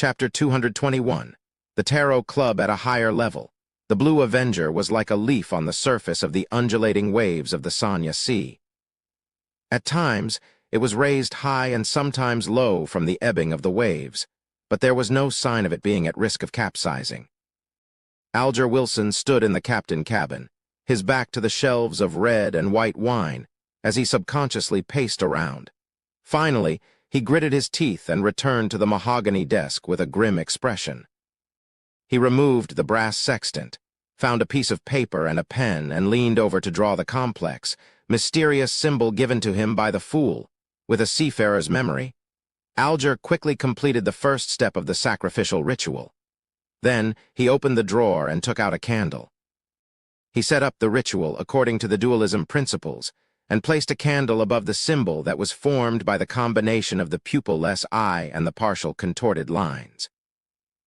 Chapter 221. The Tarot Club at a Higher Level. The Blue Avenger was like a leaf on the surface of the undulating waves of the Sanya Sea. At times, it was raised high and sometimes low from the ebbing of the waves, but there was no sign of it being at risk of capsizing. Alger Wilson stood in the captain cabin, his back to the shelves of red and white wine, as he subconsciously paced around. Finally, he gritted his teeth and returned to the mahogany desk with a grim expression. He removed the brass sextant, found a piece of paper and a pen, and leaned over to draw the complex, mysterious symbol given to him by the Fool, with a seafarer's memory. Alger quickly completed the first step of the sacrificial ritual. Then, he opened the drawer and took out a candle. He set up the ritual according to the dualism principles, and placed a candle above the symbol that was formed by the combination of the pupil-less eye and the partial contorted lines.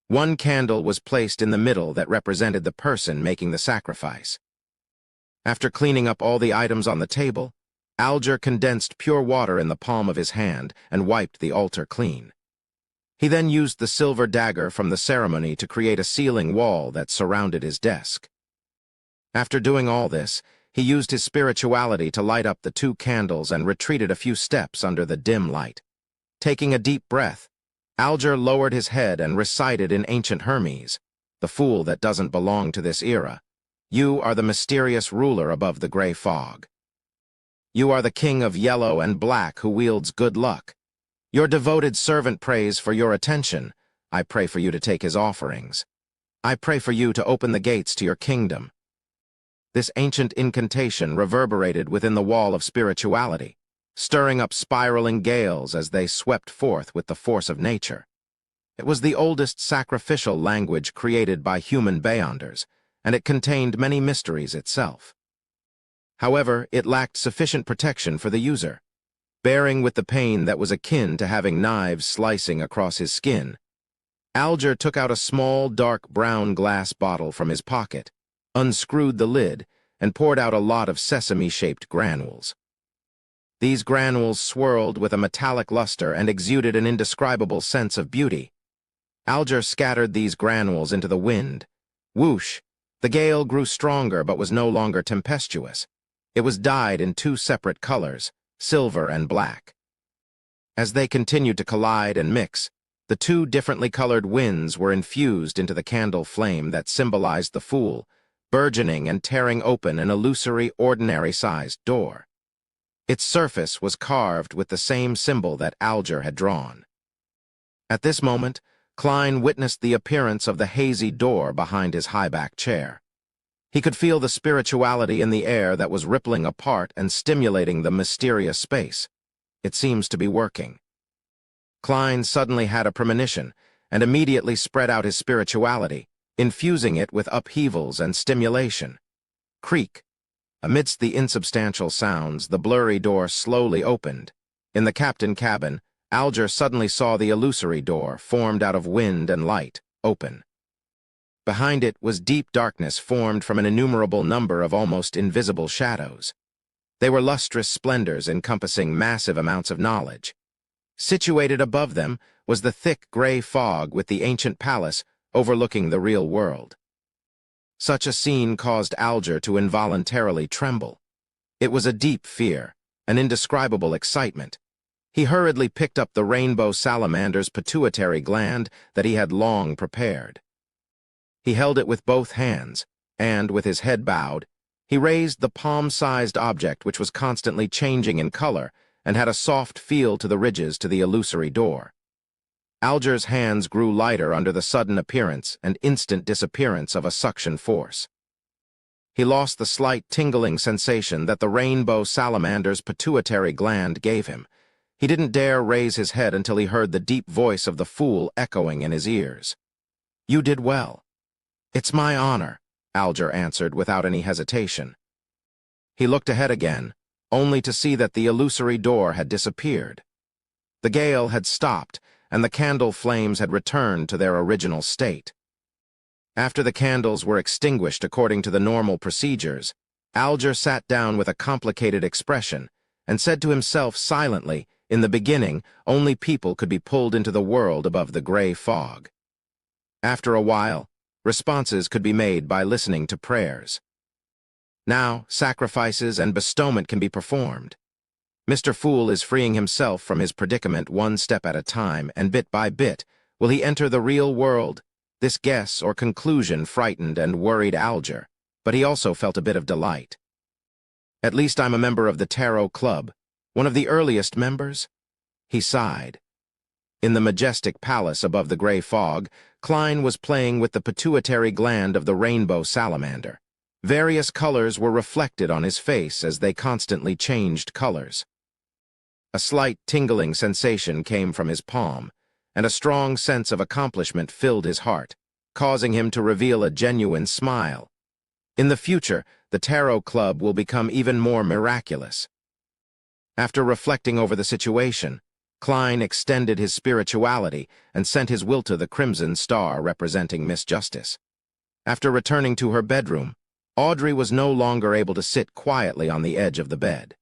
One candle was placed in the middle that represented the person making the sacrifice. After cleaning up all the items on the table, Alger condensed pure water in the palm of his hand and wiped the altar clean. He then used the silver dagger from the ceremony to create a ceiling wall that surrounded his desk. After doing all this, he used his spirituality to light up the two candles and retreated a few steps under the dim light. Taking a deep breath, Alger lowered his head and recited in ancient Hermes, the fool that doesn't belong to this era. You are the mysterious ruler above the gray fog. You are the king of yellow and black who wields good luck. Your devoted servant prays for your attention. I pray for you to take his offerings. I pray for you to open the gates to your kingdom. This ancient incantation reverberated within the wall of spirituality, stirring up spiraling gales as they swept forth with the force of nature. It was the oldest sacrificial language created by human beyonders, and it contained many mysteries itself. However, it lacked sufficient protection for the user. Bearing with the pain that was akin to having knives slicing across his skin, Alger took out a small, dark brown glass bottle from his pocket, unscrewed the lid, and poured out a lot of sesame-shaped granules. These granules swirled with a metallic luster and exuded an indescribable sense of beauty. Alger scattered these granules into the wind. Whoosh! The gale grew stronger but was no longer tempestuous. It was dyed in two separate colors, silver and black. As they continued to collide and mix, the two differently colored winds were infused into the candle flame that symbolized the Fool, burgeoning and tearing open an illusory, ordinary-sized door. Its surface was carved with the same symbol that Alger had drawn. At this moment, Klein witnessed the appearance of the hazy door behind his high-back chair. He could feel the spirituality in the air that was rippling apart and stimulating the mysterious space. It seems to be working. Klein suddenly had a premonition and immediately spread out his spirituality, infusing it with upheavals and stimulation. Creak! Amidst the insubstantial sounds, the blurry door slowly opened. In the captain cabin, Alger suddenly saw the illusory door, formed out of wind and light, open. Behind it was deep darkness formed from an innumerable number of almost invisible shadows. They were lustrous splendors encompassing massive amounts of knowledge. Situated above them was the thick gray fog with the ancient palace overlooking the real world. Such a scene caused Alger to involuntarily tremble. It was a deep fear, an indescribable excitement. He hurriedly picked up the rainbow salamander's pituitary gland that he had long prepared. He held it with both hands, and, with his head bowed, he raised the palm-sized object which was constantly changing in color and had a soft feel to the ridges to the illusory door. Alger's hands grew lighter under the sudden appearance and instant disappearance of a suction force. He lost the slight tingling sensation that the rainbow salamander's pituitary gland gave him. He didn't dare raise his head until he heard the deep voice of the Fool echoing in his ears. "You did well." "It's my honor," Alger answered without any hesitation. He looked ahead again, only to see that the illusory door had disappeared. The gale had stopped, and the candle flames had returned to their original state. After the candles were extinguished according to the normal procedures, Alger sat down with a complicated expression and said to himself silently, In the beginning, only people could be pulled into the world above the gray fog. After a while, responses could be made by listening to prayers. Now, sacrifices and bestowment can be performed. Mr. Fool is freeing himself from his predicament one step at a time, and bit by bit, will he enter the real world? This guess or conclusion frightened and worried Alger, but he also felt a bit of delight. At least I'm a member of the Tarot Club, one of the earliest members. He sighed. In the majestic palace above the gray fog, Klein was playing with the pituitary gland of the rainbow salamander. Various colors were reflected on his face as they constantly changed colors. A slight tingling sensation came from his palm, and a strong sense of accomplishment filled his heart, causing him to reveal a genuine smile. In the future, the Tarot Club will become even more miraculous. After reflecting over the situation, Klein extended his spirituality and sent his will to the crimson star representing Miss Justice. After returning to her bedroom, Audrey was no longer able to sit quietly on the edge of the bed.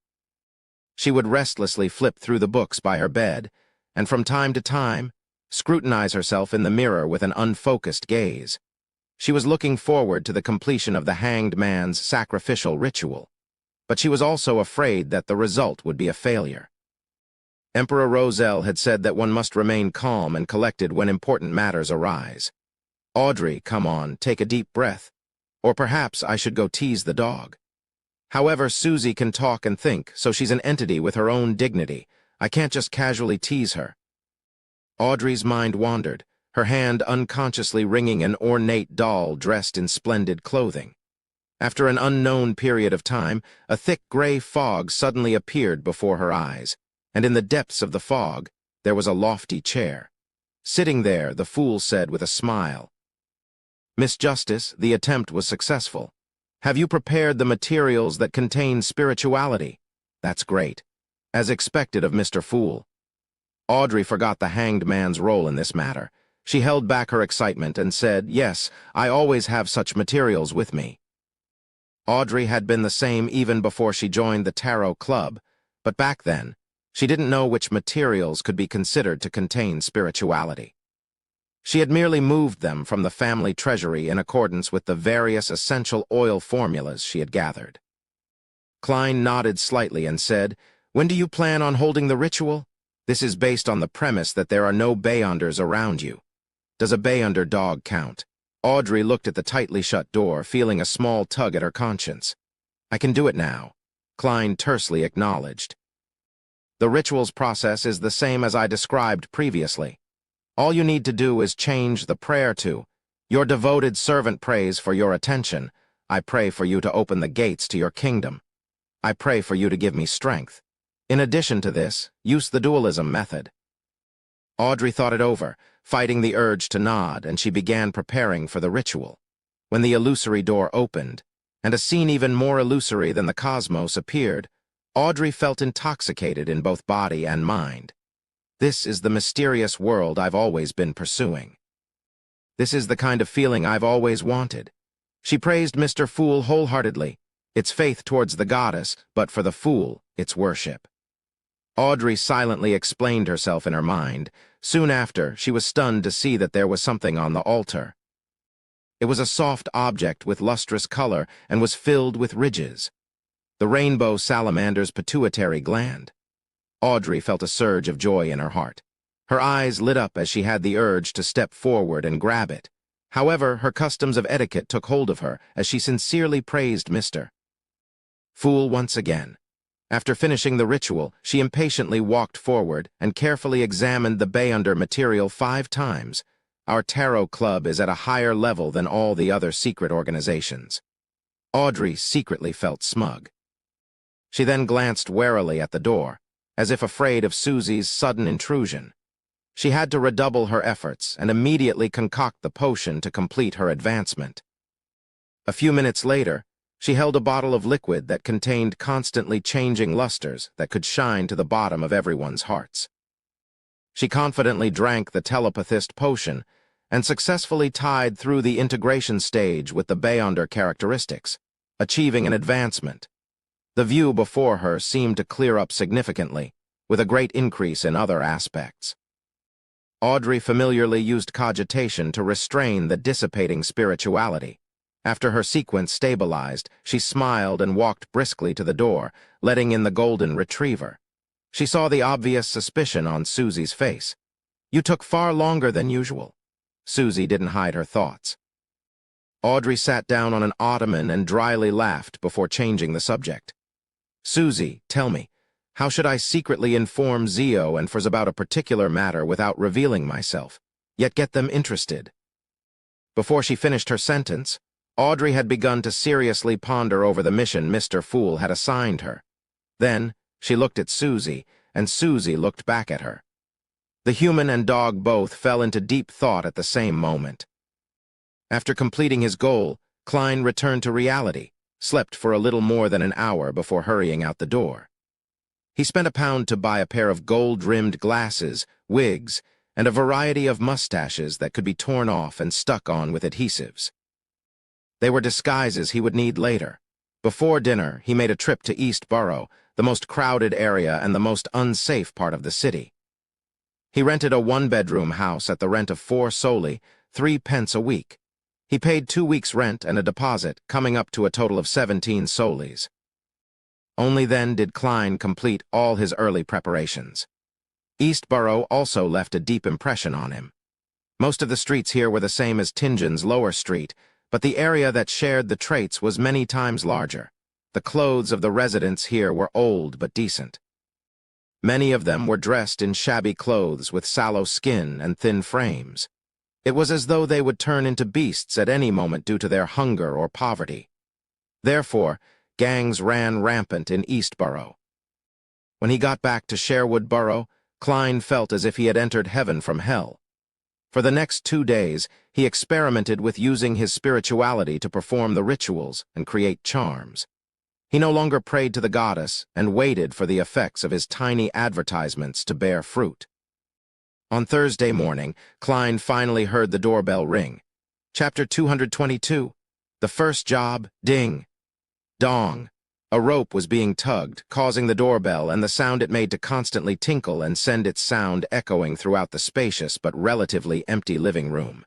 She would restlessly flip through the books by her bed, and from time to time, scrutinize herself in the mirror with an unfocused gaze. She was looking forward to the completion of the hanged man's sacrificial ritual, but she was also afraid that the result would be a failure. Emperor Roselle had said that one must remain calm and collected when important matters arise. Audrey, come on, take a deep breath. Or perhaps I should go tease the dog. However, Susie can talk and think, so she's an entity with her own dignity. I can't just casually tease her. Audrey's mind wandered, her hand unconsciously wringing an ornate doll dressed in splendid clothing. After an unknown period of time, a thick gray fog suddenly appeared before her eyes, and in the depths of the fog, there was a lofty chair. Sitting there, the fool said with a smile, "Miss Justice, the attempt was successful. Have you prepared the materials that contain spirituality? That's great. As expected of Mr. Fool." Audrey forgot the hanged man's role in this matter. She held back her excitement and said, "Yes, I always have such materials with me." Audrey had been the same even before she joined the Tarot Club, but back then, she didn't know which materials could be considered to contain spirituality. She had merely moved them from the family treasury in accordance with the various essential oil formulas she had gathered. Klein nodded slightly and said, "When do you plan on holding the ritual? This is based on the premise that there are no Beyonders around you. Does a Beyonder dog count?" Audrey looked at the tightly shut door, feeling a small tug at her conscience. "I can do it now," Klein tersely acknowledged. "The ritual's process is the same as I described previously. All you need to do is change the prayer to, 'Your devoted servant prays for your attention. I pray for you to open the gates to your kingdom. I pray for you to give me strength.' In addition to this, use the dualism method." Audrey thought it over, fighting the urge to nod, and she began preparing for the ritual. When the illusory door opened, and a scene even more illusory than the cosmos appeared, Audrey felt intoxicated in both body and mind. This is the mysterious world I've always been pursuing. This is the kind of feeling I've always wanted. She praised Mr. Fool wholeheartedly. It's faith towards the goddess, but for the fool, it's worship. Audrey silently explained herself in her mind. Soon after, she was stunned to see that there was something on the altar. It was a soft object with lustrous color and was filled with ridges. The rainbow salamander's pituitary gland. Audrey felt a surge of joy in her heart. Her eyes lit up as she had the urge to step forward and grab it. However, her customs of etiquette took hold of her as she sincerely praised Mr. Fool once again. After finishing the ritual, she impatiently walked forward and carefully examined the Beyonder material 5 times. Our Tarot Club is at a higher level than all the other secret organizations. Audrey secretly felt smug. She then glanced warily at the door, as if afraid of Susie's sudden intrusion. She had to redouble her efforts and immediately concoct the potion to complete her advancement. A few minutes later, she held a bottle of liquid that contained constantly changing lusters that could shine to the bottom of everyone's hearts. She confidently drank the telepathist potion and successfully tied through the integration stage with the Beyonder characteristics, achieving an advancement. The view before her seemed to clear up significantly, with a great increase in other aspects. Audrey familiarly used cogitation to restrain the dissipating spirituality. After her sequence stabilized, she smiled and walked briskly to the door, letting in the golden retriever. She saw the obvious suspicion on Susie's face. "You took far longer than usual." Susie didn't hide her thoughts. Audrey sat down on an ottoman and dryly laughed before changing the subject. "Susie, tell me, how should I secretly inform Zio and Fers about a particular matter without revealing myself, yet get them interested?" Before she finished her sentence, Audrey had begun to seriously ponder over the mission Mr. Fool had assigned her. Then, she looked at Susie, and Susie looked back at her. The human and dog both fell into deep thought at the same moment. After completing his goal, Klein returned to reality, slept for a little more than an hour before hurrying out the door. He spent £1 to buy a pair of gold-rimmed glasses, wigs, and a variety of mustaches that could be torn off and stuck on with adhesives. They were disguises he would need later. Before dinner, he made a trip to East Borough, the most crowded area and the most unsafe part of the city. He rented a one-bedroom house at the rent of 4 soldi, 3 pence a week. He paid 2 weeks' rent and a deposit, coming up to a total of 17 soles. Only then did Klein complete all his early preparations. East Borough also left a deep impression on him. Most of the streets here were the same as Tingen's Lower Street, but the area that shared the traits was many times larger. The clothes of the residents here were old but decent. Many of them were dressed in shabby clothes with sallow skin and thin frames. It was as though they would turn into beasts at any moment due to their hunger or poverty. Therefore, gangs ran rampant in East Borough. When he got back to Sherwood Borough, Klein felt as if he had entered heaven from hell. For the next 2 days, he experimented with using his spirituality to perform the rituals and create charms. He no longer prayed to the goddess and waited for the effects of his tiny advertisements to bear fruit. On Thursday morning, Klein finally heard the doorbell ring. Chapter 222. The first job, ding. Dong. A rope was being tugged, causing the doorbell and the sound it made to constantly tinkle and send its sound echoing throughout the spacious but relatively empty living room.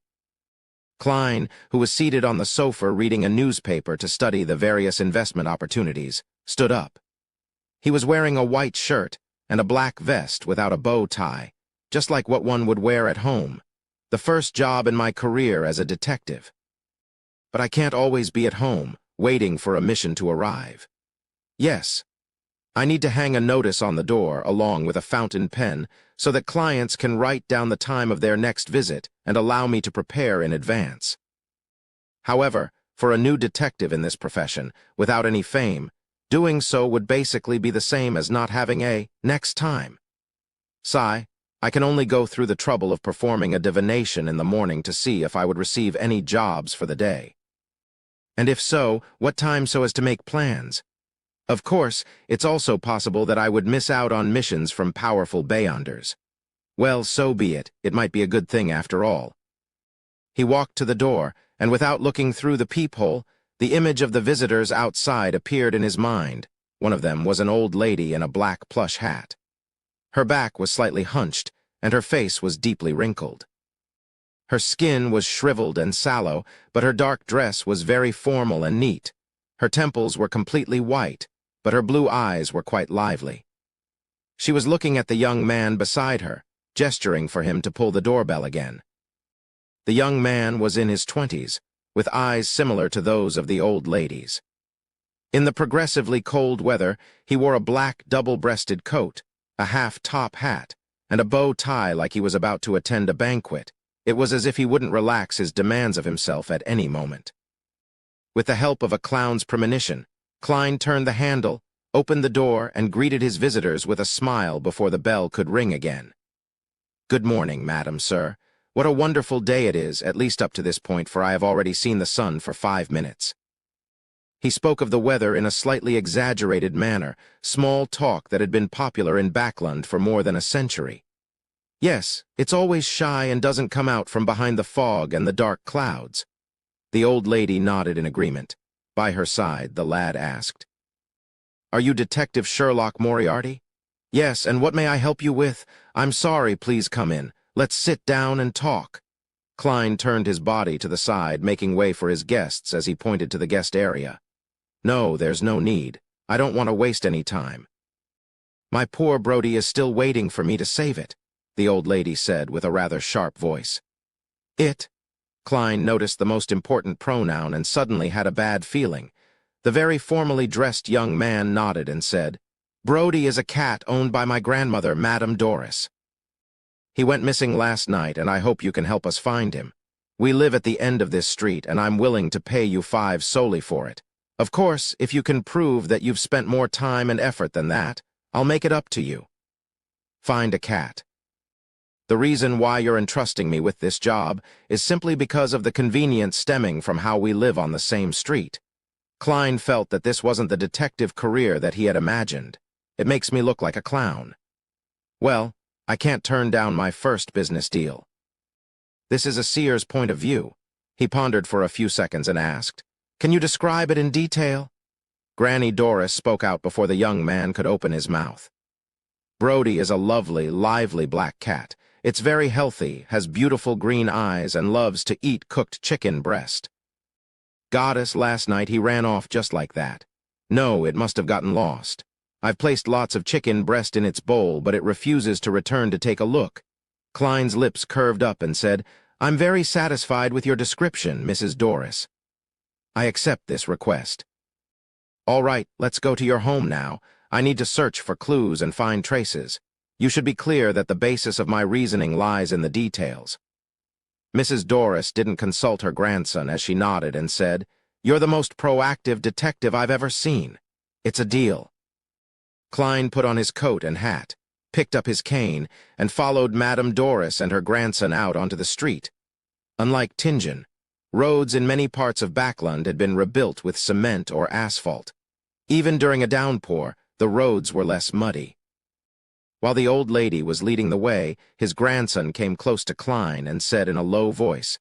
Klein, who was seated on the sofa reading a newspaper to study the various investment opportunities, stood up. He was wearing a white shirt and a black vest without a bow tie, just like what one would wear at home. The first job in my career as a detective. But I can't always be at home, waiting for a mission to arrive. Yes, I need to hang a notice on the door along with a fountain pen so that clients can write down the time of their next visit and allow me to prepare in advance. However, for a new detective in this profession, without any fame, doing so would basically be the same as not having a next time. Sigh, I can only go through the trouble of performing a divination in the morning to see if I would receive any jobs for the day. And if so, what time so as to make plans? Of course, it's also possible that I would miss out on missions from powerful Beyonders. Well, so be it. It might be a good thing after all. He walked to the door, and without looking through the peephole, the image of the visitors outside appeared in his mind. One of them was an old lady in a black plush hat. Her back was slightly hunched, and her face was deeply wrinkled. Her skin was shriveled and sallow, but her dark dress was very formal and neat. Her temples were completely white, but her blue eyes were quite lively. She was looking at the young man beside her, gesturing for him to pull the doorbell again. The young man was in his 20s, with eyes similar to those of the old ladies. In the progressively cold weather, he wore a black double-breasted coat, a half-top hat, and a bow tie like he was about to attend a banquet. It was as if he wouldn't relax his demands of himself at any moment. With the help of a clown's premonition, Klein turned the handle, opened the door, and greeted his visitors with a smile before the bell could ring again. "Good morning, madam, sir. What a wonderful day it is, at least up to this point, for I have already seen the sun for 5 minutes." He spoke of the weather in a slightly exaggerated manner, small talk that had been popular in Backland for more than a century. "Yes, it's always shy and doesn't come out from behind the fog and the dark clouds." The old lady nodded in agreement. By her side, the lad asked, "Are you Detective Sherlock Moriarty?" Yes, and what may I help you with? I'm sorry, please come in. Let's sit down and talk. Klein turned his body to the side, making way for his guests as he pointed to the guest area. No, there's no need. I don't want to waste any time. My poor Brody is still waiting for me to save it, the old lady said with a rather sharp voice. It? Klein noticed the most important pronoun and suddenly had a bad feeling. The very formally dressed young man nodded and said, Brody is a cat owned by my grandmother, Madame Doris. He went missing last night, and I hope you can help us find him. We live at the end of this street, and I'm willing to pay you 5 solely for it. Of course, if you can prove that you've spent more time and effort than that, I'll make it up to you. Find a cat. The reason why you're entrusting me with this job is simply because of the convenience stemming from how we live on the same street. Klein felt that this wasn't the detective career that he had imagined. It makes me look like a clown. Well, I can't turn down my first business deal. This is a seer's point of view. He pondered for a few seconds and asked, Can you describe it in detail? Granny Doris spoke out before the young man could open his mouth. Brody is a lovely, lively black cat. It's very healthy, has beautiful green eyes, and loves to eat cooked chicken breast. Goddess, last night he ran off just like that. No, it must have gotten lost. I've placed lots of chicken breast in its bowl, but it refuses to return to take a look. Klein's lips curved up and said, I'm very satisfied with your description, Mrs. Doris. I accept this request. All right, let's go to your home now. I need to search for clues and find traces. You should be clear that the basis of my reasoning lies in the details. Mrs. Doris didn't consult her grandson as she nodded and said, You're the most proactive detective I've ever seen. It's a deal. Klein put on his coat and hat, picked up his cane, and followed Madame Doris and her grandson out onto the street. Unlike Tingen, roads in many parts of Backland had been rebuilt with cement or asphalt. Even during a downpour, the roads were less muddy. While the old lady was leading the way, his grandson came close to Klein and said in a low voice,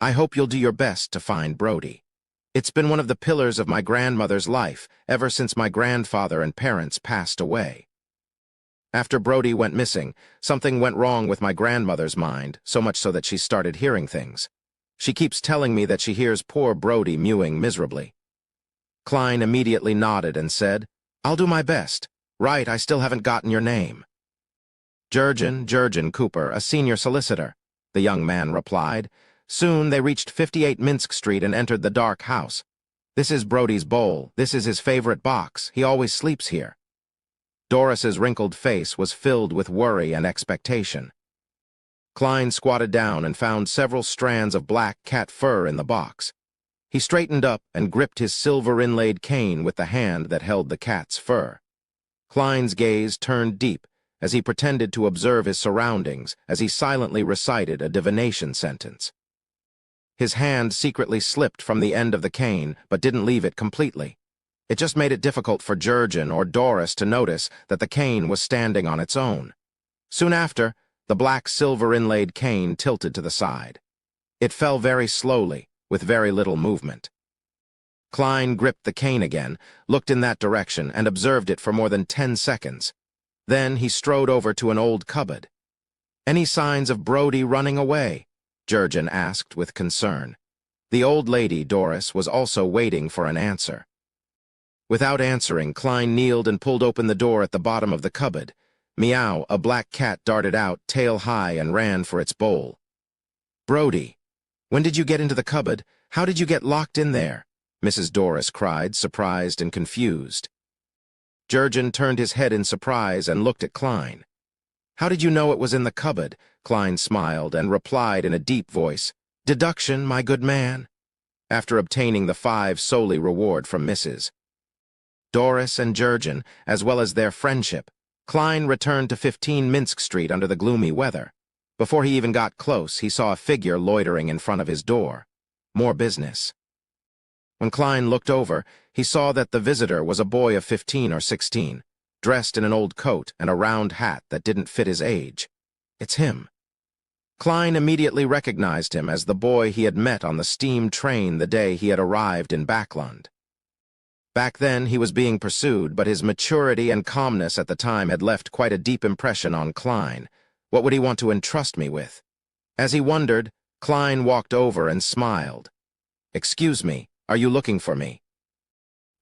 I hope you'll do your best to find Brody. It's been one of the pillars of my grandmother's life ever since my grandfather and parents passed away. After Brody went missing, something went wrong with my grandmother's mind, so much so that she started hearing things. She keeps telling me that she hears poor Brody mewing miserably. Klein immediately nodded and said, I'll do my best. Right, I still haven't gotten your name. Jurgen Cooper, a senior solicitor, the young man replied. Soon they reached 58 Minsk Street and entered the dark house. This is Brody's bowl. This is his favorite box. He always sleeps here. Doris's wrinkled face was filled with worry and expectation. Klein squatted down and found several strands of black cat fur in the box. He straightened up and gripped his silver-inlaid cane with the hand that held the cat's fur. Klein's gaze turned deep as he pretended to observe his surroundings as he silently recited a divination sentence. His hand secretly slipped from the end of the cane, but didn't leave it completely. It just made it difficult for Jurgen or Doris to notice that the cane was standing on its own. Soon after, the black silver-inlaid cane tilted to the side. It fell very slowly, with very little movement. Klein gripped the cane again, looked in that direction, and observed it for more than 10 seconds. Then he strode over to an old cupboard. Any signs of Brody running away? Jurgen asked with concern. The old lady, Doris, was also waiting for an answer. Without answering, Klein kneeled and pulled open the door at the bottom of the cupboard. Meow, a black cat darted out, tail high, and ran for its bowl. Brody, when did you get into the cupboard? How did you get locked in there? Mrs. Doris cried, surprised and confused. Jurgen turned his head in surprise and looked at Klein. How did you know it was in the cupboard? Klein smiled and replied in a deep voice, Deduction, my good man. After obtaining the 5 solely reward from Mrs. Doris and Jurgen, as well as their friendship, Klein returned to 15 Minsk Street under the gloomy weather. Before he even got close, he saw a figure loitering in front of his door. More business. When Klein looked over, he saw that the visitor was a boy of 15 or 16, dressed in an old coat and a round hat that didn't fit his age. It's him. Klein immediately recognized him as the boy he had met on the steam train the day he had arrived in Backland. Back then, he was being pursued, but his maturity and calmness at the time had left quite a deep impression on Klein. What would he want to entrust me with? As he wondered, Klein walked over and smiled. "Excuse me, are you looking for me?"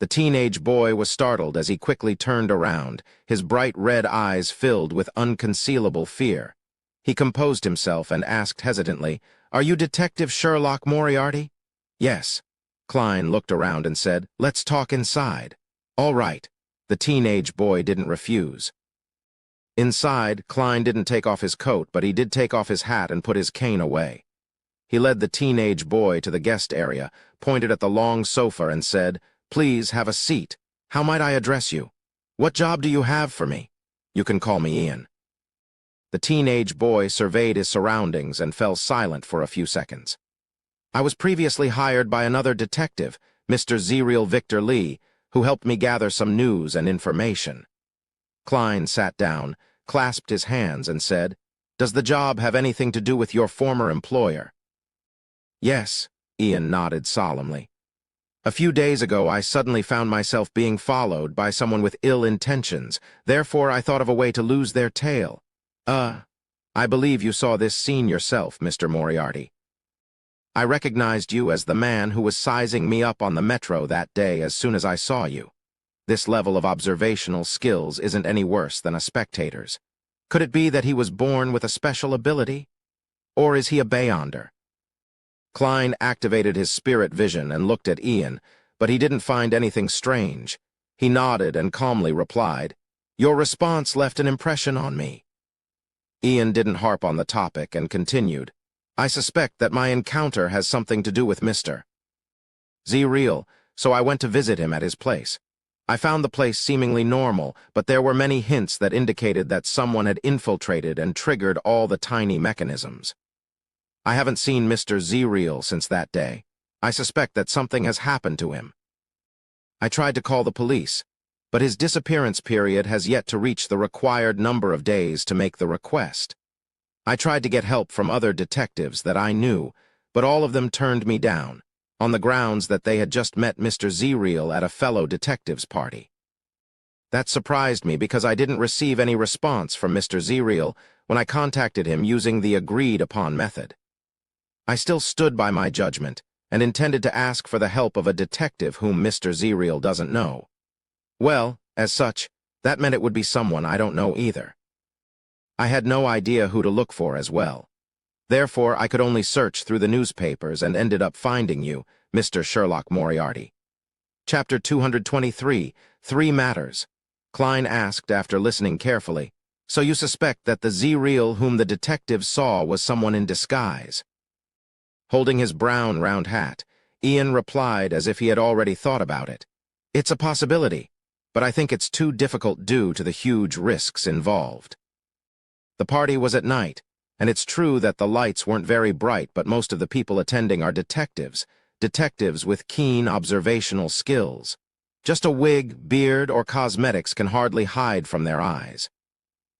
The teenage boy was startled as he quickly turned around, his bright red eyes filled with unconcealable fear. He composed himself and asked hesitantly, "Are you Detective Sherlock Moriarty?" "Yes." Klein looked around and said, "Let's talk inside." "All right." The teenage boy didn't refuse. Inside, Klein didn't take off his coat, but he did take off his hat and put his cane away. He led the teenage boy to the guest area, pointed at the long sofa and said, "Please have a seat. How might I address you? What job do you have for me?" "You can call me Ian." The teenage boy surveyed his surroundings and fell silent for a few seconds. "I was previously hired by another detective, Mr. Zeriel Victor Lee, who helped me gather some news and information." Klein sat down, clasped his hands, and said, "Does the job have anything to do with your former employer?" "Yes," Ian nodded solemnly. "A few days ago, I suddenly found myself being followed by someone with ill intentions. Therefore, I thought of a way to lose their tail. I believe you saw this scene yourself, Mr. Moriarty. I recognized you as the man who was sizing me up on the metro that day as soon as I saw you. This level of observational skills isn't any worse than a spectator's. Could it be that he was born with a special ability? Or is he a beyonder?" Klein activated his spirit vision and looked at Ian, but he didn't find anything strange. He nodded and calmly replied, "Your response left an impression on me." Ian didn't harp on the topic and continued, "I suspect that my encounter has something to do with Mr. Zeriel, so I went to visit him at his place. I found the place seemingly normal, but there were many hints that indicated that someone had infiltrated and triggered all the tiny mechanisms. I haven't seen Mr. Zeriel since that day. I suspect that something has happened to him. I tried to call the police, but his disappearance period has yet to reach the required number of days to make the request. I tried to get help from other detectives that I knew, but all of them turned me down, on the grounds that they had just met Mr. Zeriel at a fellow detectives' party. That surprised me because I didn't receive any response from Mr. Zeriel when I contacted him using the agreed-upon method. I still stood by my judgment and intended to ask for the help of a detective whom Mr. Zeriel doesn't know. Well, as such, that meant it would be someone I don't know either. I had no idea who to look for as well. Therefore, I could only search through the newspapers and ended up finding you, Mr. Sherlock Moriarty. Chapter 223, 3 Matters. Klein asked after listening carefully, "So you suspect that the Zeriel whom the detective saw was someone in disguise?" Holding his brown round hat, Ian replied as if he had already thought about it. "It's a possibility, but I think it's too difficult due to the huge risks involved." The party was at night, and it's true that the lights weren't very bright, but most of the people attending are detectives with keen observational skills. Just a wig, beard, or cosmetics can hardly hide from their eyes.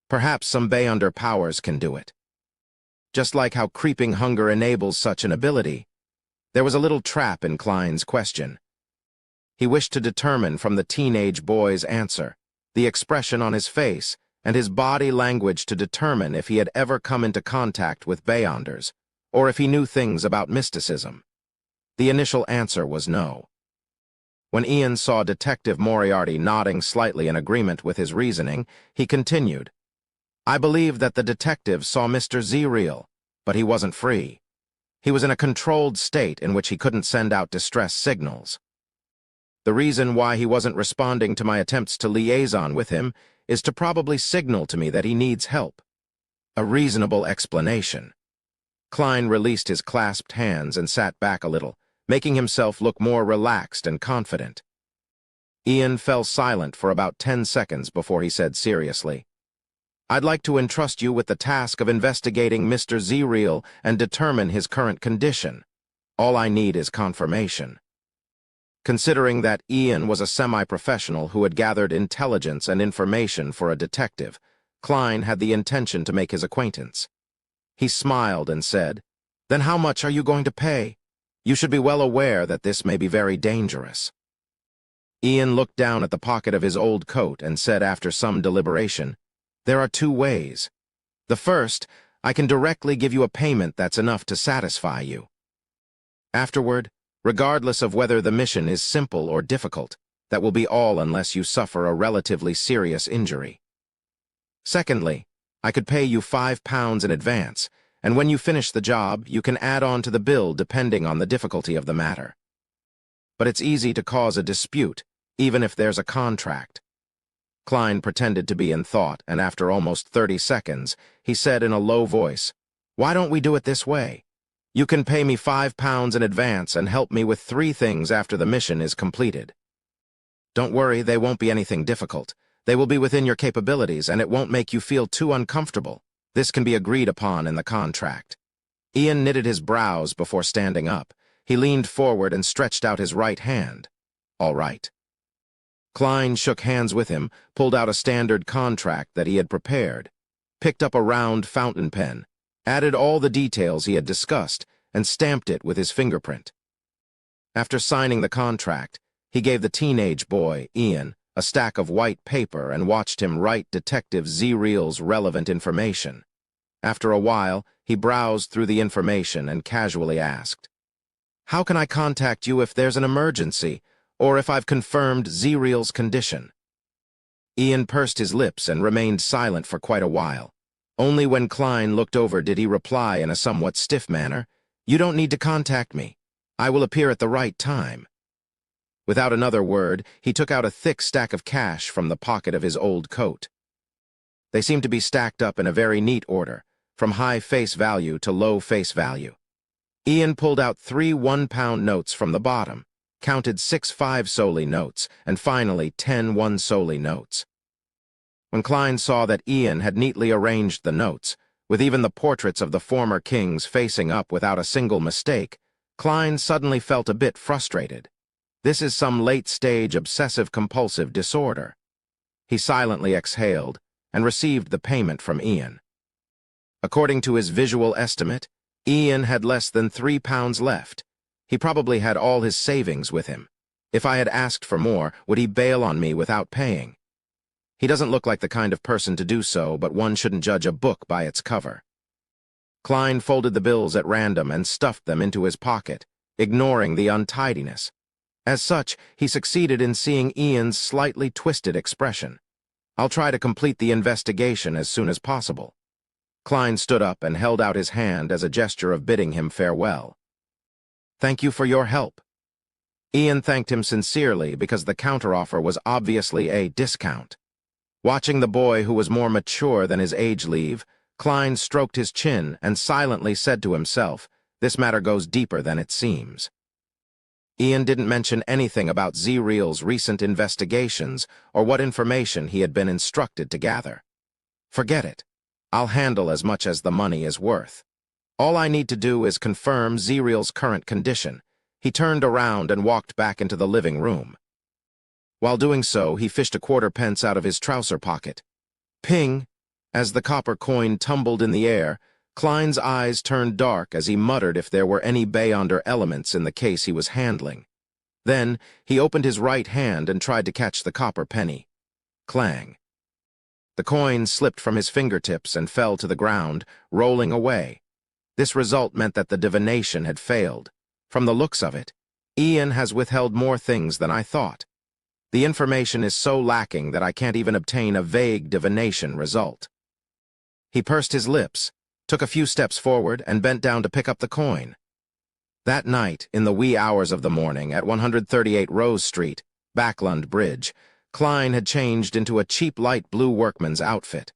Perhaps some beyonder powers can do it. Just like how creeping hunger enables such an ability, there was a little trap in Klein's question. He wished to determine from the teenage boy's answer, the expression on his face, and his body language to determine if he had ever come into contact with beyonders, or if he knew things about mysticism. The initial answer was no. When Ian saw Detective Moriarty nodding slightly in agreement with his reasoning, he continued, "I believe that the detective saw Mr. Zeriel, but he wasn't free. He was in a controlled state in which he couldn't send out distress signals. The reason why he wasn't responding to my attempts to liaison with him is to probably signal to me that he needs help. A reasonable explanation." Klein released his clasped hands and sat back a little, making himself look more relaxed and confident. Ian fell silent for about 10 seconds before he said seriously, "I'd like to entrust you with the task of investigating Mr. Zeriel and determine his current condition. All I need is confirmation." Considering that Ian was a semi-professional who had gathered intelligence and information for a detective, Klein had the intention to make his acquaintance. He smiled and said, "Then how much are you going to pay? You should be well aware that this may be very dangerous." Ian looked down at the pocket of his old coat and said after some deliberation, "There are two ways. The first, I can directly give you a payment that's enough to satisfy you. Afterward, regardless of whether the mission is simple or difficult, that will be all unless you suffer a relatively serious injury. Secondly, I could pay you £5 in advance, and when you finish the job, you can add on to the bill depending on the difficulty of the matter. But it's easy to cause a dispute, even if there's a contract." Klein pretended to be in thought, and after almost 30 seconds, he said in a low voice, "Why don't we do it this way? You can pay me £5 in advance and help me with 3 things after the mission is completed. Don't worry, they won't be anything difficult. They will be within your capabilities, and it won't make you feel too uncomfortable. This can be agreed upon in the contract." Ian knitted his brows before standing up. He leaned forward and stretched out his right hand. "All right." Klein shook hands with him, pulled out a standard contract that he had prepared, picked up a round fountain pen, added all the details he had discussed, and stamped it with his fingerprint. After signing the contract, he gave the teenage boy, Ian, a stack of white paper and watched him write Detective Zreel's relevant information. After a while, he browsed through the information and casually asked, "How can I contact you if there's an emergency, or if I've confirmed Zreel's condition?" Ian pursed his lips and remained silent for quite a while. Only when Klein looked over did he reply in a somewhat stiff manner, "You don't need to contact me. I will appear at the right time." Without another word, he took out a thick stack of cash from the pocket of his old coat. They seemed to be stacked up in a very neat order, from high face value to low face value. Ian pulled out 3 one-pound notes from the bottom, counted 6 5-soldi notes, and finally 10 1-soldi notes. When Klein saw that Ian had neatly arranged the notes, with even the portraits of the former kings facing up without a single mistake, Klein suddenly felt a bit frustrated. This is some late-stage obsessive-compulsive disorder. He silently exhaled and received the payment from Ian. According to his visual estimate, Ian had less than £3 left. He probably had all his savings with him. If I had asked for more, would he bail on me without paying? He doesn't look like the kind of person to do so, but one shouldn't judge a book by its cover. Klein folded the bills at random and stuffed them into his pocket, ignoring the untidiness. As such, he succeeded in seeing Ian's slightly twisted expression. "I'll try to complete the investigation as soon as possible." Klein stood up and held out his hand as a gesture of bidding him farewell. "Thank you for your help." Ian thanked him sincerely because the counteroffer was obviously a discount. Watching the boy, who was more mature than his age, leave, Klein stroked his chin and silently said to himself, "This matter goes deeper than it seems." Ian didn't mention anything about Zreel's recent investigations or what information he had been instructed to gather. "Forget it. I'll handle as much as the money is worth. All I need to do is confirm Zreel's current condition." He turned around and walked back into the living room. While doing so, he fished a quarter-pence out of his trouser pocket. Ping! As the copper coin tumbled in the air, Klein's eyes turned dark as he muttered if there were any Beyonder elements in the case he was handling. Then, he opened his right hand and tried to catch the copper penny. Clang! The coin slipped from his fingertips and fell to the ground, rolling away. This result meant that the divination had failed. From the looks of it, Ian has withheld more things than I thought. The information is so lacking that I can't even obtain a vague divination result. He pursed his lips, took a few steps forward, and bent down to pick up the coin. That night, in the wee hours of the morning, at 138 Rose Street, Backlund Bridge, Klein had changed into a cheap light blue workman's outfit.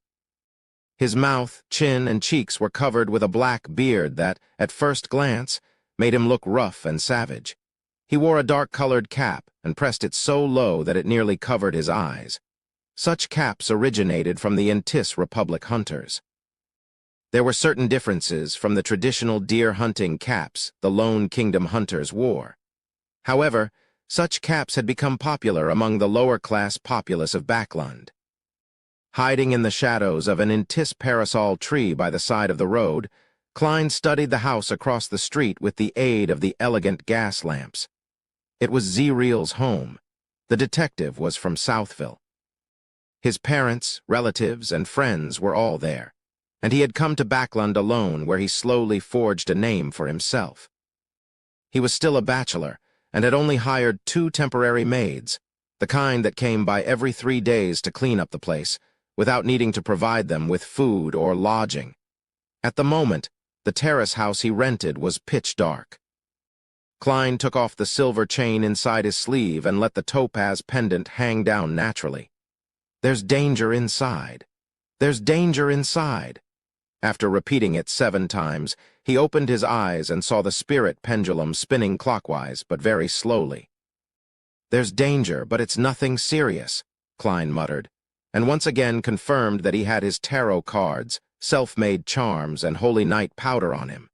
His mouth, chin, and cheeks were covered with a black beard that, at first glance, made him look rough and savage. He wore a dark-colored cap and pressed it so low that it nearly covered his eyes. Such caps originated from the Ainz Republic hunters. There were certain differences from the traditional deer-hunting caps the Lone Kingdom hunters wore. However, such caps had become popular among the lower-class populace of Backlund. Hiding in the shadows of an Ainz parasol tree by the side of the road, Klein studied the house across the street with the aid of the elegant gas lamps. It was Zreel's home. The detective was from Southville. His parents, relatives, and friends were all there, and he had come to Backland alone, where he slowly forged a name for himself. He was still a bachelor, and had only hired 2 temporary maids, the kind that came by every 3 days to clean up the place, without needing to provide them with food or lodging. At the moment, the terrace house he rented was pitch dark. Klein took off the silver chain inside his sleeve and let the topaz pendant hang down naturally. "There's danger inside. There's danger inside." After repeating it 7 times, he opened his eyes and saw the spirit pendulum spinning clockwise, but very slowly. "There's danger, but it's nothing serious," Klein muttered, and once again confirmed that he had his tarot cards, self-made charms, and holy night powder on him.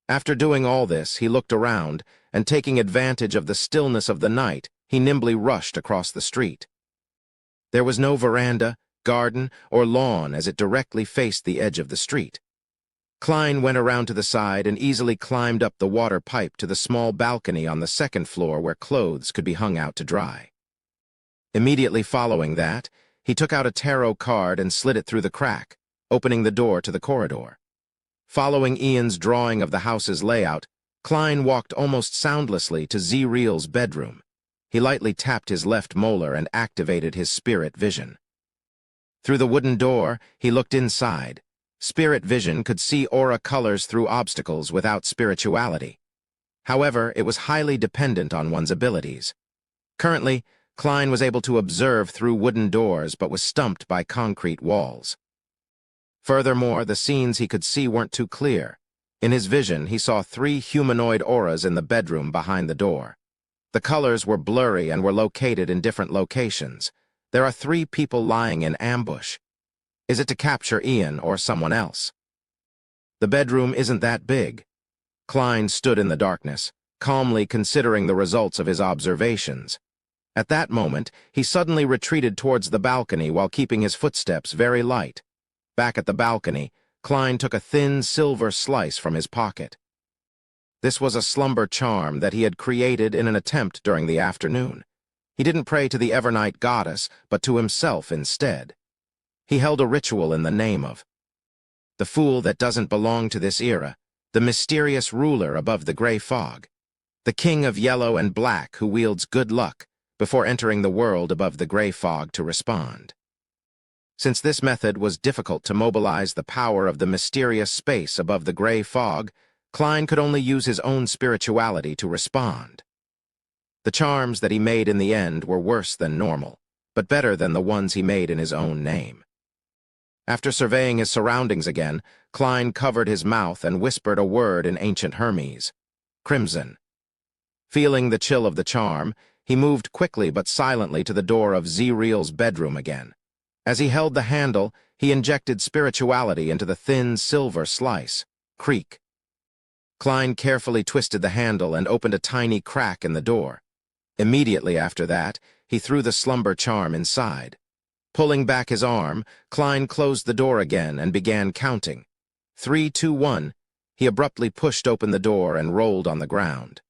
After doing all this, he looked around, and taking advantage of the stillness of the night, he nimbly rushed across the street. There was no veranda, garden, or lawn, as it directly faced the edge of the street. Klein went around to the side and easily climbed up the water pipe to the small balcony on the 2nd floor where clothes could be hung out to dry. Immediately following that, he took out a tarot card and slid it through the crack, opening the door to the corridor. Following Ian's drawing of the house's layout, Klein walked almost soundlessly to Zreal's bedroom. He lightly tapped his left molar and activated his spirit vision. Through the wooden door, he looked inside. Spirit vision could see aura colors through obstacles without spirituality. However, it was highly dependent on one's abilities. Currently, Klein was able to observe through wooden doors but was stumped by concrete walls. Furthermore, the scenes he could see weren't too clear. In his vision, he saw 3 humanoid auras in the bedroom behind the door. The colors were blurry and were located in different locations. There are 3 people lying in ambush. Is it to capture Ian or someone else? The bedroom isn't that big. Klein stood in the darkness, calmly considering the results of his observations. At that moment, he suddenly retreated towards the balcony while keeping his footsteps very light. Back at the balcony, Klein took a thin silver slice from his pocket. This was a slumber charm that he had created in an attempt during the afternoon. He didn't pray to the Evernight goddess, but to himself instead. He held a ritual in the name of the fool that doesn't belong to this era, the mysterious ruler above the gray fog, the king of yellow and black who wields good luck, before entering the world above the gray fog to respond. Since this method was difficult to mobilize the power of the mysterious space above the gray fog, Klein could only use his own spirituality to respond. The charms that he made in the end were worse than normal, but better than the ones he made in his own name. After surveying his surroundings again, Klein covered his mouth and whispered a word in ancient Hermes, "Crimson." Feeling the chill of the charm, he moved quickly but silently to the door of Zreal's bedroom again. As he held the handle, he injected spirituality into the thin silver slice. Creak. Klein carefully twisted the handle and opened a tiny crack in the door. Immediately after that, he threw the slumber charm inside. Pulling back his arm, Klein closed the door again and began counting. 3, 2, 1. He abruptly pushed open the door and rolled on the ground.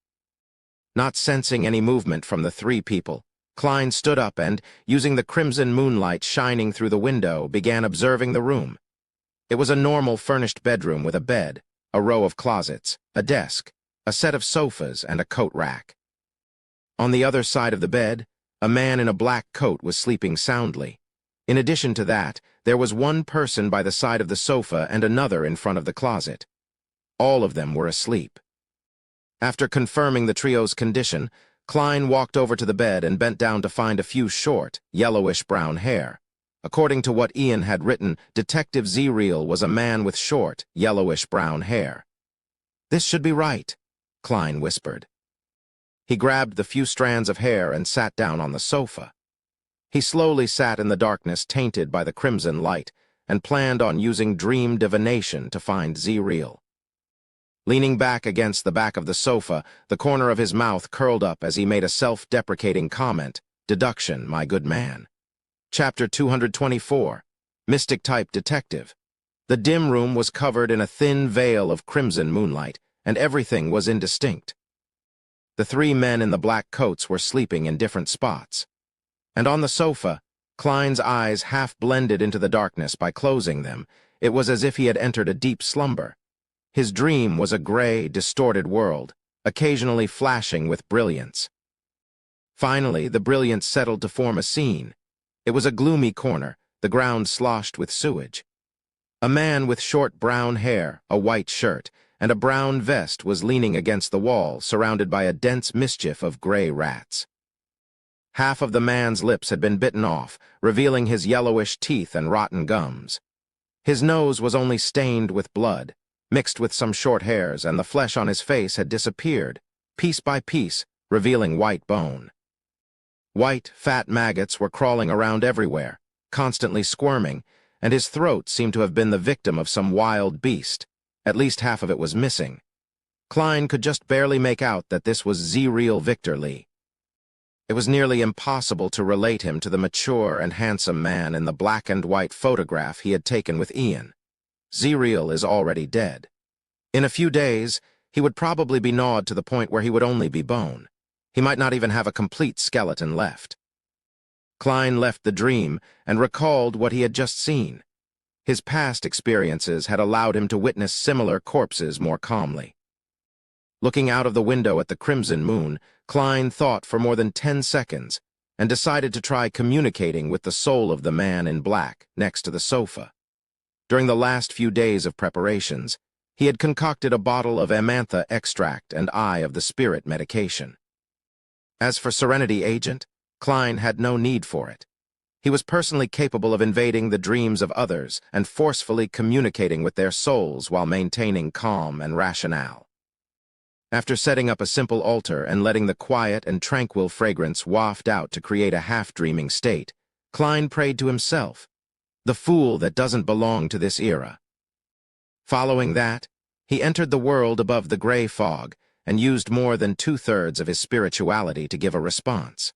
Not sensing any movement from the 3 people, Klein stood up and, using the crimson moonlight shining through the window, began observing the room. It was a normal furnished bedroom with a bed, a row of closets, a desk, a set of sofas, and a coat rack. On the other side of the bed, a man in a black coat was sleeping soundly. In addition to that, there was one person by the side of the sofa and another in front of the closet. All of them were asleep. After confirming the trio's condition, Klein walked over to the bed and bent down to find a few short, yellowish-brown hair. According to what Ian had written, Detective Zreal was a man with short, yellowish-brown hair. "This should be right," Klein whispered. He grabbed the few strands of hair and sat down on the sofa. He slowly sat in the darkness tainted by the crimson light and planned on using dream divination to find Zreal. Leaning back against the back of the sofa, the corner of his mouth curled up as he made a self-deprecating comment, "Deduction, my good man." Chapter 224, Mystic-Type Detective. The dim room was covered in a thin veil of crimson moonlight, and everything was indistinct. The three men in the black coats were sleeping in different spots. And on the sofa, Klein's eyes half blended into the darkness by closing them. It was as if he had entered a deep slumber. His dream was a gray, distorted world, occasionally flashing with brilliance. Finally, the brilliance settled to form a scene. It was a gloomy corner, the ground sloshed with sewage. A man with short brown hair, a white shirt, and a brown vest was leaning against the wall, surrounded by a dense mischief of gray rats. Half of the man's lips had been bitten off, revealing his yellowish teeth and rotten gums. His nose was only stained with blood, mixed with some short hairs, and the flesh on his face had disappeared, piece by piece, revealing white bone. White, fat maggots were crawling around everywhere, constantly squirming, and his throat seemed to have been the victim of some wild beast. At least half of it was missing. Klein could just barely make out that this was Z-Real Victor Lee. It was nearly impossible to relate him to the mature and handsome man in the black and white photograph he had taken with Ian. Z-Real is already dead. In a few days, he would probably be gnawed to the point where he would only be bone. He might not even have a complete skeleton left. Klein left the dream and recalled what he had just seen. His past experiences had allowed him to witness similar corpses more calmly. Looking out of the window at the crimson moon, Klein thought for more than 10 seconds and decided to try communicating with the soul of the man in black next to the sofa. During the last few days of preparations, he had concocted a bottle of amantha extract and Eye of the Spirit medication. As for Serenity Agent, Klein had no need for it. He was personally capable of invading the dreams of others and forcefully communicating with their souls while maintaining calm and rationale. After setting up a simple altar and letting the quiet and tranquil fragrance waft out to create a half-dreaming state, Klein prayed to himself, "The fool that doesn't belong to this era." Following that, he entered the world above the gray fog and used more than 2/3 of his spirituality to give a response.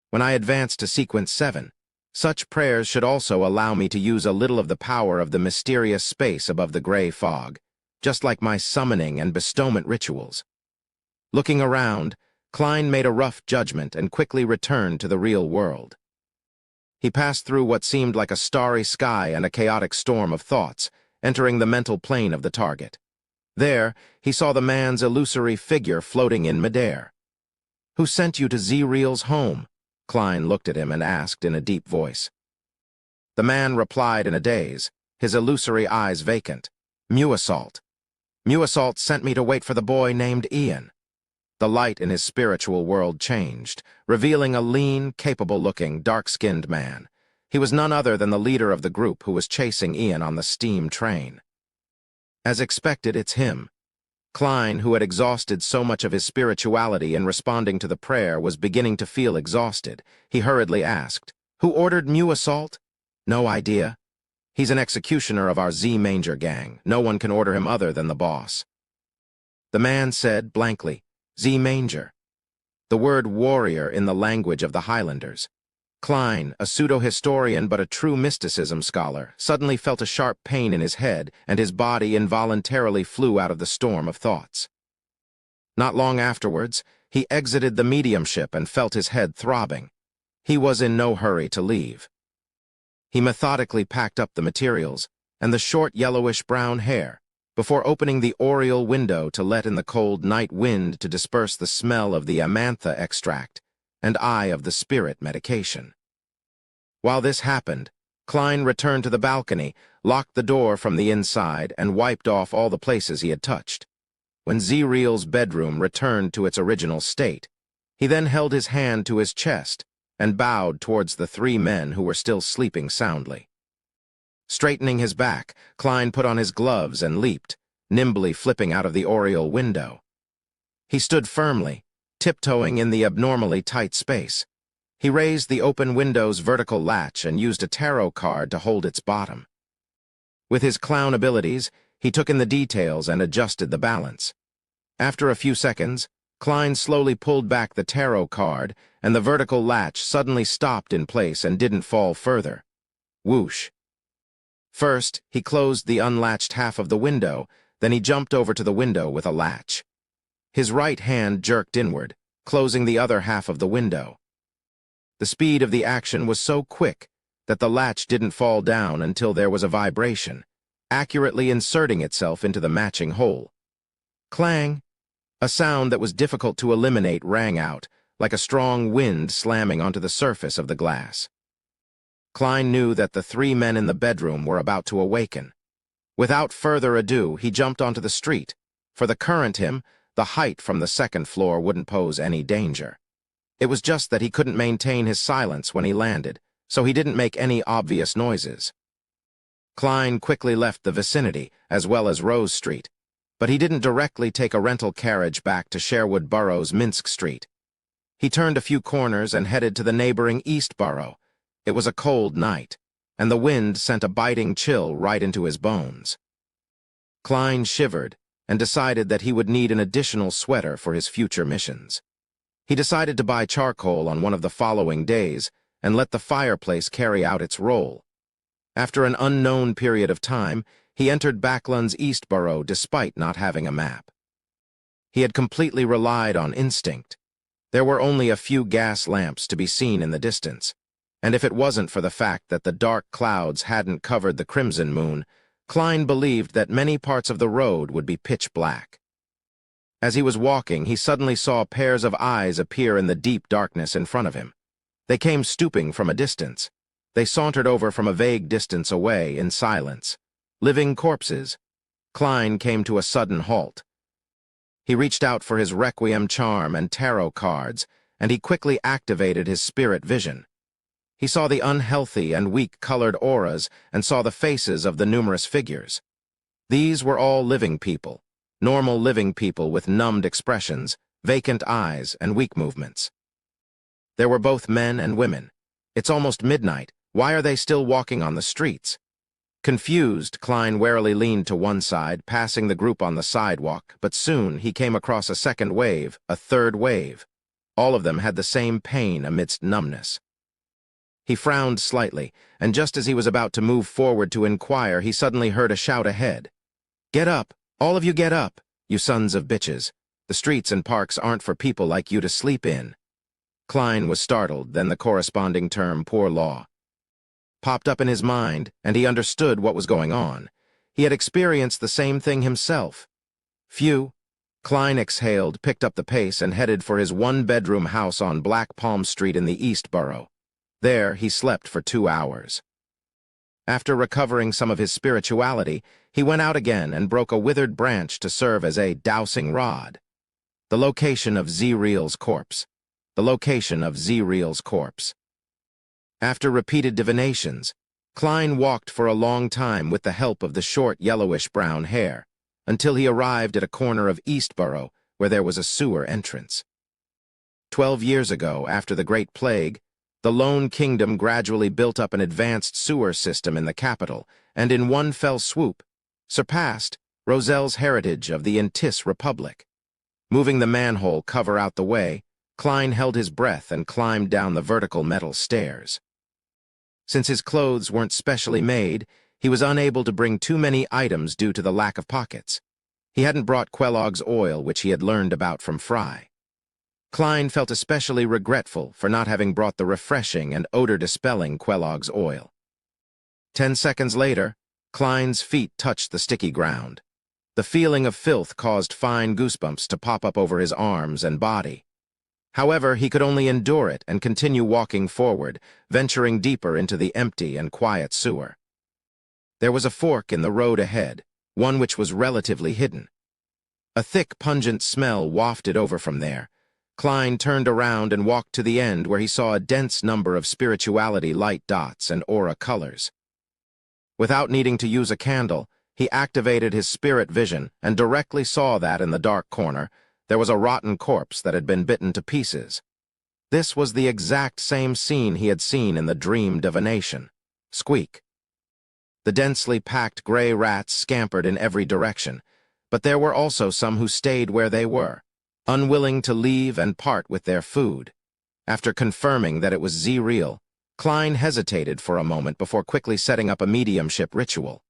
When I advance to Sequence 7, such prayers should also allow me to use a little of the power of the mysterious space above the gray fog, just like my summoning and bestowment rituals. Looking around, Klein made a rough judgment and quickly returned to the real world. He passed through what seemed like a starry sky and a chaotic storm of thoughts, entering the mental plane of the target. There, he saw the man's illusory figure floating in midair. "Who sent you to Z-Real's home?" Klein looked at him and asked in a deep voice. The man replied in a daze, his illusory eyes vacant. "Muassault. Muassault sent me to wait for the boy named Ian." The light in his spiritual world changed, revealing a lean, capable-looking, dark-skinned man. He was none other than the leader of the group who was chasing Ian on the steam train. As expected, it's him. Klein, who had exhausted so much of his spirituality in responding to the prayer, was beginning to feel exhausted. He hurriedly asked, "Who ordered Muassault?" "No idea. He's an executioner of our Z-Manger gang. No one can order him other than the boss." The man said blankly, "Z-Manger." The word warrior in the language of the Highlanders. Klein, a pseudo-historian but a true mysticism scholar, suddenly felt a sharp pain in his head, and his body involuntarily flew out of the storm of thoughts. Not long afterwards, he exited the mediumship and felt his head throbbing. He was in no hurry to leave. He methodically packed up the materials and the short yellowish-brown hair before opening the oriel window to let in the cold night wind to disperse the smell of the amantha extract and Eye of the Spirit medication. While this happened, Klein returned to the balcony, locked the door from the inside, and wiped off all the places he had touched. When Z-Real's bedroom returned to its original state, he then held his hand to his chest and bowed towards the three men who were still sleeping soundly. Straightening his back, Klein put on his gloves and leaped, nimbly flipping out of the oriel window. He stood firmly, tiptoeing in the abnormally tight space. He raised the open window's vertical latch and used a tarot card to hold its bottom. With his clown abilities, he took in the details and adjusted the balance. After a few seconds, Klein slowly pulled back the tarot card, and the vertical latch suddenly stopped in place and didn't fall further. Whoosh. First, he closed the unlatched half of the window, then he jumped over to the window with a latch. His right hand jerked inward, closing the other half of the window. The speed of the action was so quick that the latch didn't fall down until there was a vibration, accurately inserting itself into the matching hole. Clang! A sound that was difficult to eliminate rang out, like a strong wind slamming onto the surface of the glass. Klein knew that the three men in the bedroom were about to awaken. Without further ado, he jumped onto the street. For the current him, the height from the second floor wouldn't pose any danger. It was just that he couldn't maintain his silence when he landed, so he didn't make any obvious noises. Klein quickly left the vicinity, as well as Rose Street, but he didn't directly take a rental carriage back to Sherwood Borough's Minsk Street. He turned a few corners and headed to the neighboring East Borough. It was a cold night, and the wind sent a biting chill right into his bones. Klein shivered and decided that he would need an additional sweater for his future missions. He decided to buy charcoal on one of the following days and let the fireplace carry out its role. After an unknown period of time, he entered Backlund's East Borough despite not having a map. He had completely relied on instinct. There were only a few gas lamps to be seen in the distance, and if it wasn't for the fact that the dark clouds hadn't covered the crimson moon, Klein believed that many parts of the road would be pitch black. As he was walking, he suddenly saw pairs of eyes appear in the deep darkness in front of him. They came stooping from a distance. They sauntered over from a vague distance away in silence. Living corpses. Klein came to a sudden halt. He reached out for his Requiem charm and tarot cards, and he quickly activated his spirit vision. He saw the unhealthy and weak-colored auras and saw the faces of the numerous figures. These were all living people, normal living people with numbed expressions, vacant eyes, and weak movements. There were both men and women. It's almost midnight. Why are they still walking on the streets? Confused, Klein warily leaned to one side, passing the group on the sidewalk, but soon he came across a second wave, a third wave. All of them had the same pain amidst numbness. He frowned slightly, and just as he was about to move forward to inquire, he suddenly heard a shout ahead. "Get up! All of you get up, you sons of bitches! The streets and parks aren't for people like you to sleep in." Klein was startled, then the corresponding term, poor law, popped up in his mind, and he understood what was going on. He had experienced the same thing himself. Phew! Klein exhaled, picked up the pace, and headed for his one-bedroom house on Black Palm Street in the East Borough. There, he slept for 2 hours. After recovering some of his spirituality, he went out again and broke a withered branch to serve as a dowsing rod. The location of Zreal's corpse. The location of Zreal's corpse. After repeated divinations, Klein walked for a long time with the help of the short yellowish-brown hair, until he arrived at a corner of East Borough where there was a sewer entrance. 12 years ago, after the Great Plague, the Lone Kingdom gradually built up an advanced sewer system in the capital, and in one fell swoop, surpassed Roselle's heritage of the Ainz Republic. Moving the manhole cover out the way, Klein held his breath and climbed down the vertical metal stairs. Since his clothes weren't specially made, he was unable to bring too many items due to the lack of pockets. He hadn't brought Kellogg's oil, which he had learned about from Fry. Klein felt especially regretful for not having brought the refreshing and odor-dispelling Kellogg's oil. 10 seconds later, Klein's feet touched the sticky ground. The feeling of filth caused fine goosebumps to pop up over his arms and body. However, he could only endure it and continue walking forward, venturing deeper into the empty and quiet sewer. There was a fork in the road ahead, one which was relatively hidden. A thick, pungent smell wafted over from there. Klein turned around and walked to the end where he saw a dense number of spirituality light dots and aura colors. Without needing to use a candle, he activated his spirit vision and directly saw that in the dark corner, there was a rotten corpse that had been bitten to pieces. This was the exact same scene he had seen in the dream divination. Squeak. The densely packed gray rats scampered in every direction, but there were also some who stayed where they were, unwilling to leave and part with their food. After confirming that it was Zreal, Klein hesitated for a moment before quickly setting up a mediumship ritual.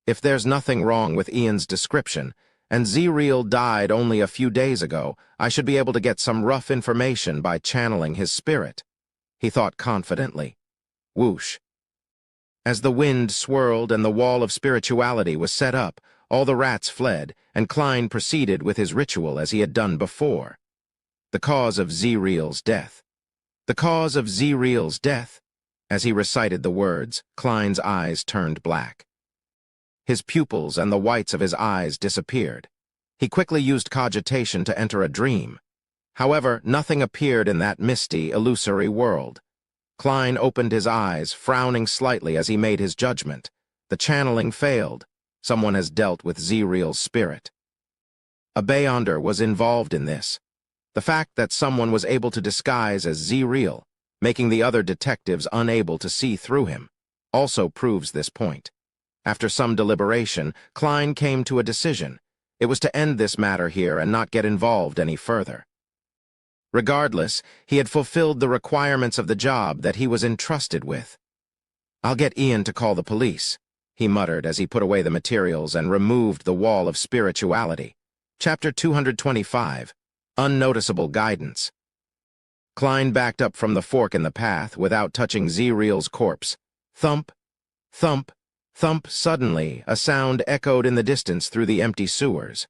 If there's nothing wrong with Ian's description, and Z-Real died only a few days ago. I should be able to get some rough information by channeling his spirit, he thought confidently. Whoosh. As the wind swirled and the wall of spirituality was set up, all the rats fled, and Klein proceeded with his ritual as he had done before. The cause of Z-Real's death. The cause of Z-Real's death? As he recited the words, Klein's eyes turned black. His pupils and the whites of his eyes disappeared. He quickly used cogitation to enter a dream. However, nothing appeared in that misty, illusory world. Klein opened his eyes, frowning slightly as he made his judgment. The channeling failed. Someone has dealt with Z-Real's spirit. A Beyonder was involved in this. The fact that someone was able to disguise as Z-Real, making the other detectives unable to see through him, also proves this point. After some deliberation, Klein came to a decision. It was to end this matter here and not get involved any further. Regardless, he had fulfilled the requirements of the job that he was entrusted with. "I'll get Ian to call the police," he muttered as he put away the materials and removed the wall of spirituality. Chapter 225, Unnoticeable Guidance. Klein backed up from the fork in the path without touching Z-Real's corpse. Thump, thump, thump. Suddenly, a sound echoed in the distance through the empty sewers.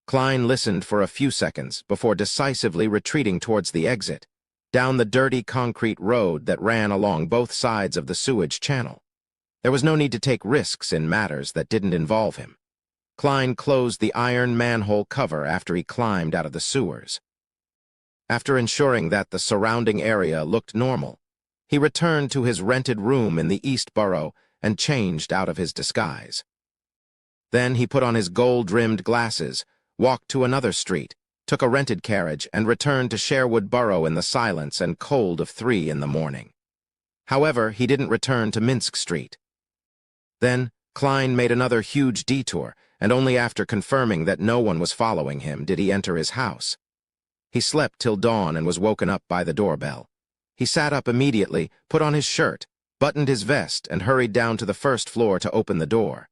Klein listened for a few seconds before decisively retreating towards the exit, down the dirty concrete road that ran along both sides of the sewage channel. There was no need to take risks in matters that didn't involve him. Klein closed the iron manhole cover after he climbed out of the sewers. After ensuring that the surrounding area looked normal, he returned to his rented room in the East Borough and changed out of his disguise. Then he put on his gold-rimmed glasses, walked to another street, took a rented carriage, and returned to Sherwood Borough in the silence and cold of 3 in the morning. However, he didn't return to Minsk Street. Then, Klein made another huge detour, and only after confirming that no one was following him did he enter his house. He slept till dawn and was woken up by the doorbell. He sat up immediately, put on his shirt, buttoned his vest, and hurried down to the first floor to open the door.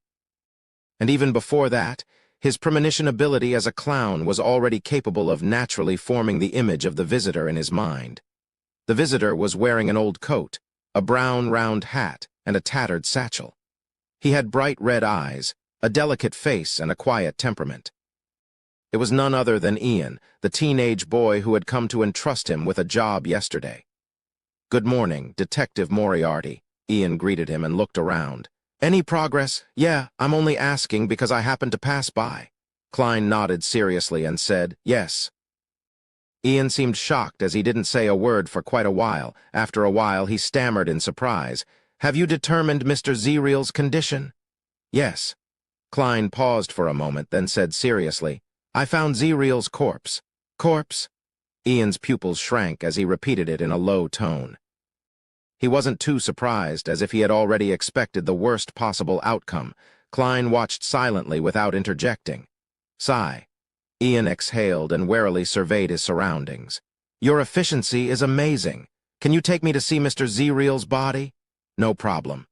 And even before that, his premonition ability as a clown was already capable of naturally forming the image of the visitor in his mind. The visitor was wearing an old coat, a brown round hat, and a tattered satchel. He had bright red eyes, a delicate face, and a quiet temperament. It was none other than Ian, the teenage boy who had come to entrust him with a job yesterday. "Good morning, Detective Moriarty," Ian greeted him and looked around. "Any progress?" "Yeah, I'm only asking because I happened to pass by." Klein nodded seriously and said, "Yes." Ian seemed shocked as he didn't say a word for quite a while. After a while, he stammered in surprise. "Have you determined Mr. Z-Real's condition?" "Yes." Klein paused for a moment, then said seriously, "I found Z-Real's corpse." "Corpse?" Ian's pupils shrank as he repeated it in a low tone. He wasn't too surprised, as if he had already expected the worst possible outcome. Klein watched silently without interjecting. Sigh. Ian exhaled and warily surveyed his surroundings. "Your efficiency is amazing. Can you take me to see Mr. Z-Real's body?" "No problem."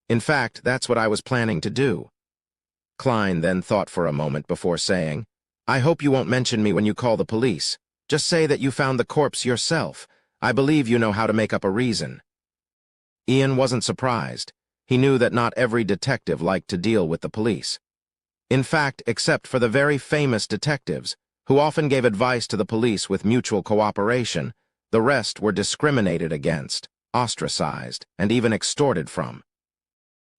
"In fact, that's what I was planning to do." Klein then thought for a moment before saying, "I hope you won't mention me when you call the police. Just say that you found the corpse yourself. I believe you know how to make up a reason." Ian wasn't surprised. He knew that not every detective liked to deal with the police. In fact, except for the very famous detectives, who often gave advice to the police with mutual cooperation, the rest were discriminated against, ostracized, and even extorted from.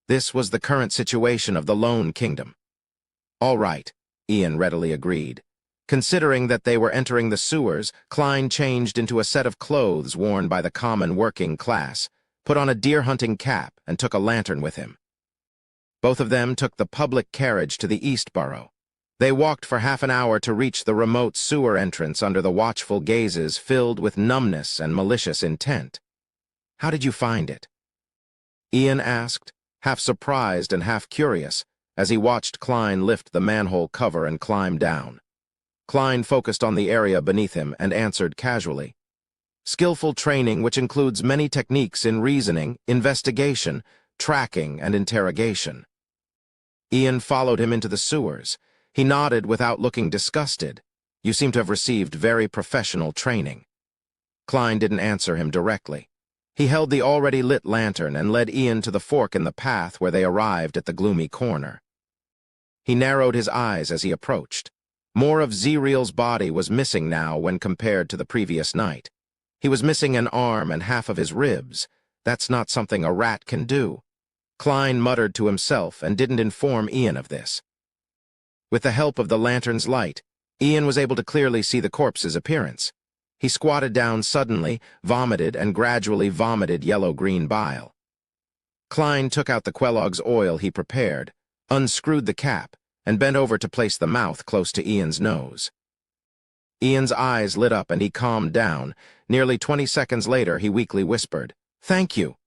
This was the current situation of the Lone Kingdom. "All right," Ian readily agreed. Considering that they were entering the sewers, Klein changed into a set of clothes worn by the common working class, put on a deer-hunting cap, and took a lantern with him. Both of them took the public carriage to the East Borough. They walked for half an hour to reach the remote sewer entrance under the watchful gazes filled with numbness and malicious intent. "How did you find it?" Ian asked, half surprised and half curious, as he watched Klein lift the manhole cover and climb down. Klein focused on the area beneath him and answered casually, "Skillful training which includes many techniques in reasoning, investigation, tracking, and interrogation." Ian followed him into the sewers. He nodded without looking disgusted. You seem to have received very professional training. Klein didn't answer him directly. He held the already lit lantern and led Ian to the fork in the path where they arrived at the gloomy corner. He narrowed his eyes as he approached. More of Zreal's body was missing now when compared to the previous night. He was missing an arm and half of his ribs. That's not something a rat can do. Klein muttered to himself and didn't inform Ian of this. With the help of the lantern's light, Ian was able to clearly see the corpse's appearance. He squatted down suddenly, vomited, and gradually vomited yellow-green bile. Klein took out the Kellogg's oil he prepared, unscrewed the cap, and bent over to place the mouth close to Ian's nose. Ian's eyes lit up and he calmed down. Nearly 20 seconds later, he weakly whispered, "Thank you."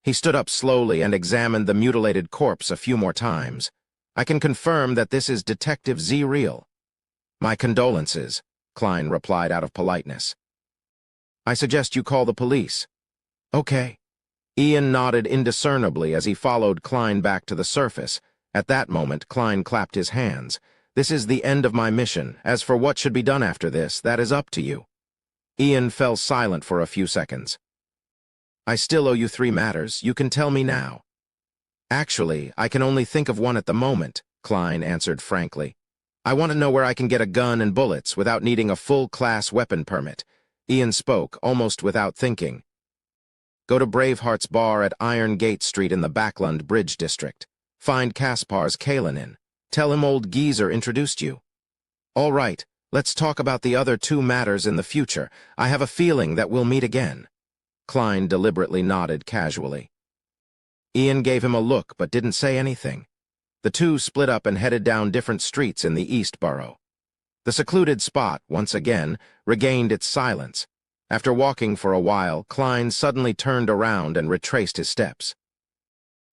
He stood up slowly and examined the mutilated corpse a few more times. "I can confirm that this is Detective Zreal." "My condolences," Klein replied out of politeness. "I suggest you call the police." "Okay." Ian nodded indiscernibly as he followed Klein back to the surface. At that moment, Klein clapped his hands. "This is the end of my mission. As for what should be done after this, that is up to you." Ian fell silent for a few seconds. "I still owe you 3 matters. You can tell me now." "Actually, I can only think of one at the moment," Klein answered frankly. "I want to know where I can get a gun and bullets without needing a full-class weapon permit." Ian spoke, almost without thinking. "Go to Braveheart's bar at Iron Gate Street in the Backland Bridge District. Find Kaspar's Kalanin. Tell him old Geezer introduced you." "All right, let's talk about the other 2 matters in the future. I have a feeling that we'll meet again." Klein deliberately nodded casually. Ian gave him a look but didn't say anything. The two split up and headed down different streets in the East Borough. The secluded spot, once again, regained its silence. After walking for a while, Klein suddenly turned around and retraced his steps.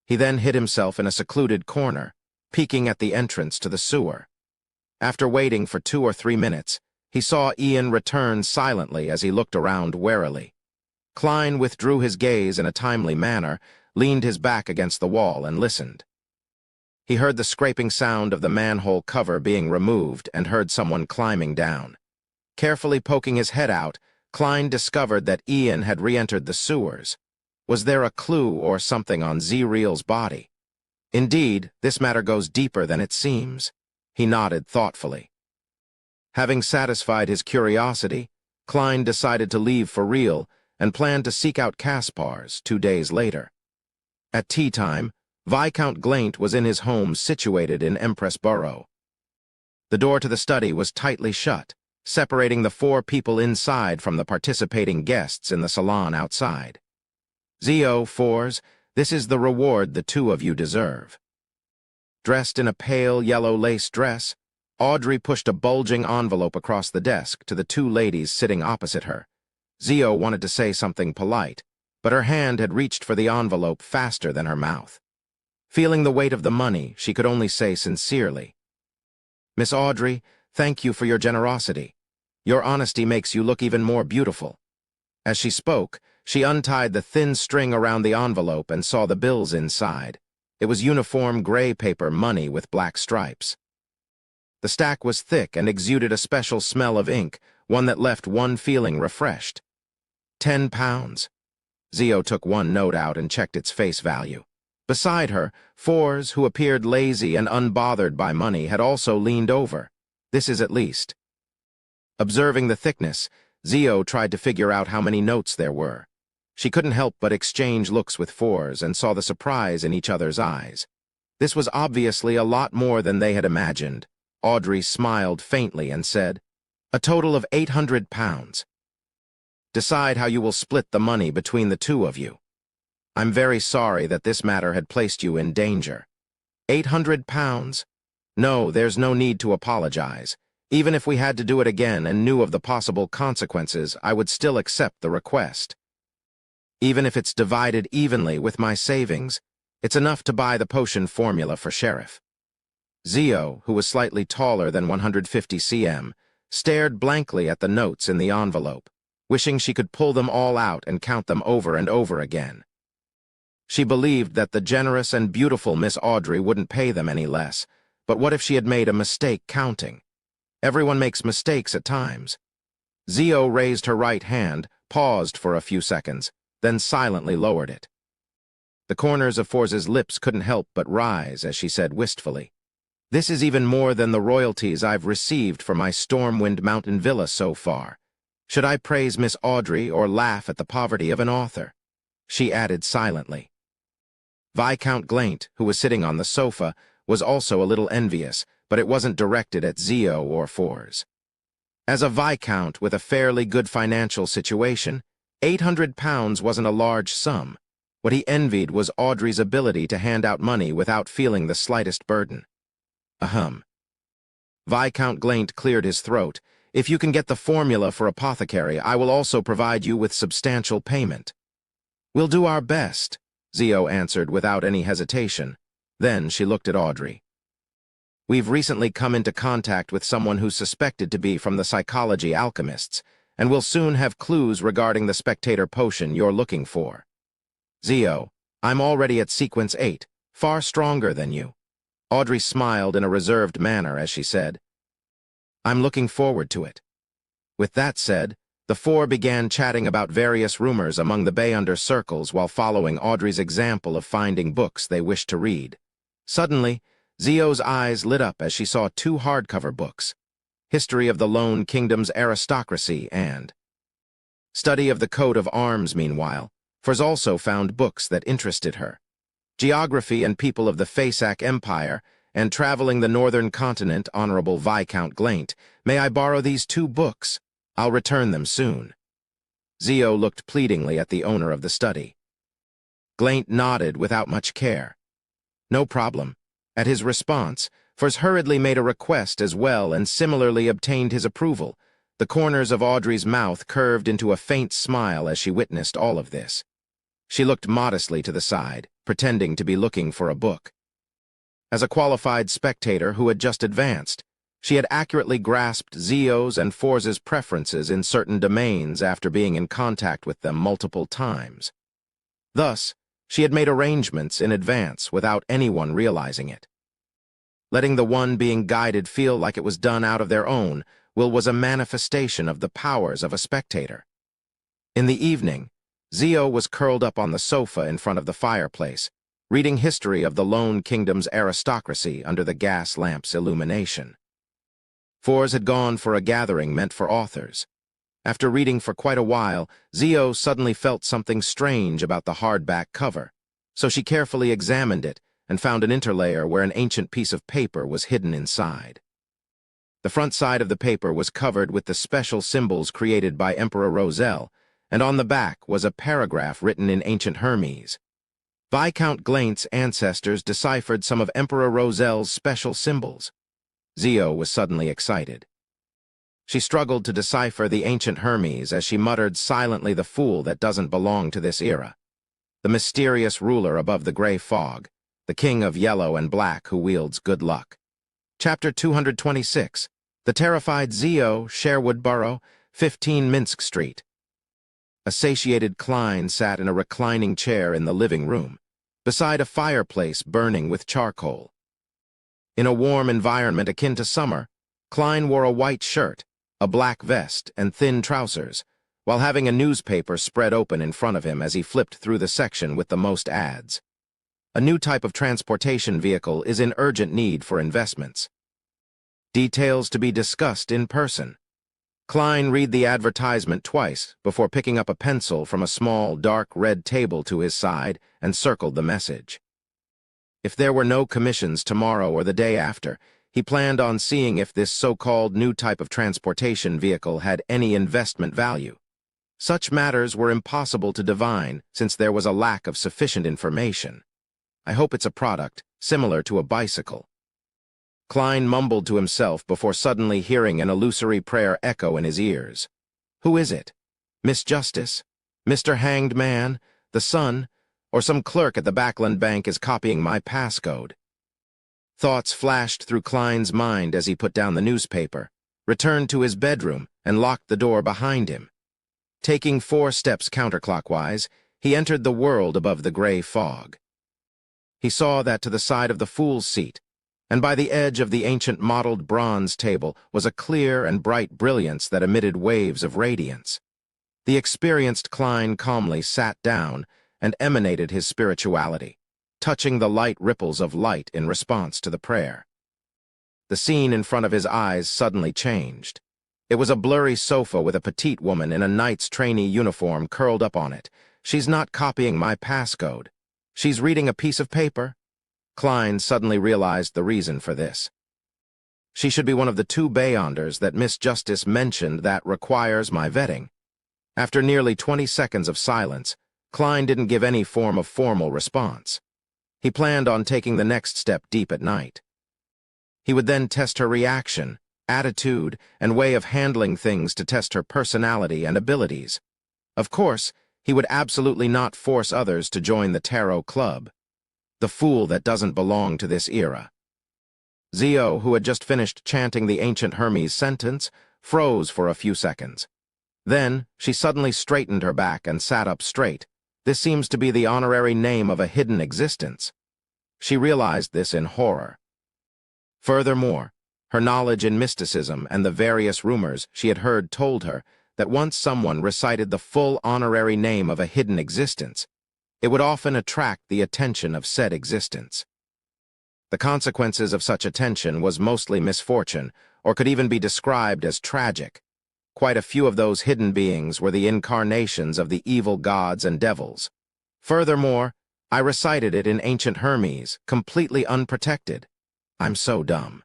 He then hid himself in a secluded corner, peeking at the entrance to the sewer. After waiting for 2 or 3 minutes, he saw Ian return silently as he looked around warily. Klein withdrew his gaze in a timely manner, leaned his back against the wall, and listened. He heard the scraping sound of the manhole cover being removed and heard someone climbing down. Carefully poking his head out, Klein discovered that Ian had re-entered the sewers. Was there a clue or something on Zreal's body? Indeed, this matter goes deeper than it seems. He nodded thoughtfully. Having satisfied his curiosity, Klein decided to leave for real and planned to seek out Kaspar's 2 days later. At tea time, Viscount Glaint was in his home situated in Empress Borough. The door to the study was tightly shut, separating the 4 people inside from the participating guests in the salon outside. "Zio, Fours, this is the reward the 2 of you deserve." Dressed in a pale yellow lace dress, Audrey pushed a bulging envelope across the desk to the 2 ladies sitting opposite her. Zio wanted to say something polite, but her hand had reached for the envelope faster than her mouth. Feeling the weight of the money, she could only say sincerely, "Miss Audrey, thank you for your generosity. Your honesty makes you look even more beautiful." As she spoke, she untied the thin string around the envelope and saw the bills inside. It was uniform gray paper money with black stripes. The stack was thick and exuded a special smell of ink, one that left one feeling refreshed. £10. Zio took one note out and checked its face value. Beside her, Fours, who appeared lazy and unbothered by money, had also leaned over. "This is at least." Observing the thickness, Zio tried to figure out how many notes there were. She couldn't help but exchange looks with Fours and saw the surprise in each other's eyes. This was obviously a lot more than they had imagined. Audrey smiled faintly and said, "A total of £800. Decide how you will split the money between the 2 of you. I'm very sorry that this matter had placed you in danger." £800? No, there's no need to apologize. Even if we had to do it again and knew of the possible consequences, I would still accept the request. Even if it's divided evenly with my savings, it's enough to buy the potion formula for Sheriff. Zio, who was slightly taller than 150 cm, stared blankly at the notes in the envelope, wishing she could pull them all out and count them over and over again. She believed that the generous and beautiful Miss Audrey wouldn't pay them any less, But what if she had made a mistake counting? Everyone makes mistakes at times. Zio raised her right hand, paused for a few seconds, then silently lowered it. The corners of Forz's lips couldn't help but rise as she said wistfully, "This is even more than the royalties I've received for my Stormwind Mountain villa so far. Should I praise Miss Audrey or laugh at the poverty of an author?" She added silently. Viscount Glaint, who was sitting on the sofa, was also a little envious, but it wasn't directed at Zio or Forz. As a viscount with a fairly good financial situation, £800 wasn't a large sum. What he envied was Audrey's ability to hand out money without feeling the slightest burden. Ahem. Viscount Glaint cleared his throat. "If you can get the formula for apothecary, I will also provide you with substantial payment." "We'll do our best," Zio answered without any hesitation. Then she looked at Audrey. "We've recently come into contact with someone who's suspected to be from the psychology alchemists, and we'll soon have clues regarding the spectator potion you're looking for. Zio, I'm already at sequence 8, far stronger than you." Audrey smiled in a reserved manner as she said, "I'm looking forward to it." With that said, the four began chatting about various rumors among the Bayunder circles while following Audrey's example of finding books they wished to read. Suddenly, Zio's eyes lit up as she saw 2 hardcover books, History of the Lone Kingdom's Aristocracy and Study of the Coat of Arms. Meanwhile, Forz also found books that interested her. Geography and People of the Fasak Empire and Traveling the Northern Continent. Honorable Viscount Glaint, may I borrow these 2 books? I'll return them soon. Zio looked pleadingly at the owner of the study. Glaint nodded without much care. "No problem." At his response, Forz hurriedly made a request as well and similarly obtained his approval. The corners of Audrey's mouth curved into a faint smile as she witnessed all of this. She looked modestly to the side, pretending to be looking for a book. As a qualified spectator who had just advanced, she had accurately grasped Zio's and Forz's preferences in certain domains after being in contact with them multiple times. Thus, she had made arrangements in advance without anyone realizing it. Letting the one being guided feel like it was done out of their own will was a manifestation of the powers of a spectator. In the evening, Zio was curled up on the sofa in front of the fireplace, reading History of the Lone Kingdom's Aristocracy under the gas lamp's illumination. Forz had gone for a gathering meant for authors. After reading for quite a while, Zio suddenly felt something strange about the hardback cover, so she carefully examined it and found an interlayer where an ancient piece of paper was hidden inside. The front side of the paper was covered with the special symbols created by Emperor Roselle, and on the back was a paragraph written in ancient Hermes. Viscount Glaint's ancestors deciphered some of Emperor Roselle's special symbols. Zio was suddenly excited. She struggled to decipher the ancient Hermes as she muttered silently, "The fool that doesn't belong to this era." The mysterious ruler above the gray fog, the king of yellow and black who wields good luck. Chapter 226, The Terrified Zio, Sherwood Borough, 15 Minsk Street. A satiated Klein sat in a reclining chair in the living room, beside a fireplace burning with charcoal. In a warm environment akin to summer, Klein wore a white shirt, a black vest, and thin trousers, while having a newspaper spread open in front of him as he flipped through the section with the most ads. A new type of transportation vehicle is in urgent need for investments. Details to be discussed in person. Klein read the advertisement twice before picking up a pencil from a small, dark red table to his side and circled the message. If there were no commissions tomorrow or the day after, he planned on seeing if this so-called new type of transportation vehicle had any investment value. Such matters were impossible to divine since there was a lack of sufficient information. "I hope it's a product similar to a bicycle." Klein mumbled to himself before suddenly hearing an illusory prayer echo in his ears. "Who is it? Miss Justice? Mr. Hanged Man? The Sun? Or some clerk at the Backland Bank is copying my passcode?" Thoughts flashed through Klein's mind as he put down the newspaper, returned to his bedroom, and locked the door behind him. Taking 4 steps counterclockwise, he entered the world above the gray fog. He saw that to the side of the fool's seat, and by the edge of the ancient mottled bronze table was a clear and bright brilliance that emitted waves of radiance. The experienced Klein calmly sat down and emanated his spirituality, touching the light ripples of light in response to the prayer. The scene in front of his eyes suddenly changed. It was a blurry sofa with a petite woman in a knight's trainee uniform curled up on it. She's not copying my passcode. She's reading a piece of paper. Klein suddenly realized the reason for this. She should be one of the 2 Beyonders that Miss Justice mentioned that requires my vetting. After nearly 20 seconds of silence, Klein didn't give any form of formal response. He planned on taking the next step deep at night. He would then test her reaction, attitude, and way of handling things to test her personality and abilities. Of course, he would absolutely not force others to join the tarot club. The fool that doesn't belong to this era. Zio, who had just finished chanting the ancient Hermes sentence, froze for a few seconds. Then, she suddenly straightened her back and sat up straight. This seems to be the honorary name of a hidden existence. She realized this in horror. Furthermore, her knowledge in mysticism and the various rumors she had heard told her that once someone recited the full honorary name of a hidden existence, it would often attract the attention of said existence. The consequences of such attention was mostly misfortune, or could even be described as tragic. Quite a few of those hidden beings were the incarnations of the evil gods and devils. Furthermore, I recited it in ancient Hermes, completely unprotected. I'm so dumb.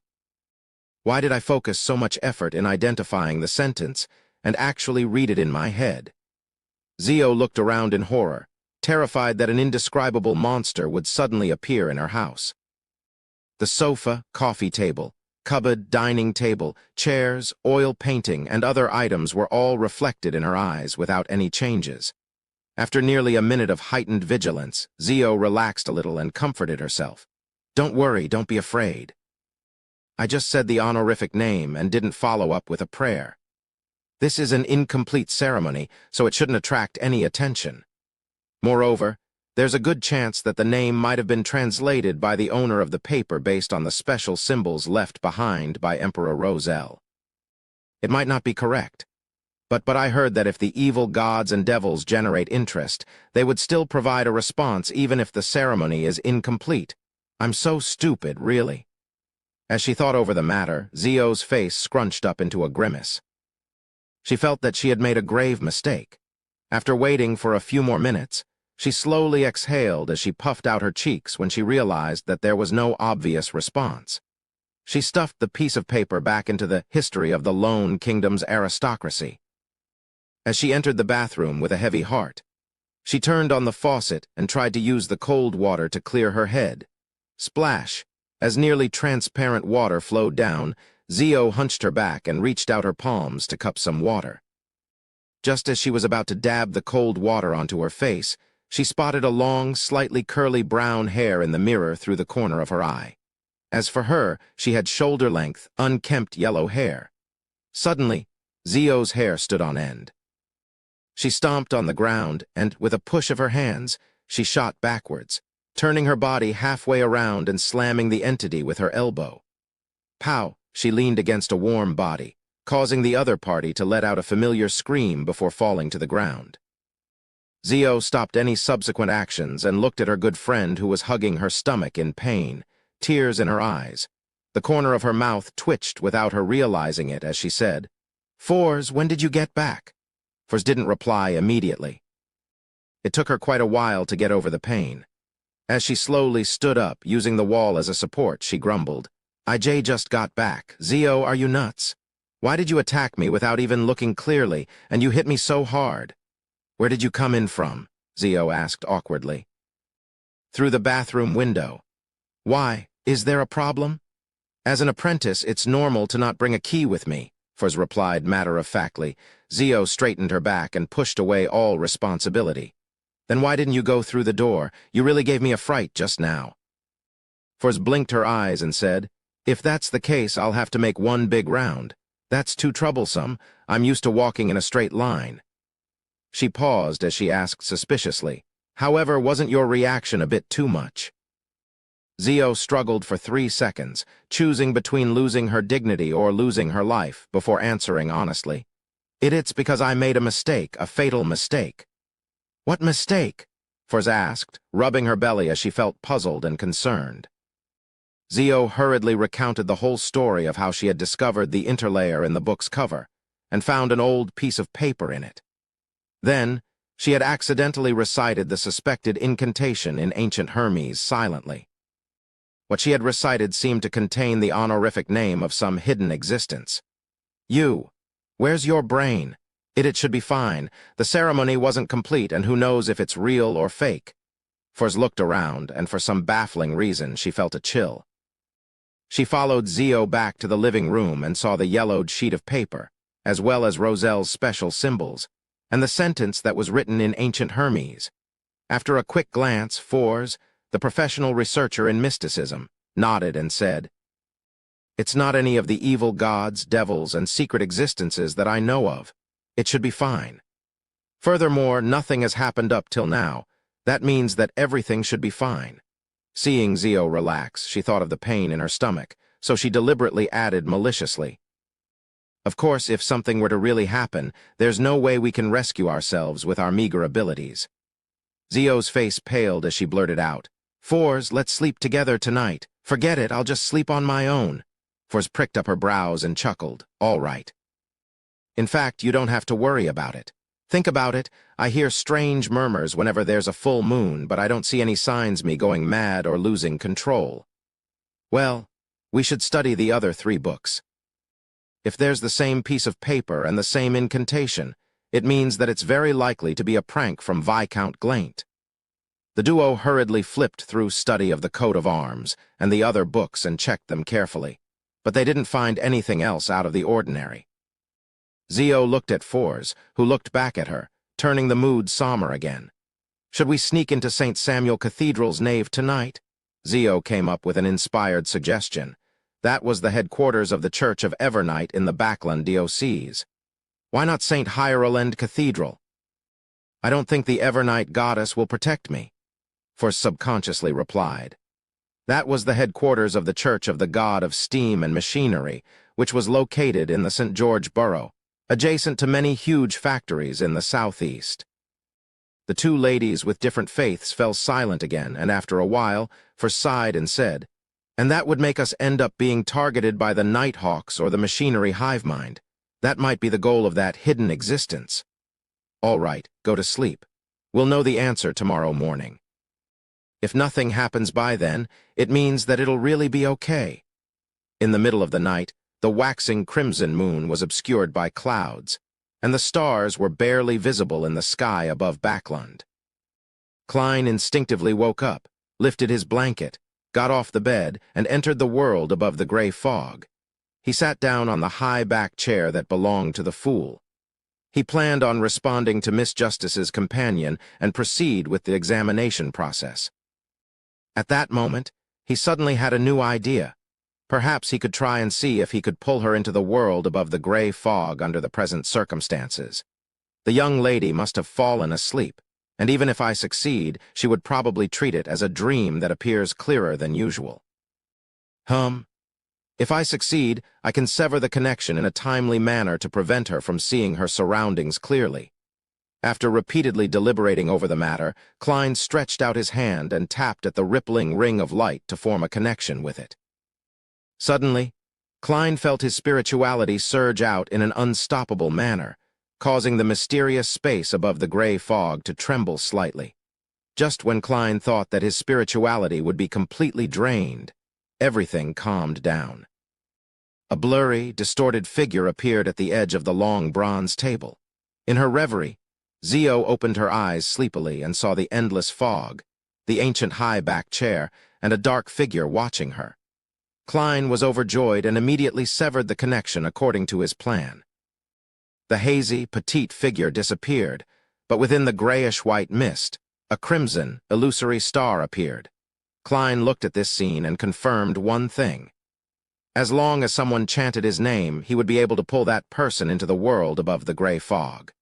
Why did I focus so much effort in identifying the sentence and actually read it in my head? Zio looked around in horror, terrified that an indescribable monster would suddenly appear in her house. The sofa, coffee table, cupboard, dining table, chairs, oil painting, and other items were all reflected in her eyes without any changes. After nearly a minute of heightened vigilance, Zio relaxed a little and comforted herself. Don't worry, don't be afraid. I just said the honorific name and didn't follow up with a prayer. This is an incomplete ceremony, so it shouldn't attract any attention. Moreover, there's a good chance that the name might have been translated by the owner of the paper based on the special symbols left behind by Emperor Roselle. It might not be correct, but I heard that if the evil gods and devils generate interest, they would still provide a response even if the ceremony is incomplete. I'm so stupid, really. As she thought over the matter, Zio's face scrunched up into a grimace. She felt that she had made a grave mistake. After waiting for a few more minutes, she slowly exhaled as she puffed out her cheeks when she realized that there was no obvious response. She stuffed the piece of paper back into the history of the Lone Kingdom's aristocracy. As she entered the bathroom with a heavy heart, she turned on the faucet and tried to use the cold water to clear her head. Splash! As nearly transparent water flowed down, Zio hunched her back and reached out her palms to cup some water. Just as she was about to dab the cold water onto her face, she spotted a long, slightly curly brown hair in the mirror through the corner of her eye. As for her, she had shoulder-length, unkempt yellow hair. Suddenly, Zio's hair stood on end. She stomped on the ground, and, with a push of her hands, she shot backwards, turning her body halfway around and slamming the entity with her elbow. Pow! She leaned against a warm body, causing the other party to let out a familiar scream before falling to the ground. Zio stopped any subsequent actions and looked at her good friend who was hugging her stomach in pain, tears in her eyes. The corner of her mouth twitched without her realizing it as she said, "Fours, when did you get back?" Fours didn't reply immediately. It took her quite a while to get over the pain. As she slowly stood up, using the wall as a support, she grumbled, "I just got back. Zio, are you nuts? Why did you attack me without even looking clearly, and you hit me so hard?" "Where did you come in from?" Zio asked awkwardly. "Through the bathroom window." "Why? Is there a problem?" "As an apprentice, it's normal to not bring a key with me," Fours replied matter-of-factly. Zio straightened her back and pushed away all responsibility. "Then why didn't you go through the door? You really gave me a fright just now." Fours blinked her eyes and said, "If that's the case, I'll have to make one big round. That's too troublesome. I'm used to walking in a straight line." She paused as she asked suspiciously, "However, wasn't your reaction a bit too much?" Zio struggled for 3 seconds, choosing between losing her dignity or losing her life, before answering honestly. It's because I made a mistake, a fatal mistake. What mistake? Forz asked, rubbing her belly as she felt puzzled and concerned. Zio hurriedly recounted the whole story of how she had discovered the interlayer in the book's cover and found an old piece of paper in it. Then, she had accidentally recited the suspected incantation in ancient Hermes silently. What she had recited seemed to contain the honorific name of some hidden existence. Where's your brain? It should be fine. The ceremony wasn't complete, and who knows if it's real or fake. Forz looked around, and for some baffling reason, she felt a chill. She followed Zio back to the living room and saw the yellowed sheet of paper, as well as Roselle's special symbols, and the sentence that was written in ancient Hermes. After a quick glance, Forz, the professional researcher in mysticism, nodded and said, "It's not any of the evil gods, devils, and secret existences that I know of. It should be fine. Furthermore, nothing has happened up till now. That means that everything should be fine." Seeing Zio relax, she thought of the pain in her stomach, so she deliberately added maliciously, "Of course, if something were to really happen, there's no way we can rescue ourselves with our meager abilities." Zio's face paled as she blurted out, "Forz, let's sleep together tonight. Forget it, I'll just sleep on my own." Forz pricked up her brows and chuckled, "All right. In fact, you don't have to worry about it. Think about it, I hear strange murmurs whenever there's a full moon, but I don't see any signs me going mad or losing control. Well, we should study the other 3 books. If there's the same piece of paper and the same incantation, it means that it's very likely to be a prank from Viscount Glaint." The duo hurriedly flipped through study of the coat of arms and the other books and checked them carefully, but they didn't find anything else out of the ordinary. Zio looked at Forz, who looked back at her, turning the mood somber again. "Should we sneak into St. Samuel Cathedral's nave tonight?" Zio came up with an inspired suggestion. That was the headquarters of the Church of Evernight in the Backland Diocese. Why not St. Hieroland Cathedral? "I don't think the Evernight goddess will protect me," Forz subconsciously replied. That was the headquarters of the Church of the God of Steam and Machinery, which was located in the St. George Borough, adjacent to many huge factories in the southeast. The 2 ladies with different faiths fell silent again, and after a while, Forz sighed and said, "And that would make us end up being targeted by the Nighthawks or the machinery hive mind. That might be the goal of that hidden existence." "All right, go to sleep. We'll know the answer tomorrow morning. If nothing happens by then, it means that it'll really be okay." In the middle of the night, the waxing crimson moon was obscured by clouds, and the stars were barely visible in the sky above Backland. Klein instinctively woke up, lifted his blanket, got off the bed, and entered the world above the gray fog. He sat down on the high back chair that belonged to the fool. He planned on responding to Miss Justice's companion and proceed with the examination process. At that moment, he suddenly had a new idea. Perhaps he could try and see if he could pull her into the world above the gray fog under the present circumstances. The young lady must have fallen asleep, and even if I succeed, she would probably treat it as a dream that appears clearer than usual. If I succeed, I can sever the connection in a timely manner to prevent her from seeing her surroundings clearly. After repeatedly deliberating over the matter, Klein stretched out his hand and tapped at the rippling ring of light to form a connection with it. Suddenly, Klein felt his spirituality surge out in an unstoppable manner, causing the mysterious space above the gray fog to tremble slightly. Just when Klein thought that his spirituality would be completely drained, everything calmed down. A blurry, distorted figure appeared at the edge of the long bronze table. In her reverie, Zio opened her eyes sleepily and saw the endless fog, the ancient high-backed chair, and a dark figure watching her. Klein was overjoyed and immediately severed the connection according to his plan. The hazy, petite figure disappeared, but within the grayish-white mist, a crimson, illusory star appeared. Klein looked at this scene and confirmed one thing. As long as someone chanted his name, he would be able to pull that person into the world above the gray fog.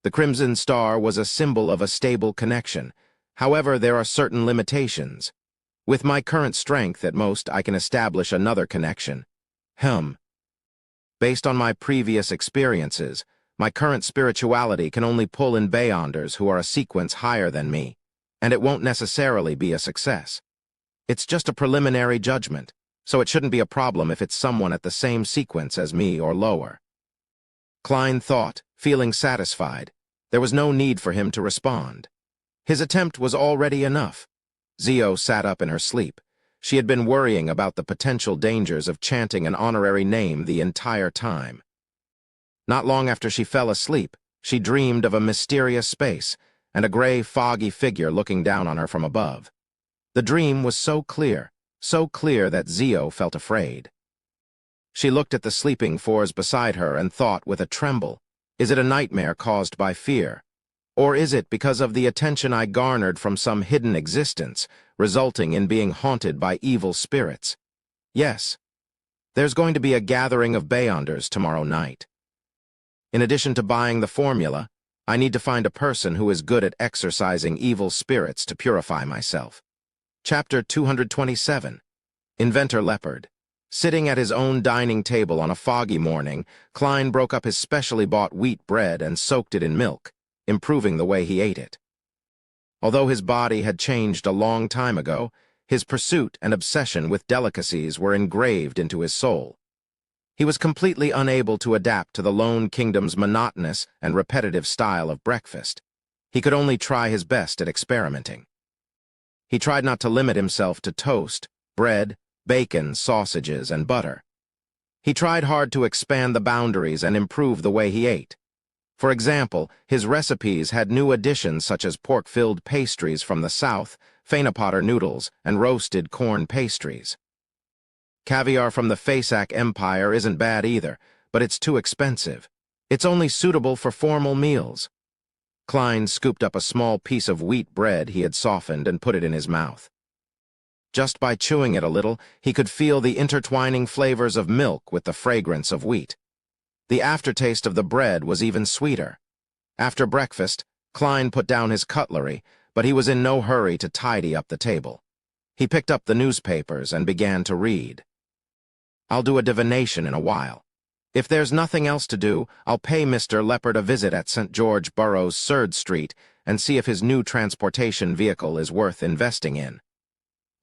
The crimson star was a symbol of a stable connection. However, there are certain limitations. With my current strength, at most, I can establish another connection. Based on my previous experiences, my current spirituality can only pull in Beyonders who are a sequence higher than me, and it won't necessarily be a success. It's just a preliminary judgment, so it shouldn't be a problem if it's someone at the same sequence as me or lower. Klein thought, feeling satisfied. There was no need for him to respond. His attempt was already enough. Zio sat up in her sleep. She had been worrying about the potential dangers of chanting an honorary name the entire time. Not long after she fell asleep, she dreamed of a mysterious space and a gray, foggy figure looking down on her from above. The dream was so clear that Zio felt afraid. She looked at the sleeping fours beside her and thought with a tremble, is it a nightmare caused by fear? Or is it because of the attention I garnered from some hidden existence, resulting in being haunted by evil spirits? Yes, there's going to be a gathering of Beyonders tomorrow night. In addition to buying the formula, I need to find a person who is good at exorcising evil spirits to purify myself. Chapter 227. Inventor Leopard. Sitting at his own dining table on a foggy morning, Klein broke up his specially bought wheat bread and soaked it in milk, improving the way he ate it. Although his body had changed a long time ago, his pursuit and obsession with delicacies were engraved into his soul. He was completely unable to adapt to the Lone Kingdom's monotonous and repetitive style of breakfast. He could only try his best at experimenting. He tried not to limit himself to toast, bread, bacon, sausages, and butter. He tried hard to expand the boundaries and improve the way he ate. For example, his recipes had new additions such as pork-filled pastries from the south, Fainapotter noodles, and roasted corn pastries. Caviar from the Fasak Empire isn't bad either, but it's too expensive. It's only suitable for formal meals. Klein scooped up a small piece of wheat bread he had softened and put it in his mouth. Just by chewing it a little, he could feel the intertwining flavors of milk with the fragrance of wheat. The aftertaste of the bread was even sweeter. After breakfast, Klein put down his cutlery, but he was in no hurry to tidy up the table. He picked up the newspapers and began to read. I'll do a divination in a while. If there's nothing else to do, I'll pay Mr. Leopard a visit at St. George Borough's 3rd Street and see if his new transportation vehicle is worth investing in.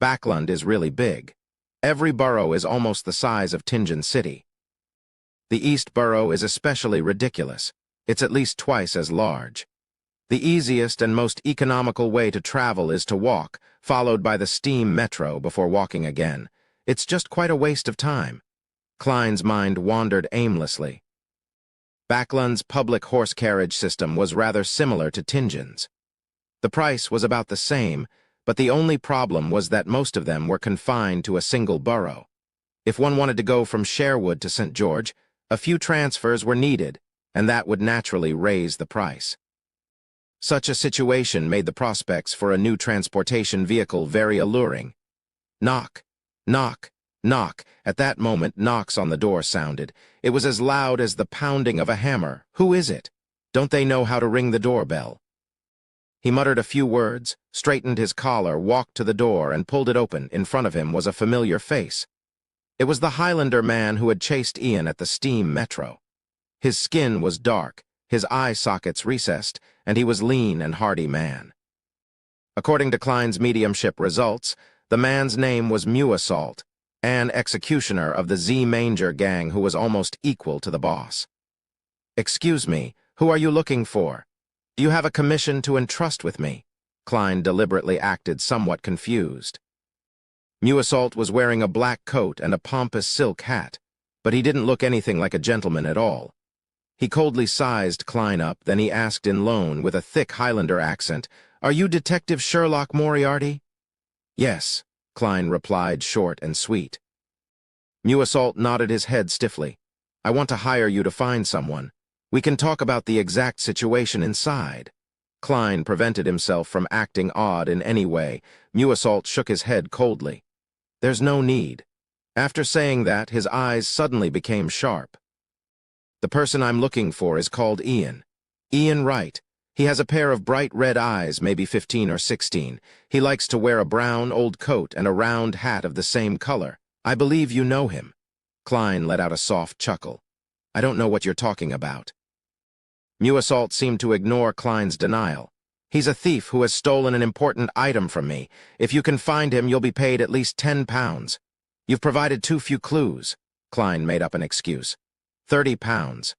Backlund is really big. Every borough is almost the size of Tingen City. The East Borough is especially ridiculous. It's at least twice as large. The easiest and most economical way to travel is to walk, followed by the steam metro before walking again. It's just quite a waste of time. Klein's mind wandered aimlessly. Backlund's public horse carriage system was rather similar to Tingen's. The price was about the same, but the only problem was that most of them were confined to a single borough. If one wanted to go from Sherwood to St. George, a few transfers were needed, and that would naturally raise the price. Such a situation made the prospects for a new transportation vehicle very alluring. Knock, knock, knock. At that moment, knocks on the door sounded. It was as loud as the pounding of a hammer. Who is it? Don't they know how to ring the doorbell? He muttered a few words, straightened his collar, walked to the door, and pulled it open. In front of him was a familiar face. It was the Highlander man who had chased Ian at the steam metro. His skin was dark, his eye sockets recessed, and he was lean and hardy man. According to Klein's mediumship results, the man's name was Muassault, an executioner of the Z-Manger gang who was almost equal to the boss. "Excuse me, who are you looking for? Do you have a commission to entrust with me?" Klein deliberately acted somewhat confused. Muassault was wearing a black coat and a pompous silk hat, but he didn't look anything like a gentleman at all. He coldly sized Klein up, then he asked in Lone with a thick Highlander accent, "Are you Detective Sherlock Moriarty?" "Yes," Klein replied, short and sweet. Muassault nodded his head stiffly. "I want to hire you to find someone. We can talk about the exact situation inside." Klein prevented himself from acting odd in any way. Muassault shook his head coldly. "There's no need." After saying that, his eyes suddenly became sharp. "The person I'm looking for is called Ian. Ian Wright. He has a pair of bright red eyes, maybe 15 or 16. He likes to wear a brown old coat and a round hat of the same color. I believe you know him." Klein let out a soft chuckle. "I don't know what you're talking about." Muassault seemed to ignore Klein's denial. "He's a thief who has stolen an important item from me. If you can find him, you'll be paid at least 10 pounds. You've provided too few clues." Klein made up an excuse. 30 pounds.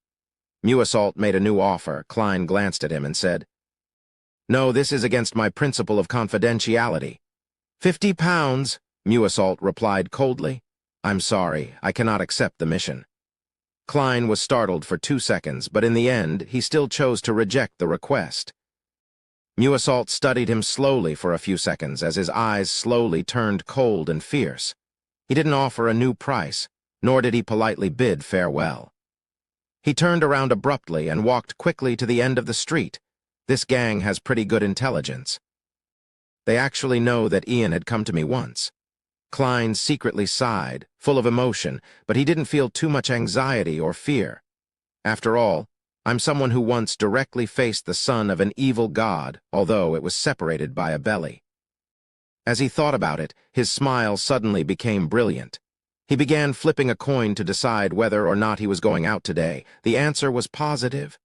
Muassault made a new offer. Klein glanced at him and said, "No, this is against my principle of confidentiality." 50 pounds, Muassault replied coldly. "I'm sorry, I cannot accept the mission." Klein was startled for 2 seconds, but in the end, he still chose to reject the request. Muassault studied him slowly for a few seconds as his eyes slowly turned cold and fierce. He didn't offer a new price, nor did he politely bid farewell. He turned around abruptly and walked quickly to the end of the street. This gang has pretty good intelligence. They actually know that Ian had come to me once. Klein secretly sighed, full of emotion, but he didn't feel too much anxiety or fear. After all, I'm someone who once directly faced the son of an evil god, although it was separated by a belly. As he thought about it, his smile suddenly became brilliant. He began flipping a coin to decide whether or not he was going out today. The answer was positive.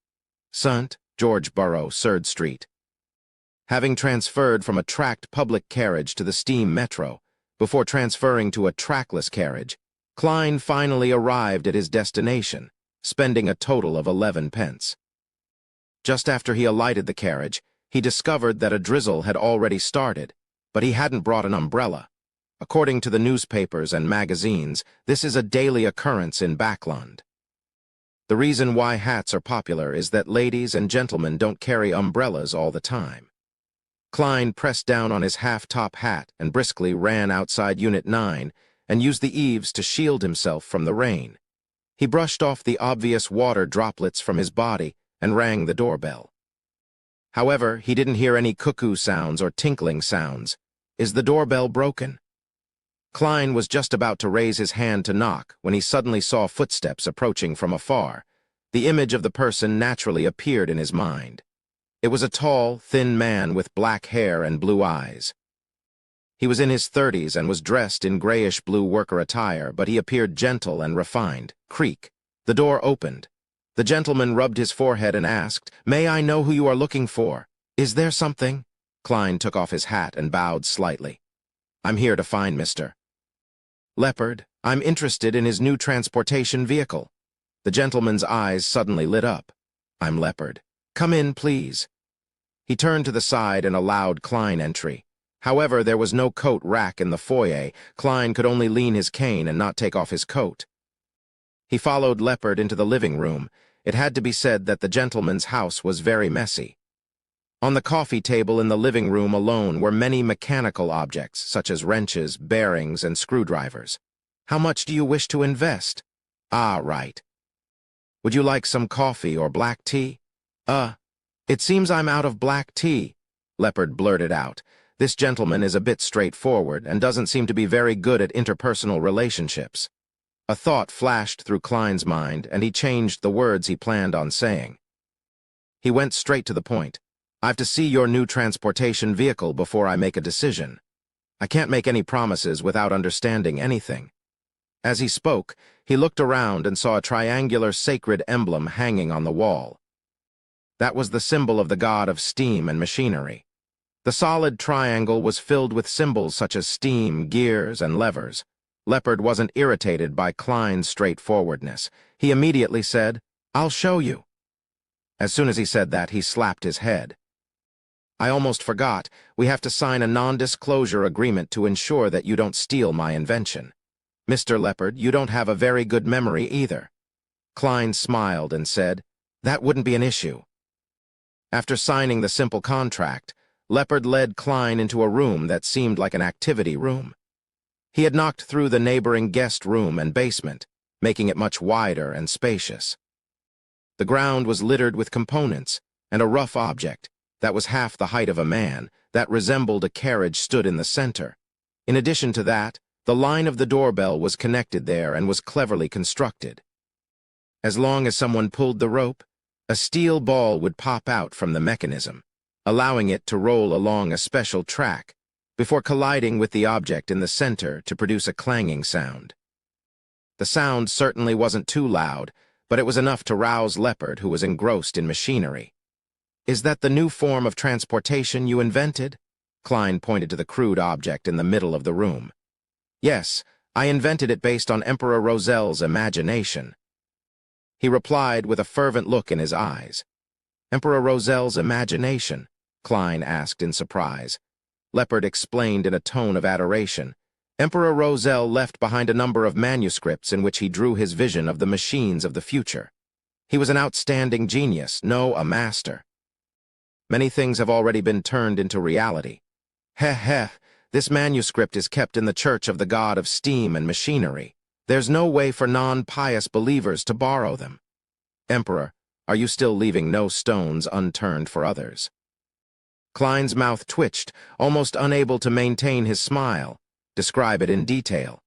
St. George Borough, 3rd Street. Having transferred from a tracked public carriage to the steam metro, before transferring to a trackless carriage, Klein finally arrived at his destination, spending a total of 11 pence. Just after he alighted the carriage, he discovered that a drizzle had already started, but he hadn't brought an umbrella. According to the newspapers and magazines, this is a daily occurrence in Backlund. The reason why hats are popular is that ladies and gentlemen don't carry umbrellas all the time. Klein pressed down on his half-top hat and briskly ran outside Unit 9 and used the eaves to shield himself from the rain. He brushed off the obvious water droplets from his body and rang the doorbell. However, he didn't hear any cuckoo sounds or tinkling sounds. Is the doorbell broken? Klein was just about to raise his hand to knock when he suddenly saw footsteps approaching from afar. The image of the person naturally appeared in his mind. It was a tall, thin man with black hair and blue eyes. He was in his 30s and was dressed in grayish-blue worker attire, but he appeared gentle and refined. Creak. The door opened. The gentleman rubbed his forehead and asked, "May I know who you are looking for? Is there something?" Klein took off his hat and bowed slightly. "I'm here to find Mr. Leopard. I'm interested in his new transportation vehicle." The gentleman's eyes suddenly lit up. "I'm Leopard. Come in, please." He turned to the side and allowed Klein entry. However, there was no coat rack in the foyer. Klein could only lean his cane and not take off his coat. He followed Leopard into the living room. It had to be said that the gentleman's house was very messy. On the coffee table in the living room alone were many mechanical objects, such as wrenches, bearings, and screwdrivers. "How much do you wish to invest?" "Ah, right. Would you like some coffee or black tea?" It seems I'm out of black tea," Leopard blurted out. This gentleman is a bit straightforward and doesn't seem to be very good at interpersonal relationships. A thought flashed through Klein's mind, and he changed the words he planned on saying. He went straight to the point. "I've to see your new transportation vehicle before I make a decision. I can't make any promises without understanding anything." As he spoke, he looked around and saw a triangular sacred emblem hanging on the wall. That was the symbol of the god of steam and machinery. The solid triangle was filled with symbols such as steam, gears, and levers. Leopard wasn't irritated by Klein's straightforwardness. He immediately said, "I'll show you." As soon as he said that, he slapped his head. "I almost forgot. We have to sign a non-disclosure agreement to ensure that you don't steal my invention. Mr. Leopard, you don't have a very good memory either." Klein smiled and said, "That wouldn't be an issue." After signing the simple contract, Leopard led Klein into a room that seemed like an activity room. He had knocked through the neighboring guest room and basement, making it much wider and spacious. The ground was littered with components, and a rough object, that was half the height of a man, that resembled a carriage stood in the center. In addition to that, the line of the doorbell was connected there and was cleverly constructed. As long as someone pulled the rope, A steel ball would pop out from the mechanism, allowing it to roll along a special track before colliding with the object in the center to produce a clanging sound. The sound certainly wasn't too loud, but it was enough to rouse Leopard, who was engrossed in machinery. "Is that the new form of transportation you invented?" Klein pointed to the crude object in the middle of the room. "Yes, I invented it based on Emperor Rozel's imagination," he replied with a fervent look in his eyes. "Emperor Rozel's imagination?" Klein asked in surprise. Leopard explained in a tone of adoration. "Emperor Rozel left behind a number of manuscripts in which he drew his vision of the machines of the future. He was an outstanding genius, no, a master. Many things have already been turned into reality. Heh, this manuscript is kept in the church of the god of steam and machinery. There's no way for non-pious believers to borrow them. Emperor, are you still leaving no stones unturned for others?" Klein's mouth twitched, almost unable to maintain his smile. Describe it in detail.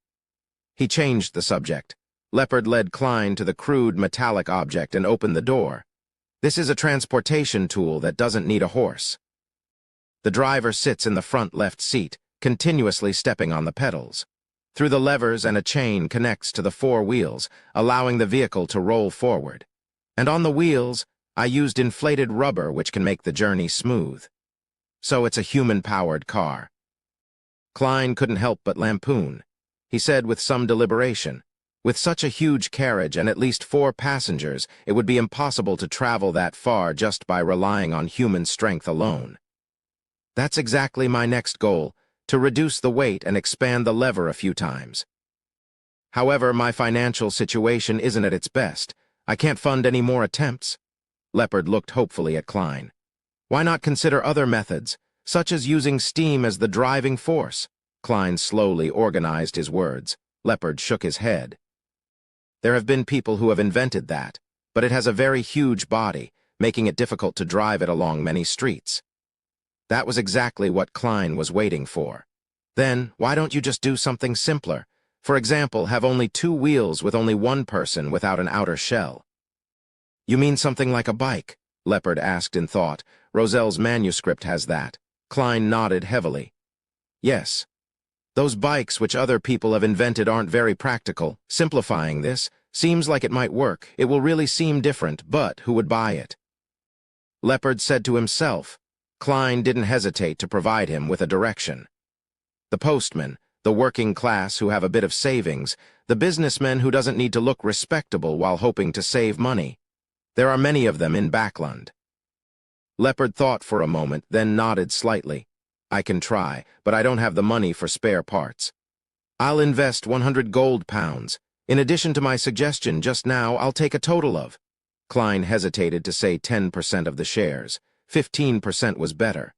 He changed the subject. Leopard led Klein to the crude metallic object and opened the door. "This is a transportation tool that doesn't need a horse. The driver sits in the front left seat, continuously stepping on the pedals. Through the levers and a chain connects to the four wheels, allowing the vehicle to roll forward. And on the wheels, I used inflated rubber which can make the journey smooth. So it's a human-powered car." Klein couldn't help but lampoon. He said with some deliberation, "With such a huge carriage and at least 4 passengers, it would be impossible to travel that far just by relying on human strength alone. That's exactly my next goal, to reduce the weight and expand the lever a few times. However, my financial situation isn't at its best. I can't fund any more attempts." Leopard looked hopefully at Klein. "Why not consider other methods, such as using steam as the driving force?" Klein slowly organized his words. Leopard shook his head. "There have been people who have invented that, but it has a very huge body, making it difficult to drive it along many streets." That was exactly what Klein was waiting for. "Then, why don't you just do something simpler? For example, have only 2 wheels with only one person without an outer shell." "You mean something like a bike?" Leopard asked in thought. "Rozel's manuscript has that." Klein nodded heavily. "Yes. Those bikes which other people have invented aren't very practical. Simplifying this seems like it might work. It will really seem different, but who would buy it?" Leopard said to himself. Klein didn't hesitate to provide him with a direction. "The postman, the working class who have a bit of savings, the businessman who doesn't need to look respectable while hoping to save money. There are many of them in Backland." Leopard thought for a moment, then nodded slightly. "I can try, but I don't have the money for spare parts. I'll invest 100 gold pounds. In addition to my suggestion just now, I'll take a total of—" Klein hesitated to say 10% of the shares. 15% was better.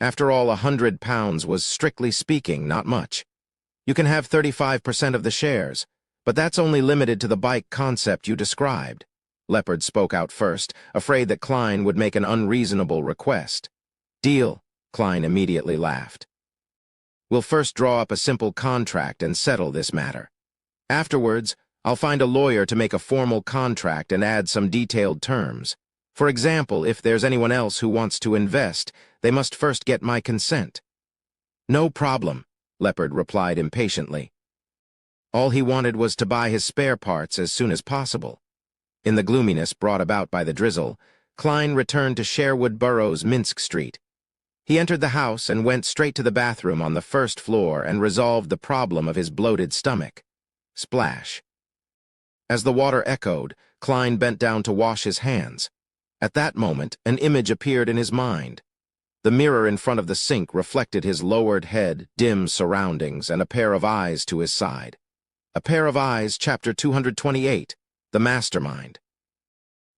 After all, 100 pounds was, strictly speaking, not much. "You can have 35% of the shares, but that's only limited to the bike concept you described." Leopard spoke out first, afraid that Klein would make an unreasonable request. "Deal," Klein immediately laughed. "We'll first draw up a simple contract and settle this matter. Afterwards, I'll find a lawyer to make a formal contract and add some detailed terms. For example, if there's anyone else who wants to invest, they must first get my consent." "No problem," Leopard replied impatiently. All he wanted was to buy his spare parts as soon as possible. In the gloominess brought about by the drizzle, Klein returned to Sherwood Burrows, Minsk Street. He entered the house and went straight to the bathroom on the first floor and resolved the problem of his bloated stomach. Splash. As the water echoed, Klein bent down to wash his hands. At that moment, an image appeared in his mind. The mirror in front of the sink reflected his lowered head, dim surroundings, and a pair of eyes to his side. A pair of eyes, chapter 228, The Mastermind.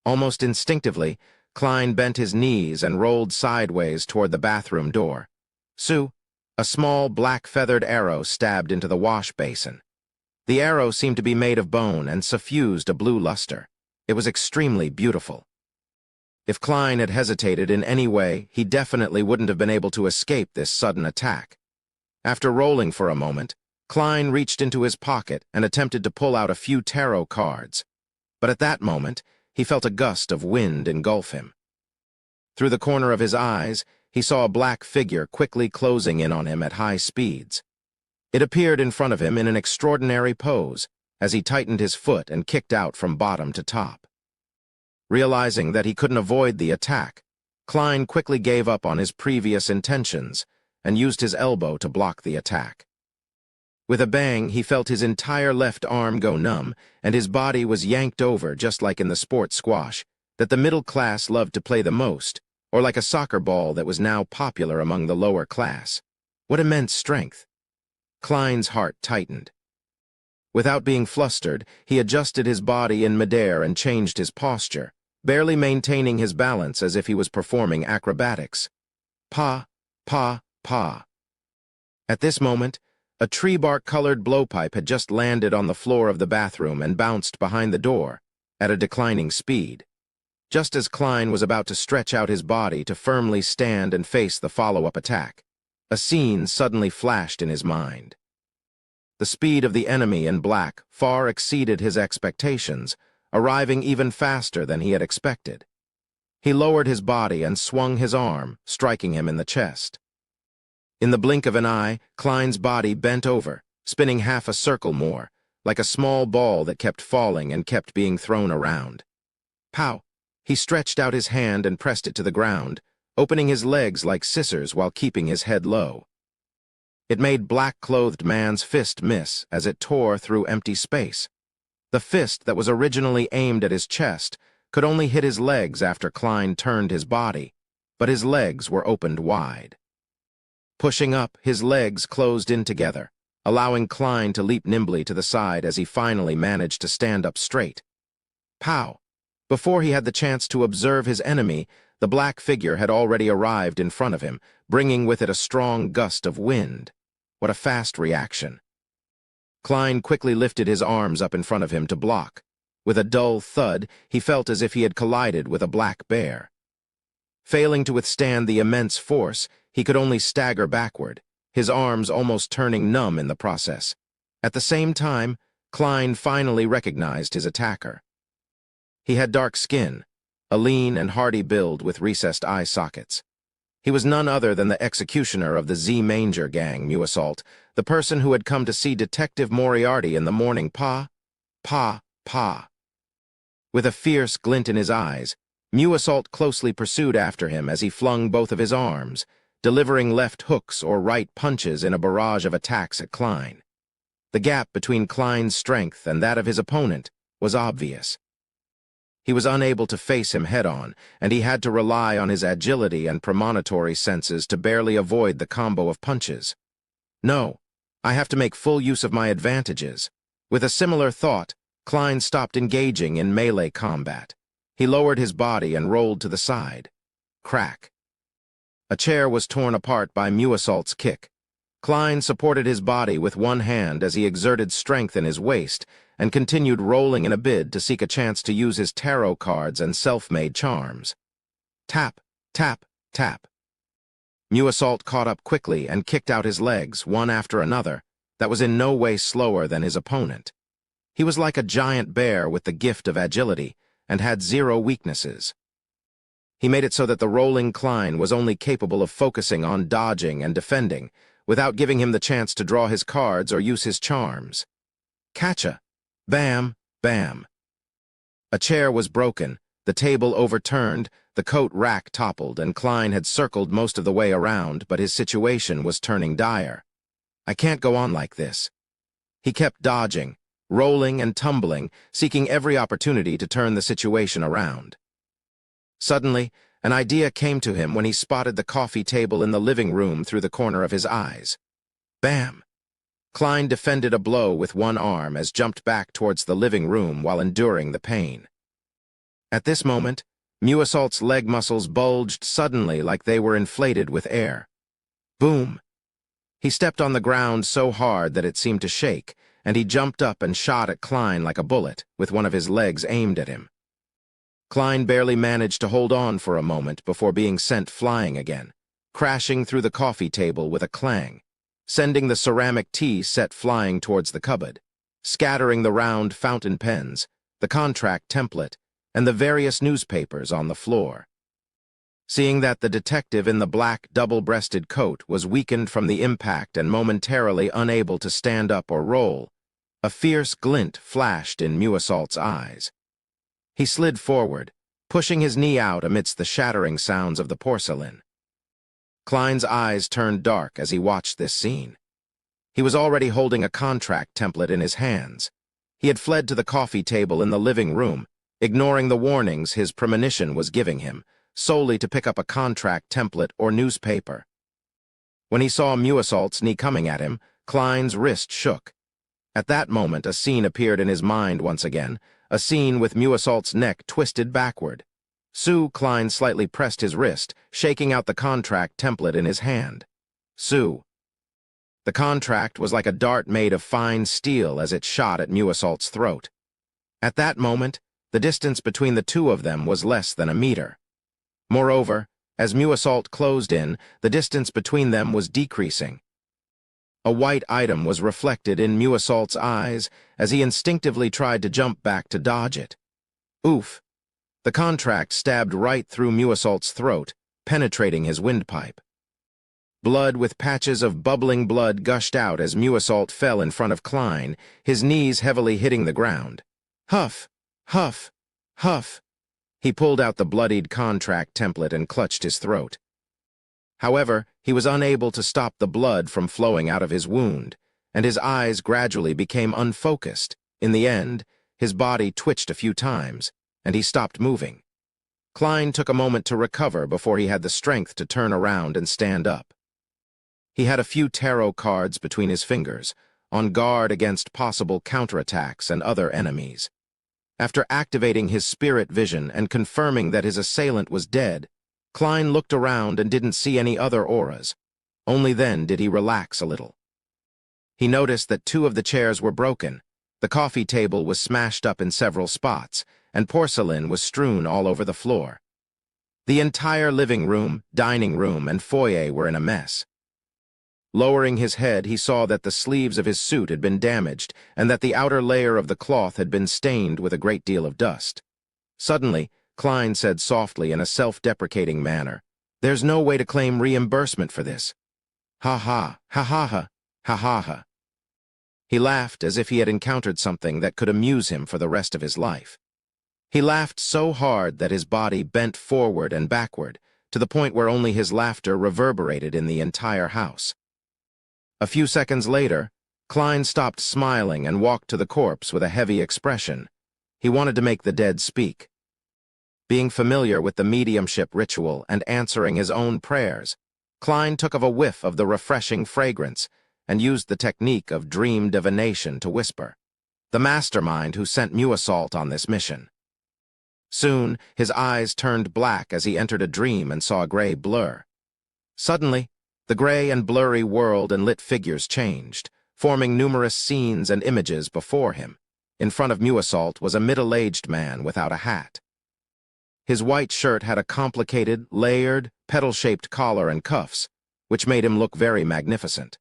Almost instinctively, Klein bent his knees and rolled sideways toward the bathroom door. "Sue," a small black-feathered arrow stabbed into the wash basin. The arrow seemed to be made of bone and suffused a blue luster. It was extremely beautiful. If Klein had hesitated in any way, he definitely wouldn't have been able to escape this sudden attack. After rolling for a moment, Klein reached into his pocket and attempted to pull out a few tarot cards. But at that moment, he felt a gust of wind engulf him. Through the corner of his eyes, he saw a black figure quickly closing in on him at high speeds. It appeared in front of him in an extraordinary pose, as he tightened his foot and kicked out from bottom to top. Realizing that he couldn't avoid the attack, Klein quickly gave up on his previous intentions and used his elbow to block the attack. With a bang, he felt his entire left arm go numb, and his body was yanked over just like in the sport squash that the middle class loved to play the most, or like a soccer ball that was now popular among the lower class. What immense strength! Klein's heart tightened. Without being flustered, he adjusted his body in midair and changed his posture, barely maintaining his balance as if he was performing acrobatics. Pa, pa, pa. At this moment, a tree bark-colored blowpipe had just landed on the floor of the bathroom and bounced behind the door at a declining speed. Just as Klein was about to stretch out his body to firmly stand and face the follow-up attack, a scene suddenly flashed in his mind. The speed of the enemy in black far exceeded his expectations, arriving even faster than he had expected. He lowered his body and swung his arm, striking him in the chest. In the blink of an eye, Klein's body bent over, spinning half a circle more, like a small ball that kept falling and kept being thrown around. Pow! He stretched out his hand and pressed it to the ground, opening his legs like scissors while keeping his head low. It made black-clothed man's fist miss as it tore through empty space. The fist that was originally aimed at his chest could only hit his legs after Klein turned his body, but his legs were opened wide. Pushing up, his legs closed in together, allowing Klein to leap nimbly to the side as he finally managed to stand up straight. Pow! Before he had the chance to observe his enemy, the black figure had already arrived in front of him, bringing with it a strong gust of wind. What a fast reaction. Klein quickly lifted his arms up in front of him to block. With a dull thud, he felt as if he had collided with a black bear. Failing to withstand the immense force, he could only stagger backward, his arms almost turning numb in the process. At the same time, Klein finally recognized his attacker. He had dark skin, a lean and hardy build with recessed eye sockets. He was none other than the executioner of the Z-Manger gang, Muassault, the person who had come to see Detective Moriarty in the morning. Pa, pa, pa. With a fierce glint in his eyes, Muassault closely pursued after him as he flung both of his arms, delivering left hooks or right punches in a barrage of attacks at Klein. The gap between Klein's strength and that of his opponent was obvious. He was unable to face him head-on, and he had to rely on his agility and premonitory senses to barely avoid the combo of punches. No, I have to make full use of my advantages. With a similar thought, Klein stopped engaging in melee combat. He lowered his body and rolled to the side. Crack. A chair was torn apart by Muassault's kick. Klein supported his body with one hand as he exerted strength in his waist and continued rolling in a bid to seek a chance to use his tarot cards and self-made charms. Tap, tap, tap. Muassault caught up quickly and kicked out his legs, one after another, that was in no way slower than his opponent. He was like a giant bear with the gift of agility and had zero weaknesses. He made it so that the rolling Klein was only capable of focusing on dodging and defending, without giving him the chance to draw his cards or use his charms. Catcha! Bam! Bam! A chair was broken, the table overturned, the coat rack toppled, and Klein had circled most of the way around, but his situation was turning dire. I can't go on like this. He kept dodging, rolling and tumbling, seeking every opportunity to turn the situation around. Suddenly, an idea came to him when he spotted the coffee table in the living room through the corner of his eyes. Bam! Klein defended a blow with one arm as jumped back towards the living room while enduring the pain. At this moment, Muassault's leg muscles bulged suddenly like they were inflated with air. Boom! He stepped on the ground so hard that it seemed to shake, and he jumped up and shot at Klein like a bullet, with one of his legs aimed at him. Klein barely managed to hold on for a moment before being sent flying again, crashing through the coffee table with a clang, sending the ceramic tea set flying towards the cupboard, scattering the round fountain pens, the contract template, and the various newspapers on the floor. Seeing that the detective in the black double-breasted coat was weakened from the impact and momentarily unable to stand up or roll, a fierce glint flashed in Muesalt's eyes. He slid forward, pushing his knee out amidst the shattering sounds of the porcelain. Klein's eyes turned dark as he watched this scene. He was already holding a contract template in his hands. He had fled to the coffee table in the living room, ignoring the warnings his premonition was giving him, solely to pick up a contract template or newspaper. When he saw Muesalt's knee coming at him, Klein's wrist shook. At that moment, a scene appeared in his mind once again, a scene with Muesalt's neck twisted backward. Klein slightly pressed his wrist, shaking out the contract template in his hand. The contract was like a dart made of fine steel as it shot at Muesalt's throat. At that moment, the distance between the two of them was less than a meter. Moreover, as Muesault closed in, the distance between them was decreasing. A white item was reflected in Muesault's eyes as he instinctively tried to jump back to dodge it. Oof! The contract stabbed right through Muesault's throat, penetrating his windpipe. Blood with patches of bubbling blood gushed out as Muesault fell in front of Klein, his knees heavily hitting the ground. Huff! Huff! Huff! He pulled out the bloodied contract template and clutched his throat. However, he was unable to stop the blood from flowing out of his wound, and his eyes gradually became unfocused. In the end, his body twitched a few times, and he stopped moving. Klein took a moment to recover before he had the strength to turn around and stand up. He had a few tarot cards between his fingers, on guard against possible counterattacks and other enemies. After activating his spirit vision and confirming that his assailant was dead, Klein looked around and didn't see any other auras. Only then did he relax a little. He noticed that 2 of the chairs were broken, the coffee table was smashed up in several spots, and porcelain was strewn all over the floor. The entire living room, dining room, and foyer were in a mess. Lowering his head, he saw that the sleeves of his suit had been damaged and that the outer layer of the cloth had been stained with a great deal of dust. Suddenly, Klein said softly in a self-deprecating manner, "There's no way to claim reimbursement for this." Ha ha, ha ha ha, ha ha ha. He laughed as if he had encountered something that could amuse him for the rest of his life. He laughed so hard that his body bent forward and backward, to the point where only his laughter reverberated in the entire house. A few seconds later, Klein stopped smiling and walked to the corpse with a heavy expression. He wanted to make the dead speak. Being familiar with the mediumship ritual and answering his own prayers, Klein took a whiff of the refreshing fragrance and used the technique of dream divination to whisper, the mastermind who sent Muesault on this mission. Soon, his eyes turned black as he entered a dream and saw a gray blur. Suddenly, the gray and blurry world and lit figures changed, forming numerous scenes and images before him. In front of Muesault was a middle-aged man without a hat. His white shirt had a complicated, layered, petal-shaped collar and cuffs, which made him look very magnificent.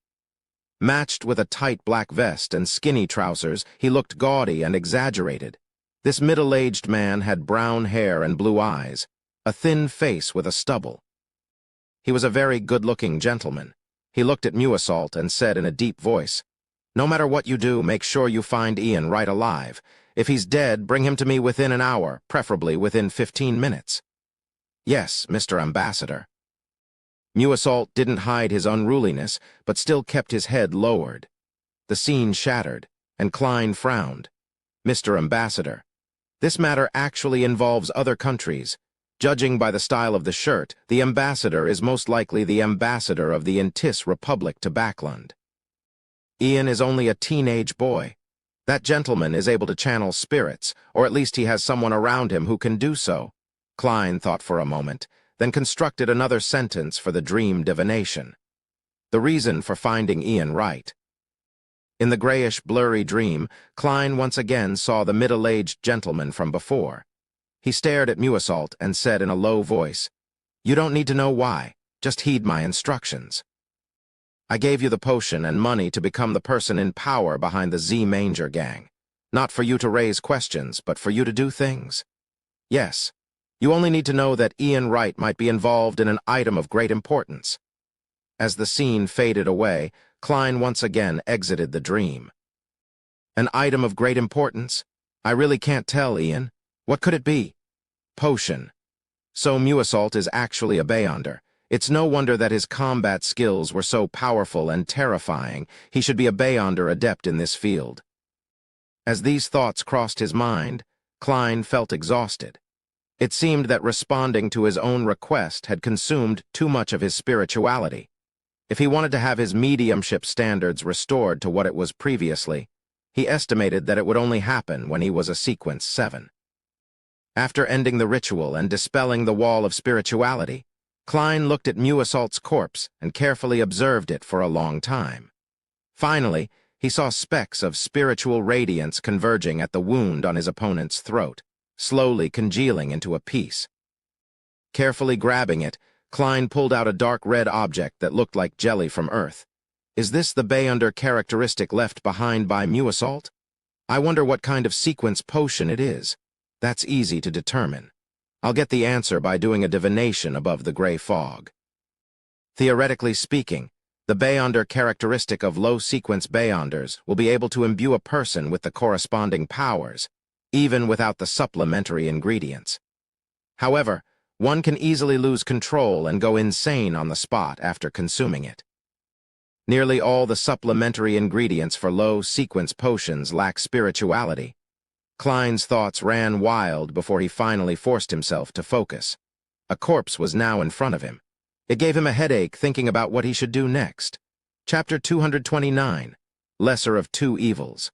Matched with a tight black vest and skinny trousers, he looked gaudy and exaggerated. This middle-aged man had brown hair and blue eyes, a thin face with a stubble. He was a very good-looking gentleman. He looked at Muesault and said in a deep voice, "No matter what you do, make sure you find Ian right alive. If he's dead, bring him to me within an hour, preferably within 15 minutes. Yes, Mr. Ambassador." Muesault didn't hide his unruliness, but still kept his head lowered. The scene shattered, and Klein frowned. "Mr. Ambassador, this matter actually involves other countries. Judging by the style of the shirt, the ambassador is most likely the ambassador of the Ainz Republic to Backland. Ian is only a teenage boy. That gentleman is able to channel spirits, or at least he has someone around him who can do so." Klein thought for a moment, then constructed another sentence for the dream divination. The reason for finding Ian right. In the grayish, blurry dream, Klein once again saw the middle-aged gentleman from before. He stared at Muesault and said in a low voice, "You don't need to know why, just heed my instructions. I gave you the potion and money to become the person in power behind the Z-Manger gang. Not for you to raise questions, but for you to do things. Yes. You only need to know that Ian Wright might be involved in an item of great importance. As the scene faded away, Klein once again exited the dream. An item of great importance? I really can't tell, Ian. What could it be? Potion. So Muassault is actually a Beyonder. It's no wonder that his combat skills were so powerful and terrifying. He should be a Beyonder adept in this field. As these thoughts crossed his mind, Klein felt exhausted. It seemed that responding to his own request had consumed too much of his spirituality. If he wanted to have his mediumship standards restored to what it was previously, he estimated that it would only happen when he was a Sequence 7. After ending the ritual and dispelling the wall of spirituality, Klein looked at Muassault's corpse and carefully observed it for a long time. Finally, he saw specks of spiritual radiance converging at the wound on his opponent's throat, slowly congealing into a piece. Carefully grabbing it, Klein pulled out a dark red object that looked like jelly from Earth. Is this the Beyonder characteristic left behind by Muassault? I wonder what kind of sequence potion it is. That's easy to determine. I'll get the answer by doing a divination above the gray fog. Theoretically speaking, the Beyonder characteristic of low-sequence Beyonders will be able to imbue a person with the corresponding powers, even without the supplementary ingredients. However, one can easily lose control and go insane on the spot after consuming it. Nearly all the supplementary ingredients for low-sequence potions lack spirituality. Klein's thoughts ran wild before he finally forced himself to focus. A corpse was now in front of him. It gave him a headache thinking about what he should do next. Chapter 229, Lesser of Two Evils.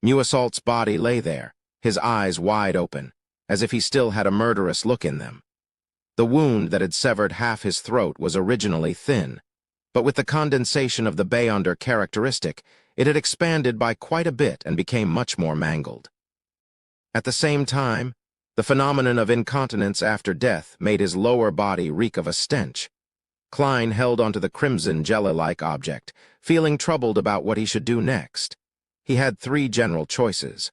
Muassault's body lay there, his eyes wide open, as if he still had a murderous look in them. The wound that had severed half his throat was originally thin, but with the condensation of the Beyonder characteristic, it had expanded by quite a bit and became much more mangled. At the same time, the phenomenon of incontinence after death made his lower body reek of a stench. Klein held onto the crimson jelly-like object, feeling troubled about what he should do next. He had three general choices.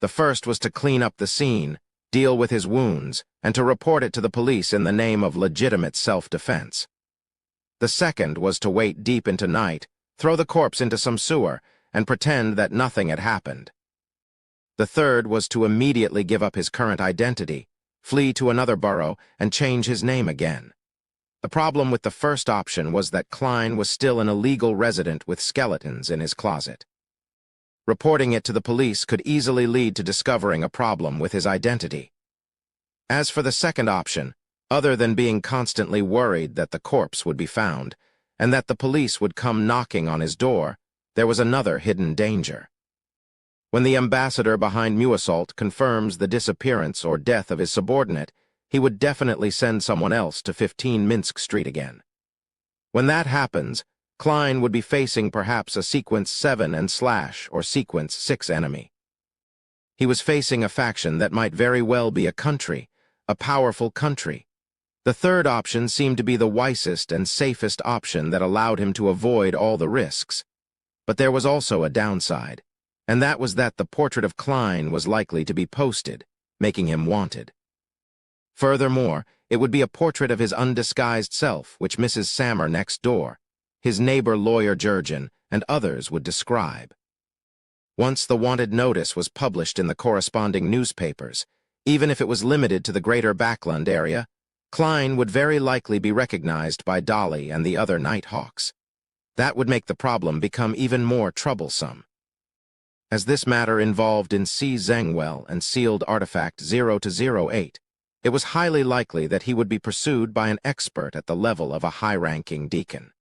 The first was to clean up the scene, deal with his wounds, and to report it to the police in the name of legitimate self-defense. The second was to wait deep into night, throw the corpse into some sewer, and pretend that nothing had happened. The third was to immediately give up his current identity, flee to another borough, and change his name again. The problem with the first option was that Klein was still an illegal resident with skeletons in his closet. Reporting it to the police could easily lead to discovering a problem with his identity. As for the second option, other than being constantly worried that the corpse would be found, and that the police would come knocking on his door, there was another hidden danger. When the ambassador behind Muassault confirms the disappearance or death of his subordinate, he would definitely send someone else to 15 Minsk Street again. When that happens, Klein would be facing perhaps a Sequence 7 and / or Sequence 6 enemy. He was facing a faction that might very well be a country, a powerful country. The third option seemed to be the wisest and safest option that allowed him to avoid all the risks. But there was also a downside, and that was that the portrait of Klein was likely to be posted, making him wanted. Furthermore, it would be a portrait of his undisguised self, which Mrs. Sammer next door, his neighbor Lawyer Jurgen, and others would describe. Once the wanted notice was published in the corresponding newspapers, even if it was limited to the greater Backland area, Klein would very likely be recognized by Dolly and the other Nighthawks. That would make the problem become even more troublesome. As this matter involved in C. Zengwell and sealed artifact 0-08, it was highly likely that he would be pursued by an expert at the level of a high-ranking deacon.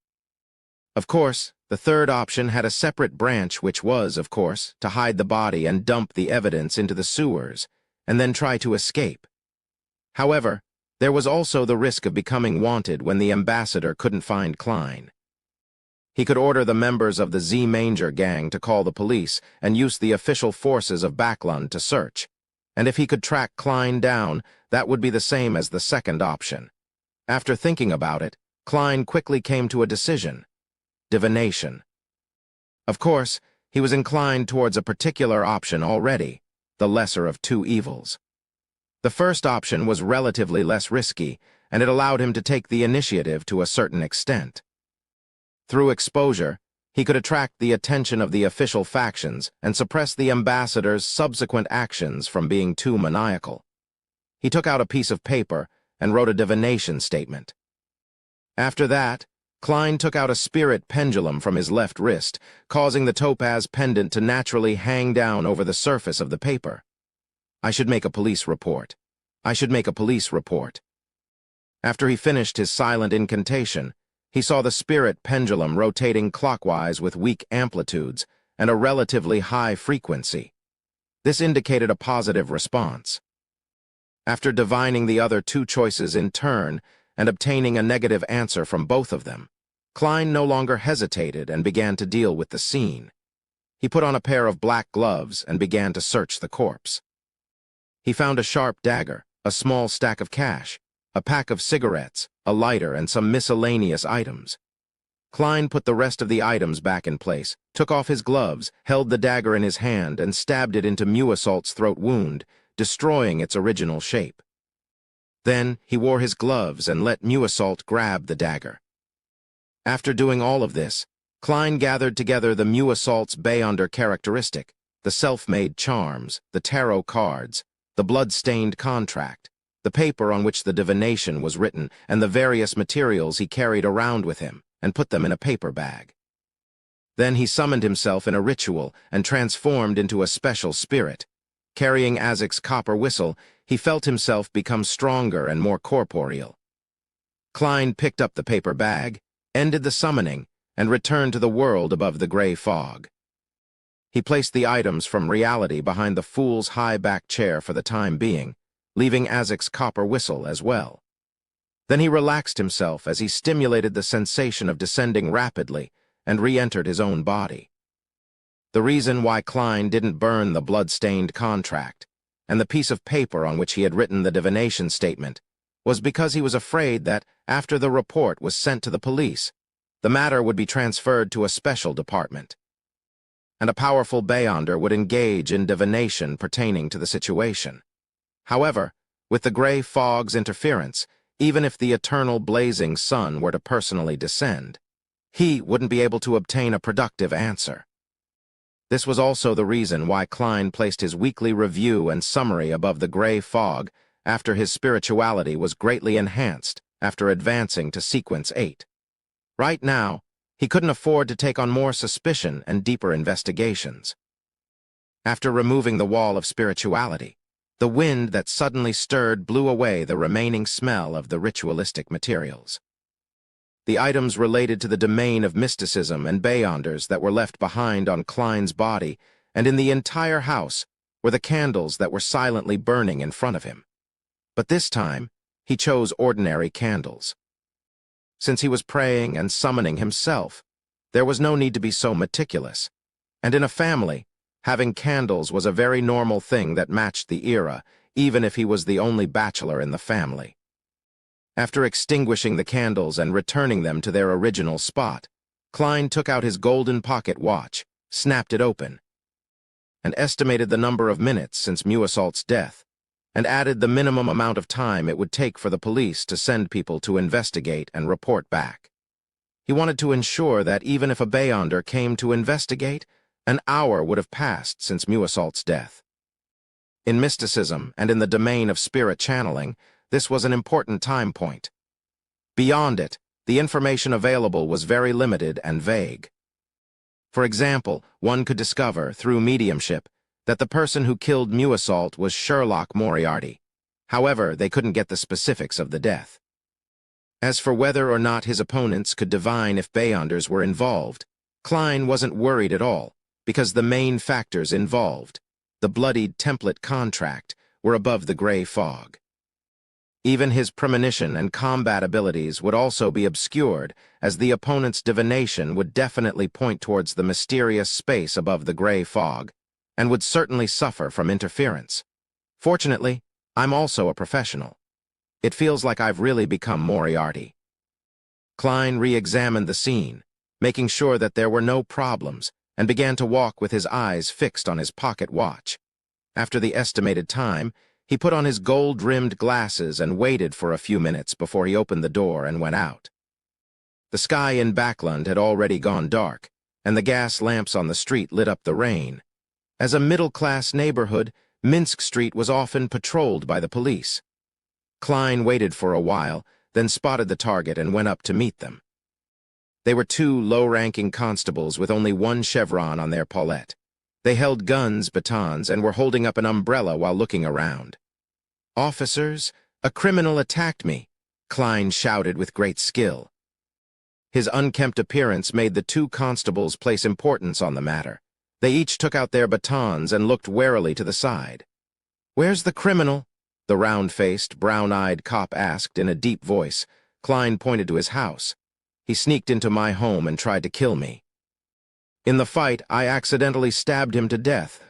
Of course, the third option had a separate branch which was, of course, to hide the body and dump the evidence into the sewers, and then try to escape. However, there was also the risk of becoming wanted when the ambassador couldn't find Klein. He could order the members of the Z-Manger gang to call the police and use the official forces of Backlund to search, and if he could track Klein down, that would be the same as the second option. After thinking about it, Klein quickly came to a decision: divination. Of course, he was inclined towards a particular option already, the lesser of two evils. The first option was relatively less risky, and it allowed him to take the initiative to a certain extent. Through exposure, he could attract the attention of the official factions and suppress the ambassador's subsequent actions from being too maniacal. He took out a piece of paper and wrote a divination statement. After that, Klein took out a spirit pendulum from his left wrist, causing the topaz pendant to naturally hang down over the surface of the paper. I should make a police report. I should make a police report. After he finished his silent incantation, he saw the spirit pendulum rotating clockwise with weak amplitudes and a relatively high frequency. This indicated a positive response. After divining the other two choices in turn and obtaining a negative answer from both of them, Klein no longer hesitated and began to deal with the scene. He put on a pair of black gloves and began to search the corpse. He found a sharp dagger, a small stack of cash, a pack of cigarettes, a lighter, and some miscellaneous items. Klein put the rest of the items back in place, took off his gloves, held the dagger in his hand, and stabbed it into Muassault's throat wound, destroying its original shape. Then he wore his gloves and let Muassault grab the dagger. After doing all of this, Klein gathered together the Muassault's Beyonder characteristic, the self-made charms, the tarot cards, the blood-stained contract, the paper on which the divination was written, and the various materials he carried around with him, and put them in a paper bag. Then he summoned himself in a ritual and transformed into a special spirit. Carrying Azek's copper whistle, he felt himself become stronger and more corporeal. Klein picked up the paper bag, ended the summoning, and returned to the world above the gray fog. He placed the items from reality behind the fool's high-back chair for the time being, leaving Azek's copper whistle as well. Then he relaxed himself as he stimulated the sensation of descending rapidly and re-entered his own body. The reason why Klein didn't burn the blood-stained contract and the piece of paper on which he had written the divination statement was because he was afraid that, after the report was sent to the police, the matter would be transferred to a special department, and a powerful Beyonder would engage in divination pertaining to the situation. However, with the gray fog's interference, even if the eternal blazing sun were to personally descend, he wouldn't be able to obtain a productive answer. This was also the reason why Klein placed his weekly review and summary above the gray fog after his spirituality was greatly enhanced after advancing to Sequence 8. Right now, he couldn't afford to take on more suspicion and deeper investigations. After removing the wall of spirituality, the wind that suddenly stirred blew away the remaining smell of the ritualistic materials. The items related to the domain of mysticism and Beyonders that were left behind on Klein's body and in the entire house were the candles that were silently burning in front of him. But this time, he chose ordinary candles. Since he was praying and summoning himself, there was no need to be so meticulous, and in a family, having candles was a very normal thing that matched the era, even if he was the only bachelor in the family. After extinguishing the candles and returning them to their original spot, Klein took out his golden pocket watch, snapped it open, and estimated the number of minutes since Muassault's death, and added the minimum amount of time it would take for the police to send people to investigate and report back. He wanted to ensure that even if a Beyonder came to investigate, an hour would have passed since Muassault's death. In mysticism and in the domain of spirit channeling, this was an important time point. Beyond it, the information available was very limited and vague. For example, one could discover, through mediumship, that the person who killed Muassault was Sherlock Moriarty. However, they couldn't get the specifics of the death. As for whether or not his opponents could divine if Beyonders were involved, Klein wasn't worried at all, because the main factors involved, the bloodied template contract, were above the gray fog. Even his premonition and combat abilities would also be obscured, as the opponent's divination would definitely point towards the mysterious space above the gray fog, and would certainly suffer from interference. Fortunately, I'm also a professional. It feels like I've really become Moriarty. Klein re-examined the scene, making sure that there were no problems, and began to walk with his eyes fixed on his pocket watch. After the estimated time, He put on his gold-rimmed glasses and waited for a few minutes before he opened the door and went out. The sky in Backland had already gone dark, and the gas lamps on the street lit up the rain. As a middle-class neighborhood, Minsk Street was often patrolled by the police. Klein waited for a while, then spotted the target and went up to meet them. They were two low-ranking constables with only one chevron on their paulette. They held guns, batons, and were holding up an umbrella while looking around. "Officers, a criminal attacked me," Klein shouted with great skill. His unkempt appearance made the two constables place importance on the matter. They each took out their batons and looked warily to the side. "Where's the criminal?" the round-faced, brown-eyed cop asked in a deep voice. Klein pointed to his house. "He sneaked into my home and tried to kill me. In the fight, I accidentally stabbed him to death.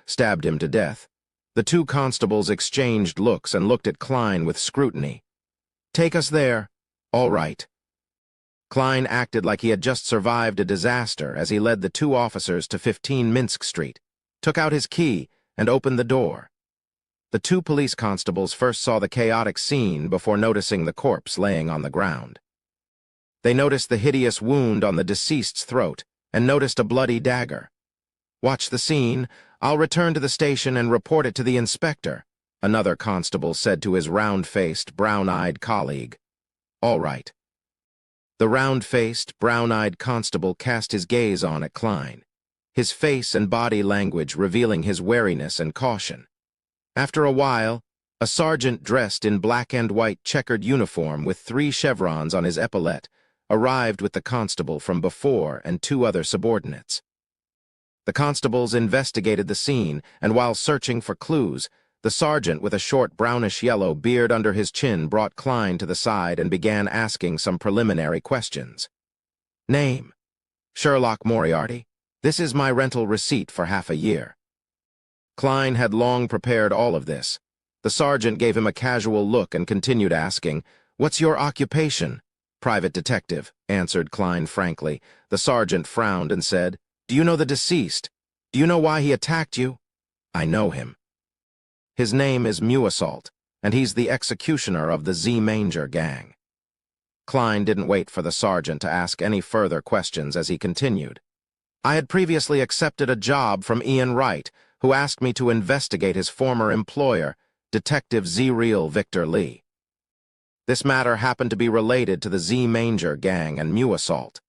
The two constables exchanged looks and looked at Klein with scrutiny. "Take us there." "All right." Klein acted like he had just survived a disaster as he led the two officers to 15 Minsk Street, took out his key, and opened the door. The two police constables first saw the chaotic scene before noticing the corpse laying on the ground. They noticed the hideous wound on the deceased's throat and noticed a bloody dagger. "Watch the scene. I'll return to the station and report it to the inspector," another constable said to his round-faced, brown-eyed colleague. "All right." The round-faced, brown-eyed constable cast his gaze on at Klein, his face and body language revealing his wariness and caution. After a while, a sergeant dressed in black and white checkered uniform with 3 chevrons on his epaulette arrived with the constable from before and 2 other subordinates. The constables investigated the scene, and while searching for clues, the sergeant with a short brownish-yellow beard under his chin brought Klein to the side and began asking some preliminary questions. "Name?" "Sherlock Moriarty. This is my rental receipt for half a year." Klein had long prepared all of this. The sergeant gave him a casual look and continued asking, "What's your occupation?" "Private detective," answered Klein frankly. The sergeant frowned and said, "Do you know the deceased? Do you know why he attacked you?" "I know him. His name is Muassault, and he's the executioner of the Z-Manger gang." Klein didn't wait for the sergeant to ask any further questions as he continued. "I had previously accepted a job from Ian Wright, who asked me to investigate his former employer, Detective Z-Real Victor Lee. This matter happened to be related to the Z-Manger gang and Muassault.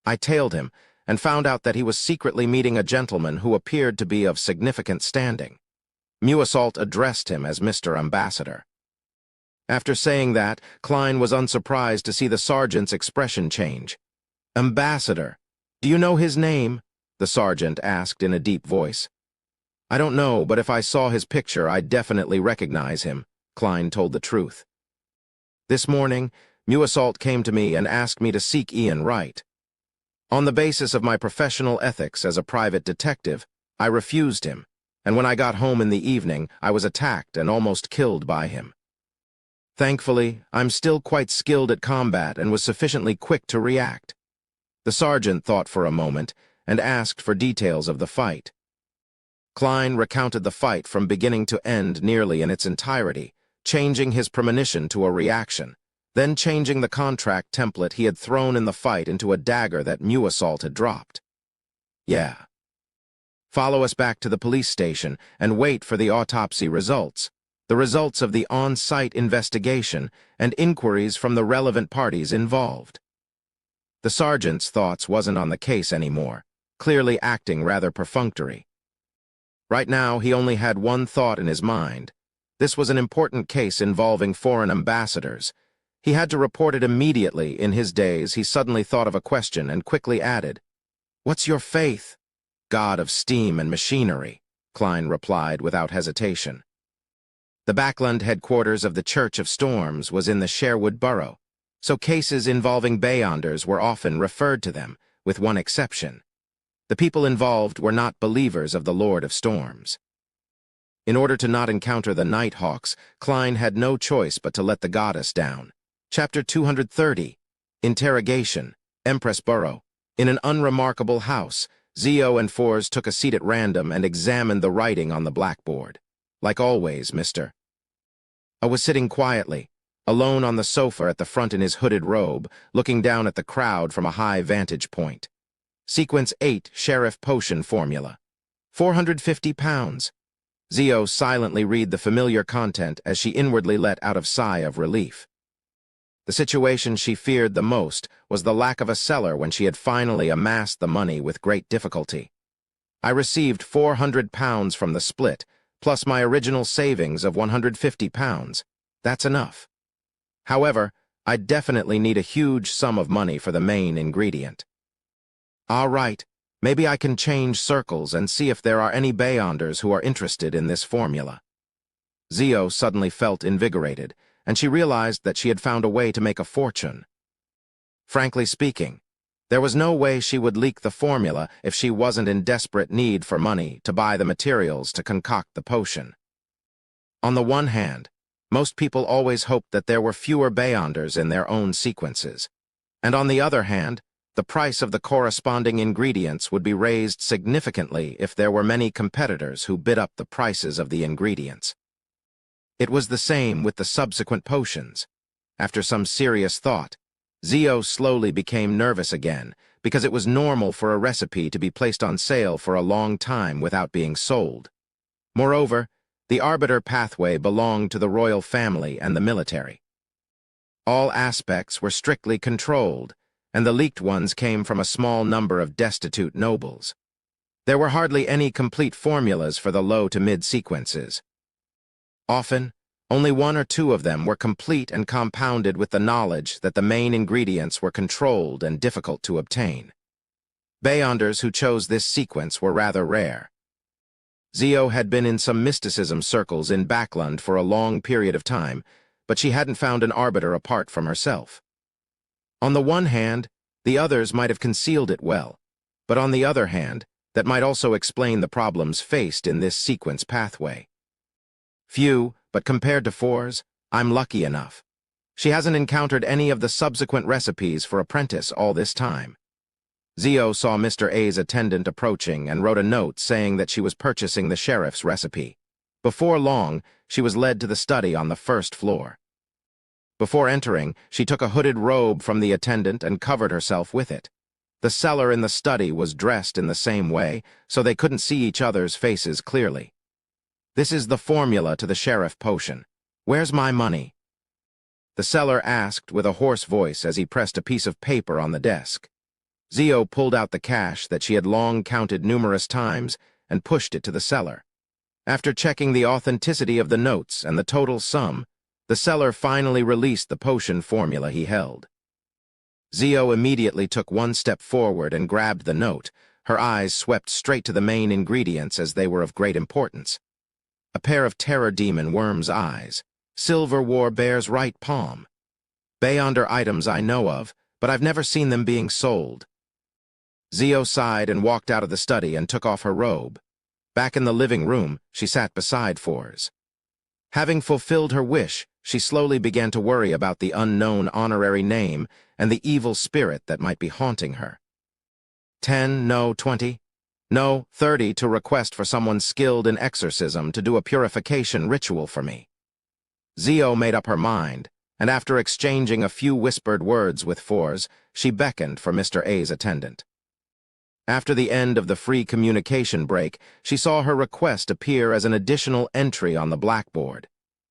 I tailed him and found out that he was secretly meeting a gentleman who appeared to be of significant standing. Muassault addressed him as Mr. Ambassador." After saying that, Klein was unsurprised to see the sergeant's expression change. "Ambassador. Do you know his name?" the sergeant asked in a deep voice. "I don't know, but if I saw his picture, I'd definitely recognize him," Klein told the truth. "This morning, Muassault came to me and asked me to seek Ian Wright. On the basis of my professional ethics as a private detective, I refused him, and when I got home in the evening, I was attacked and almost killed by him. Thankfully, I'm still quite skilled at combat and was sufficiently quick to react." The sergeant thought for a moment and asked for details of the fight. Klein recounted the fight from beginning to end nearly in its entirety, changing his premonition to a reaction, then changing the contract template he had thrown in the fight into a dagger that Muassault had dropped. "Yeah. Follow us back to the police station and wait for the autopsy results, the results of the on-site investigation, and inquiries from the relevant parties involved." The sergeant's thoughts wasn't on the case anymore, clearly acting rather perfunctory. Right now, he only had one thought in his mind. This was an important case involving foreign ambassadors. He had to report it immediately. In his daze, he suddenly thought of a question and quickly added, "What's your faith?" "God of steam and machinery," Klein replied without hesitation. The Backland headquarters of the Church of Storms was in the Sherwood borough, so cases involving Beyonders were often referred to them, with one exception. The people involved were not believers of the Lord of Storms. In order to not encounter the Nighthawks, Klein had no choice but to let the goddess down. Chapter 230, Interrogation, Empress Borough. In an unremarkable house, Zio and Fours took a seat at random and examined the writing on the blackboard. "Like always, mister." I was sitting quietly, alone on the sofa at the front in his hooded robe, looking down at the crowd from a high vantage point. Sequence 8 Sheriff Potion Formula. 450 pounds. Zio silently read the familiar content as she inwardly let out a sigh of relief. The situation she feared the most was the lack of a seller when she had finally amassed the money with great difficulty. I received 400 pounds from the split, plus my original savings of 150 pounds. That's enough. However, I definitely need a huge sum of money for the main ingredient. All right, maybe I can change circles and see if there are any Beyonders who are interested in this formula. Zio suddenly felt invigorated, and she realized that she had found a way to make a fortune. Frankly speaking, there was no way she would leak the formula if she wasn't in desperate need for money to buy the materials to concoct the potion. On the one hand, most people always hoped that there were fewer Beyonders in their own sequences, and on the other hand, the price of the corresponding ingredients would be raised significantly if there were many competitors who bid up the prices of the ingredients. It was the same with the subsequent potions. After some serious thought, Zio slowly became nervous again because it was normal for a recipe to be placed on sale for a long time without being sold. Moreover, the arbiter pathway belonged to the royal family and the military. All aspects were strictly controlled, and the leaked ones came from a small number of destitute nobles. There were hardly any complete formulas for the low to mid sequences. Often, only one or two of them were complete and compounded with the knowledge that the main ingredients were controlled and difficult to obtain. Beyonders who chose this sequence were rather rare. Zio had been in some mysticism circles in Backland for a long period of time, but she hadn't found an arbiter apart from herself. On the one hand, the others might have concealed it well, but on the other hand, that might also explain the problems faced in this sequence pathway. Few, but compared to Fours, I'm lucky enough. She hasn't encountered any of the subsequent recipes for Apprentice all this time. Zio saw Mr. A's attendant approaching and wrote a note saying that she was purchasing the sheriff's recipe. Before long, she was led to the study on the first floor. Before entering, she took a hooded robe from the attendant and covered herself with it. The seller in the study was dressed in the same way, so they couldn't see each other's faces clearly. This is the formula to the sheriff potion. Where's my money? The seller asked with a hoarse voice as he pressed a piece of paper on the desk. Zio pulled out the cash that she had long counted numerous times and pushed it to the seller. After checking the authenticity of the notes and the total sum, the seller finally released the potion formula he held. Zio immediately took one step forward and grabbed the note. Her eyes swept straight to the main ingredients as they were of great importance. A pair of terror demon worm's eyes, silver war bear's right palm. Beyonder items I know of, but I've never seen them being sold. Zio sighed and walked out of the study and took off her robe. Back in the living room, she sat beside Fours. Having fulfilled her wish, she slowly began to worry about the unknown honorary name and the evil spirit that might be haunting her. 10, no, 20. No, 30 to request for someone skilled in exorcism to do a purification ritual for me. Zio made up her mind, and after exchanging a few whispered words with Fours, she beckoned for Mr. A's attendant. After the end of the free communication break, she saw her request appear as an additional entry on the blackboard.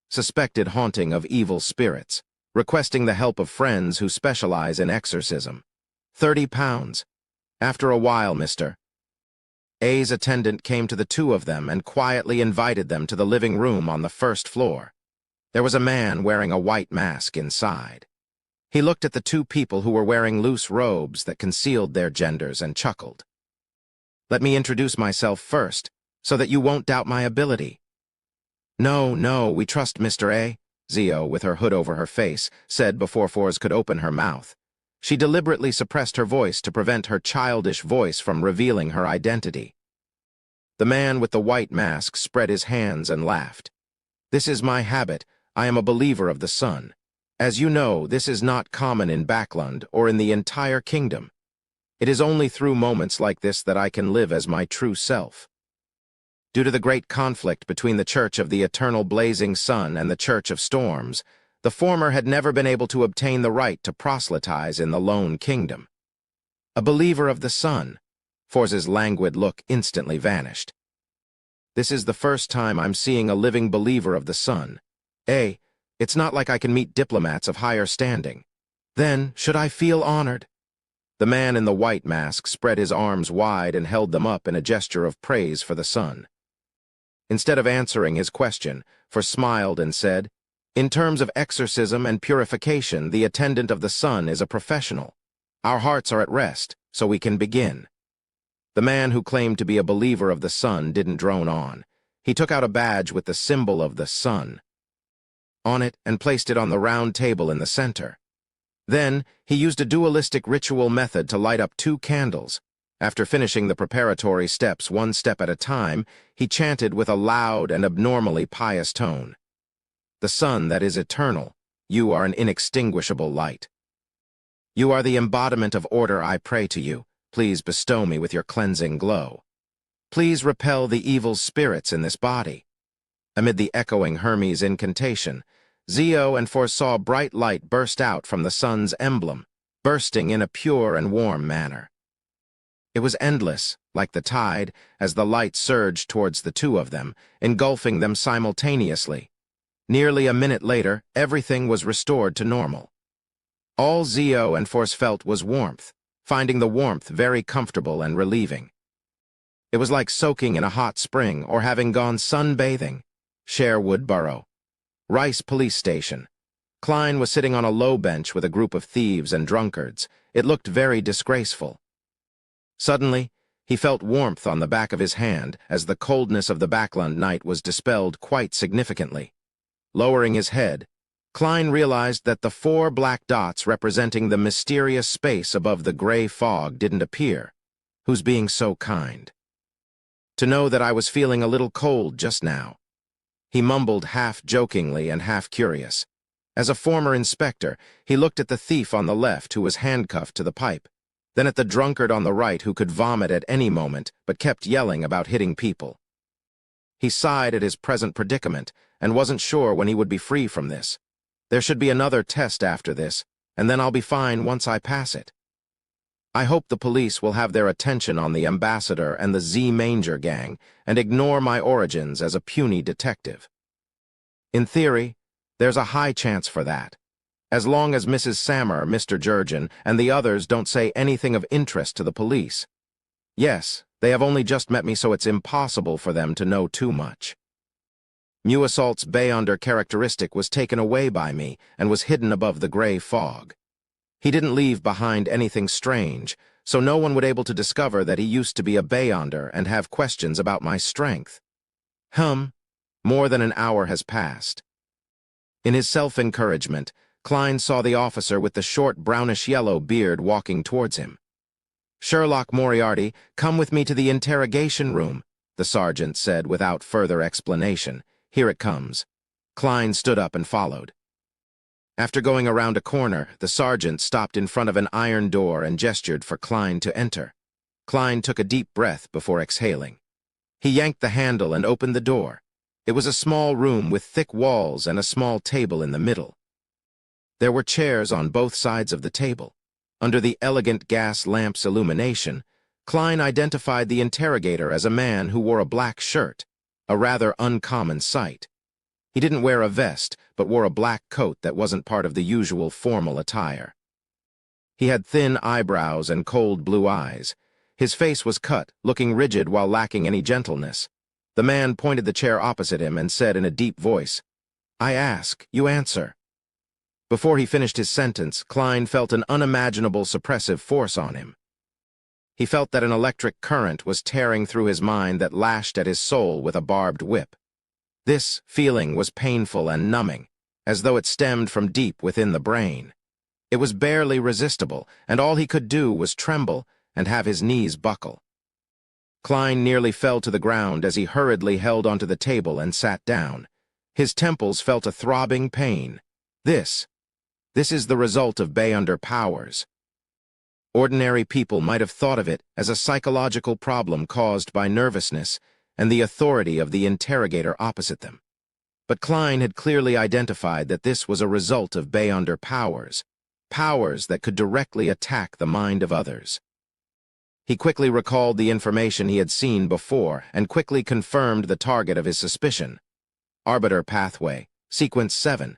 Suspected haunting of evil spirits, requesting the help of friends who specialize in exorcism. 30 pounds. After a while, Mr. A's attendant came to the two of them and quietly invited them to the living room on the first floor. There was a man wearing a white mask inside. He looked at the two people who were wearing loose robes that concealed their genders and chuckled. Let me introduce myself first, so that you won't doubt my ability. No, we trust Mr. A, Zio, with her hood over her face, said before Fours could open her mouth. She deliberately suppressed her voice to prevent her childish voice from revealing her identity. The man with the white mask spread his hands and laughed. This is my habit. I am a believer of the sun. As you know, this is not common in Backland or in the entire kingdom. It is only through moments like this that I can live as my true self. Due to the great conflict between the Church of the Eternal Blazing Sun and the Church of Storms, the former had never been able to obtain the right to proselytize in the Lone Kingdom. A believer of the sun, Forz's languid look instantly vanished. This is the first time I'm seeing a living believer of the sun. It's not like I can meet diplomats of higher standing. Then, should I feel honored? The man in the white mask spread his arms wide and held them up in a gesture of praise for the sun. Instead of answering his question, Forz smiled and said, "In terms of exorcism and purification, the attendant of the sun is a professional. Our hearts are at rest, so we can begin." The man who claimed to be a believer of the sun didn't drone on. He took out a badge with the symbol of the sun on it and placed it on the round table in the center. Then, he used a dualistic ritual method to light up 2 candles. After finishing the preparatory steps one step at a time, he chanted with a loud and abnormally pious tone. "The sun that is eternal, you are an inextinguishable light. You are the embodiment of order. I pray to you. Please bestow me with your cleansing glow. Please repel the evil spirits in this body." Amid the echoing Hermes incantation, Zio and Forz saw bright light burst out from the sun's emblem, bursting in a pure and warm manner. It was endless, like the tide, as the light surged towards the 2 of them, engulfing them simultaneously. Nearly a minute later, everything was restored to normal. All Zio and Forz felt was warmth, finding the warmth very comfortable and relieving. It was like soaking in a hot spring or having gone sunbathing. Sherwood Borough. Rice Police Station. Klein was sitting on a low bench with a group of thieves and drunkards. It looked very disgraceful. Suddenly, he felt warmth on the back of his hand as the coldness of the Backland night was dispelled quite significantly. Lowering his head, Klein realized that the 4 black dots representing the mysterious space above the gray fog didn't appear. Who's being so kind? To know that I was feeling a little cold just now. He mumbled half-jokingly and half-curious. As a former inspector, he looked at the thief on the left who was handcuffed to the pipe, then at the drunkard on the right who could vomit at any moment but kept yelling about hitting people. He sighed at his present predicament and wasn't sure when he would be free from this. There should be another test after this, and then I'll be fine once I pass it. I hope the police will have their attention on the ambassador and the Z-Manger gang and ignore my origins as a puny detective. In theory, there's a high chance for that, as long as Mrs. Sammer, Mr. Jurgen, and the others don't say anything of interest to the police. Yes, they have only just met me, so it's impossible for them to know too much. Muassault's Beyonder characteristic was taken away by me and was hidden above the gray fog. He didn't leave behind anything strange, so no one would be able to discover that he used to be a Beyonder and have questions about my strength. More than an hour has passed. In his self-encouragement, Klein saw the officer with the short brownish-yellow beard walking towards him. "Sherlock Moriarty, come with me to the interrogation room," the sergeant said without further explanation. "Here it comes." Klein stood up and followed. After going around a corner, the sergeant stopped in front of an iron door and gestured for Klein to enter. Klein took a deep breath before exhaling. He yanked the handle and opened the door. It was a small room with thick walls and a small table in the middle. There were chairs on both sides of the table. Under the elegant gas lamp's illumination, Klein identified the interrogator as a man who wore a black shirt, a rather uncommon sight. He didn't wear a vest, but wore a black coat that wasn't part of the usual formal attire. He had thin eyebrows and cold blue eyes. His face was cut, looking rigid while lacking any gentleness. The man pointed the chair opposite him and said in a deep voice, "I ask, you answer." Before he finished his sentence, Klein felt an unimaginable suppressive force on him. He felt that an electric current was tearing through his mind that lashed at his soul with a barbed whip. This feeling was painful and numbing, as though it stemmed from deep within the brain. It was barely resistible, and all he could do was tremble and have his knees buckle. Klein nearly fell to the ground as he hurriedly held onto the table and sat down. His temples felt a throbbing pain. This is the result of Beyonder powers. Ordinary people might have thought of it as a psychological problem caused by nervousness, and the authority of the interrogator opposite them. But Klein had clearly identified that this was a result of Beyonder powers that could directly attack the mind of others. He quickly recalled the information he had seen before and quickly confirmed the target of his suspicion. Arbiter Pathway, Sequence 7.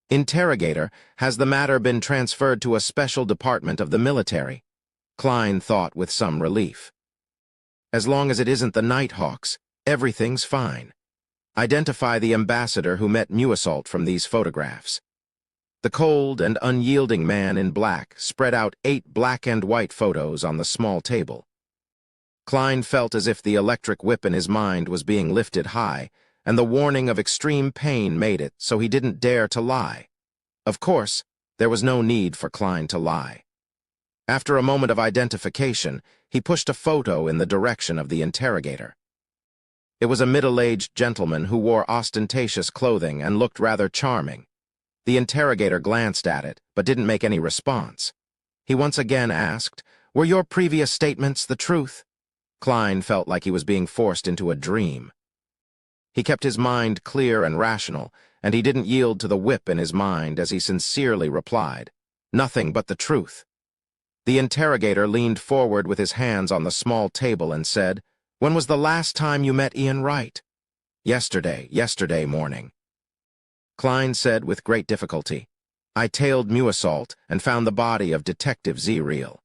Interrogator, has the matter been transferred to a special department of the military? Klein thought with some relief. As long as it isn't the Nighthawks, everything's fine. Identify the ambassador who met Muassault from these photographs. The cold and unyielding man in black spread out 8 black and white photos on the small table. Klein felt as if the electric whip in his mind was being lifted high, and the warning of extreme pain made it so he didn't dare to lie. Of course, there was no need for Klein to lie. After a moment of identification, he pushed a photo in the direction of the interrogator. It was a middle-aged gentleman who wore ostentatious clothing and looked rather charming. The interrogator glanced at it, but didn't make any response. He once again asked, "Were your previous statements the truth?" Klein felt like he was being forced into a dream. He kept his mind clear and rational, and he didn't yield to the whip in his mind as he sincerely replied, "Nothing but the truth." The interrogator leaned forward with his hands on the small table and said, "When was the last time you met Ian Wright?" Yesterday morning." Klein said with great difficulty, "I tailed Muassault and found the body of Detective Zeriel.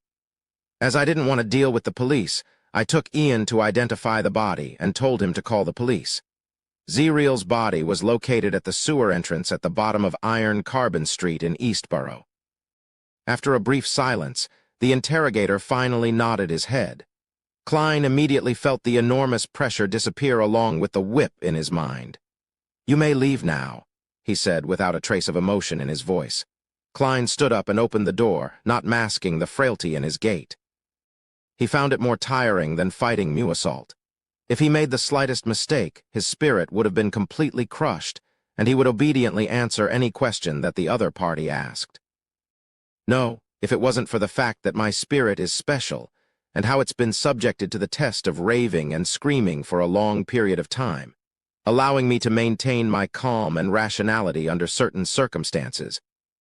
As I didn't want to deal with the police, I took Ian to identify the body and told him to call the police. Zeriel's body was located at the sewer entrance at the bottom of Iron Carbon Street in Eastborough." After a brief silence, the interrogator finally nodded his head. Klein immediately felt the enormous pressure disappear along with the whip in his mind. "You may leave now," he said without a trace of emotion in his voice. Klein stood up and opened the door, not masking the frailty in his gait. He found it more tiring than fighting Muassault. If he made the slightest mistake, his spirit would have been completely crushed, and he would obediently answer any question that the other party asked. No, if it wasn't for the fact that my spirit is special, and how it's been subjected to the test of raving and screaming for a long period of time, allowing me to maintain my calm and rationality under certain circumstances,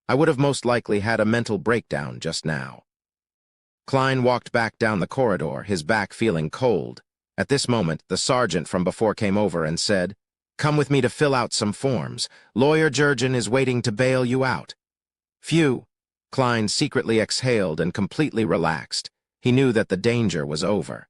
I would have most likely had a mental breakdown just now." Klein walked back down the corridor, his back feeling cold. At this moment, the sergeant from before came over and said, "Come with me to fill out some forms. Lawyer Jurgen is waiting to bail you out." Phew! Klein secretly exhaled and completely relaxed. He knew that the danger was over.